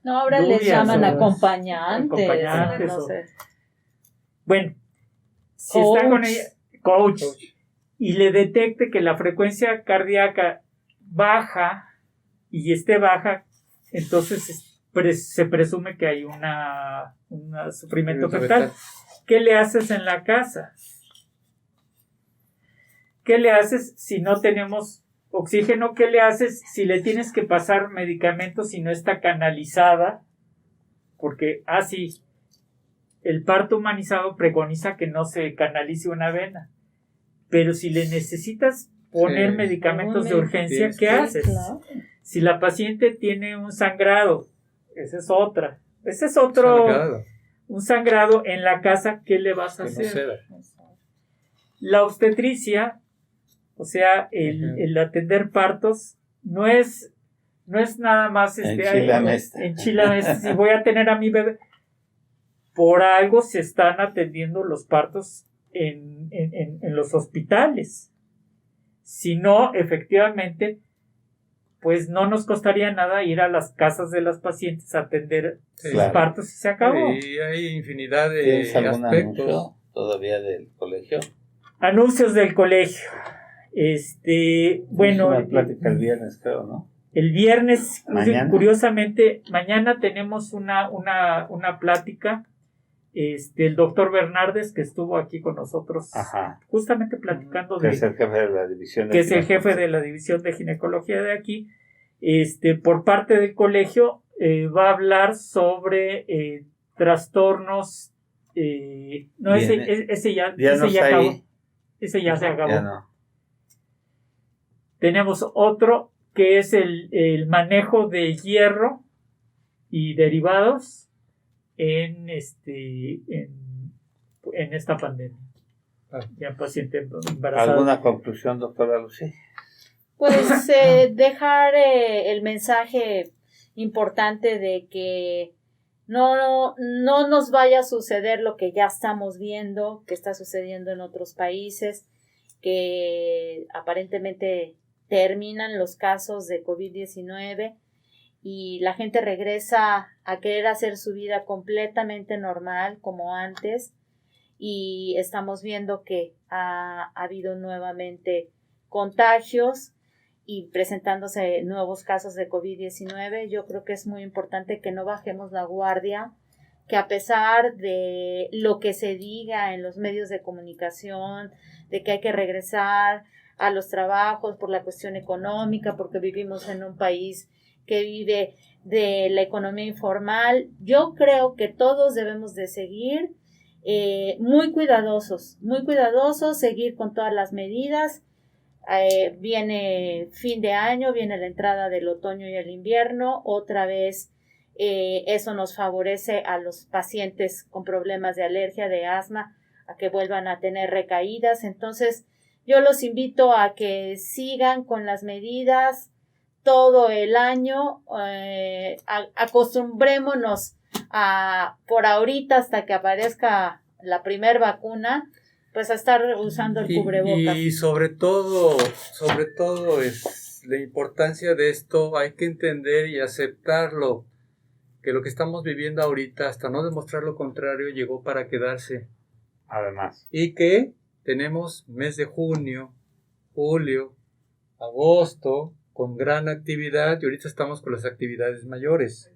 D: No, ahora les
B: Lubias
D: llaman
B: o-
D: acompañantes.
B: acompañantes
D: no
B: o-
D: sé.
B: Bueno, si está con
D: Coach.
B: ella, coach,
E: Coach.
B: y le detecte que la frecuencia cardíaca baja y esté baja, entonces se presume que hay un sufrimiento fetal. ¿Qué le haces en la casa? ¿Qué le haces si no tenemos oxígeno? ¿Qué le haces si le tienes que pasar medicamentos si no está canalizada? Porque, sí, el parto humanizado preconiza que no se canalice una vena. Pero si le necesitas poner
E: Sí.
B: medicamentos de urgencia,
E: Tienes
B: ¿qué
E: que-
B: haces?
D: Claro.
B: Si la paciente tiene un sangrado, esa es otra. Ese es otro,
E: Sangrado,
B: un sangrado en la casa, ¿qué le vas a
E: que no
B: hacer?
E: ceda.
B: La obstetricia, o sea,
E: Ujú.
B: el atender partos, no es nada más
A: Enchilame esta.
B: enchilame esta, si voy a tener a mi bebé. Por algo se están atendiendo los partos en los hospitales. Si no, efectivamente, pues no nos costaría nada ir a las casas de las pacientes a atender
E: Sí.
B: sus
A: Claro.
B: partos y se acabó.
E: Y hay infinidad de
A: ¿Tienes algún
E: aspectos.
A: anuncio todavía del colegio?
B: Anuncios del colegio. Bueno,
A: Es una plática el viernes, creo, ¿no?
B: el viernes,
A: ¿Mañana?
B: curiosamente, mañana tenemos una plática. El doctor Bernardes, que estuvo aquí con nosotros,
A: Ajá.
B: justamente platicando
A: Que
B: de
A: es el jefe de la división de
B: que es el jefe
A: ginecología.
B: de la división de ginecología de aquí, por parte del colegio, va a hablar sobre trastornos. No,
A: Viene.
B: ese ya
A: Ya no está
B: acabó.
A: ahí.
B: Ese ya se acabó.
A: Ya no.
B: Tenemos otro que es el manejo de hierro y derivados en esta pandemia.
E: Ah.
B: Ya paciente embarazada.
A: ¿Alguna conclusión, doctora Lucy?
D: Pues dejar el mensaje importante de que no nos vaya a suceder lo que ya estamos viendo, que está sucediendo en otros países, que aparentemente terminan los casos de COVID-19 y la gente regresa a querer hacer su vida completamente normal como antes, y estamos viendo que ha habido nuevamente contagios y presentándose nuevos casos de COVID-19. Yo creo que es muy importante que no bajemos la guardia, que a pesar de lo que se diga en los medios de comunicación, de que hay que regresar a los trabajos por la cuestión económica, porque vivimos en un país que vive de la economía informal, yo creo que todos debemos de seguir muy cuidadosos, seguir con todas las medidas. Viene fin de año, viene la entrada del otoño y el invierno, otra vez eso nos favorece a los pacientes con problemas de alergia, de asma, a que vuelvan a tener recaídas. Entonces yo los invito a que sigan con las medidas todo el año, acostumbrémonos a, por ahorita hasta que aparezca la primer vacuna, pues a estar usando el cubrebocas.
E: Y sobre todo es la importancia de esto, hay que entender y aceptarlo, que lo que estamos viviendo ahorita, hasta no demostrar lo contrario, llegó para quedarse.
A: Además.
E: Y que tenemos mes de junio, julio, agosto, con gran actividad, y ahorita estamos con las actividades mayores.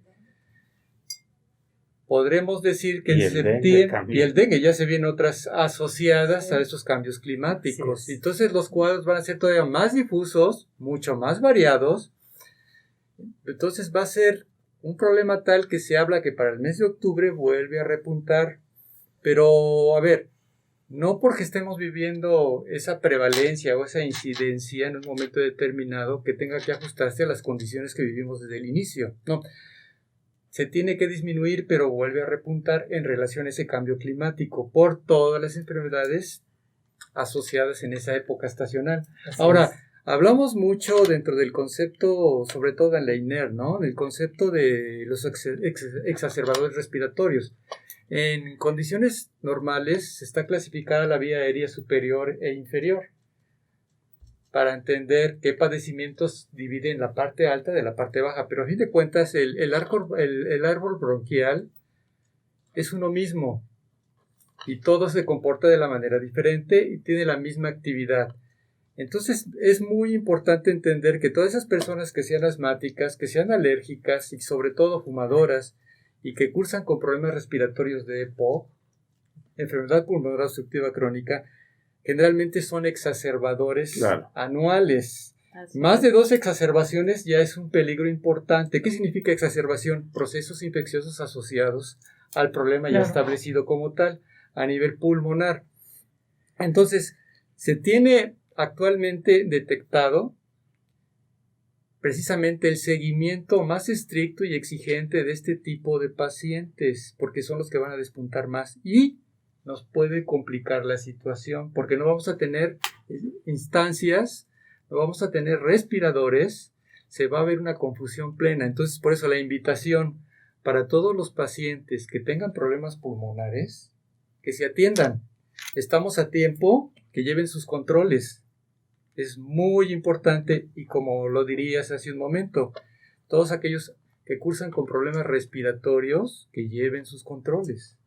E: Podremos decir que
A: Y
E: en
A: el dengue
E: septiembre,
A: también.
E: y el dengue ya se vienen otras asociadas
D: Sí.
E: a esos cambios climáticos.
B: Así es.
E: Entonces los cuadros van a ser todavía más difusos, mucho más variados. Entonces va a ser un problema tal que se habla que para el mes de octubre vuelve a repuntar. Pero, a ver, no porque estemos viviendo esa prevalencia o esa incidencia en un momento determinado que tenga que ajustarse a las condiciones que vivimos desde el inicio. No, se tiene que disminuir, pero vuelve a repuntar en relación a ese cambio climático por todas las enfermedades asociadas en esa época estacional. Ahora, hablamos mucho dentro del concepto, sobre todo en la INER, ¿no? Del concepto de los exacerbadores respiratorios. En condiciones normales está clasificada la vía aérea superior e inferior para entender qué padecimientos dividen la parte alta de la parte baja, pero a fin de cuentas el árbol bronquial es uno mismo y todo se comporta de la manera diferente y tiene la misma actividad. Entonces es muy importante entender que todas esas personas que sean asmáticas, que sean alérgicas y sobre todo fumadoras y que cursan con problemas respiratorios de EPOC, enfermedad pulmonar obstructiva crónica, generalmente son exacerbadores anuales. Más de 2 exacerbaciones ya es un peligro importante. ¿Qué significa exacerbación? Procesos infecciosos asociados al problema ya establecido como tal a nivel pulmonar. Entonces, se tiene actualmente detectado precisamente el seguimiento más estricto y exigente de este tipo de pacientes, porque son los que van a despuntar más y nos puede complicar la situación, porque no vamos a tener instancias, no vamos a tener respiradores, se va a ver una confusión plena. Entonces, por eso la invitación para todos los pacientes que tengan problemas pulmonares, que se atiendan. Estamos a tiempo, que lleven sus controles. Es muy importante y como lo dirías hace un momento, todos aquellos que cursan con problemas respiratorios, que lleven sus controles.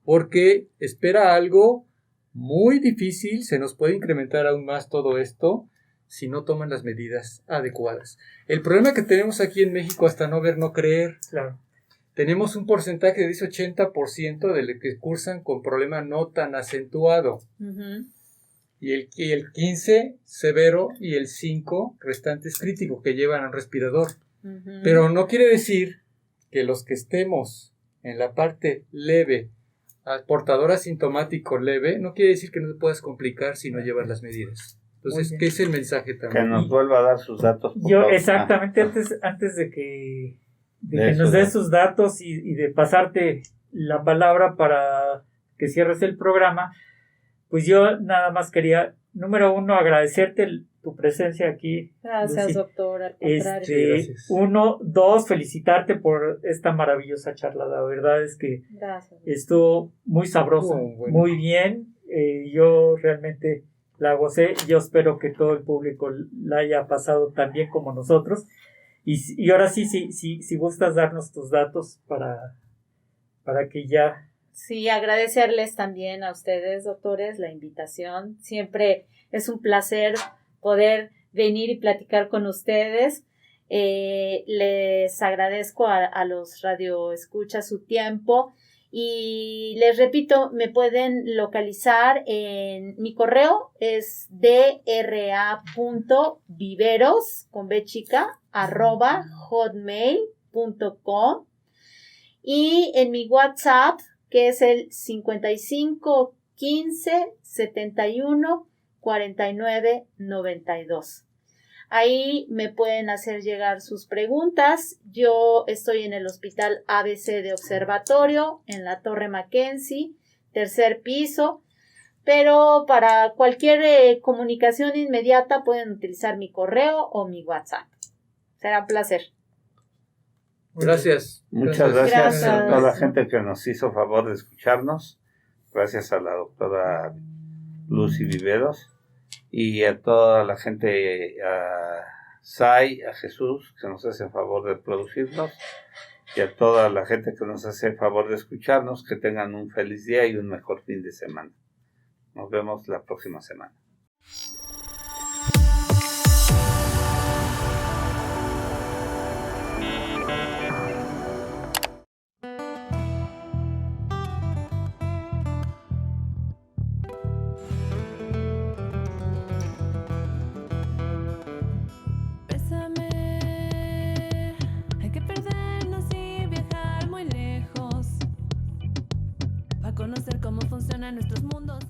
E: Porque espera algo muy difícil, se nos puede incrementar aún más todo esto si no toman las medidas adecuadas. El problema que tenemos aquí en México, hasta no ver, no creer, tenemos un porcentaje de ese 80% de los que cursan con problema no tan acentuado. Y el 15% severo y el 5% restantes críticos que llevan al respirador. Pero no quiere decir que los que estemos en la parte leve, portador asintomático leve, no quiere decir que no te puedas complicar si no llevas las medidas. Entonces, ¿qué es el mensaje también?
A: Que nos vuelva a dar sus datos.
B: Yo, exactamente, antes de que nos des sus datos y de pasarte la palabra para que cierres el programa, pues yo nada más quería, número 1, agradecerte tu presencia aquí.
D: Gracias, Lucy. Doctor, al contrario.
E: Gracias.
B: 1, 2, felicitarte por esta maravillosa charla. La verdad es que estuvo muy sabroso, muy bien. Yo realmente la gocé. Yo espero que todo el público la haya pasado tan bien como nosotros. Y ahora sí, si gustas darnos tus datos para que ya...
D: Sí, agradecerles también a ustedes, doctores, la invitación. Siempre es un placer poder venir y platicar con ustedes. Les agradezco a los radioescuchas su tiempo y les repito, me pueden localizar en mi correo, es dra.viveros@hotmail.com y en mi WhatsApp, que es el 55 15 71 49 92. Ahí me pueden hacer llegar sus preguntas. Yo estoy en el Hospital ABC de Observatorio, en la Torre Mackenzie, 3er piso, pero para cualquier comunicación inmediata pueden utilizar mi correo o mi WhatsApp. Será un placer.
E: Gracias.
A: Muchas gracias a toda la gente que nos hizo favor de escucharnos. Gracias a la doctora Lucy Viveros y a toda la gente, a Sai, a Jesús, que nos hace favor de producirnos, y a toda la gente que nos hace favor de escucharnos. Que tengan un feliz día y un mejor fin de semana. Nos vemos la próxima semana.
F: Conocer cómo funcionan nuestros mundos.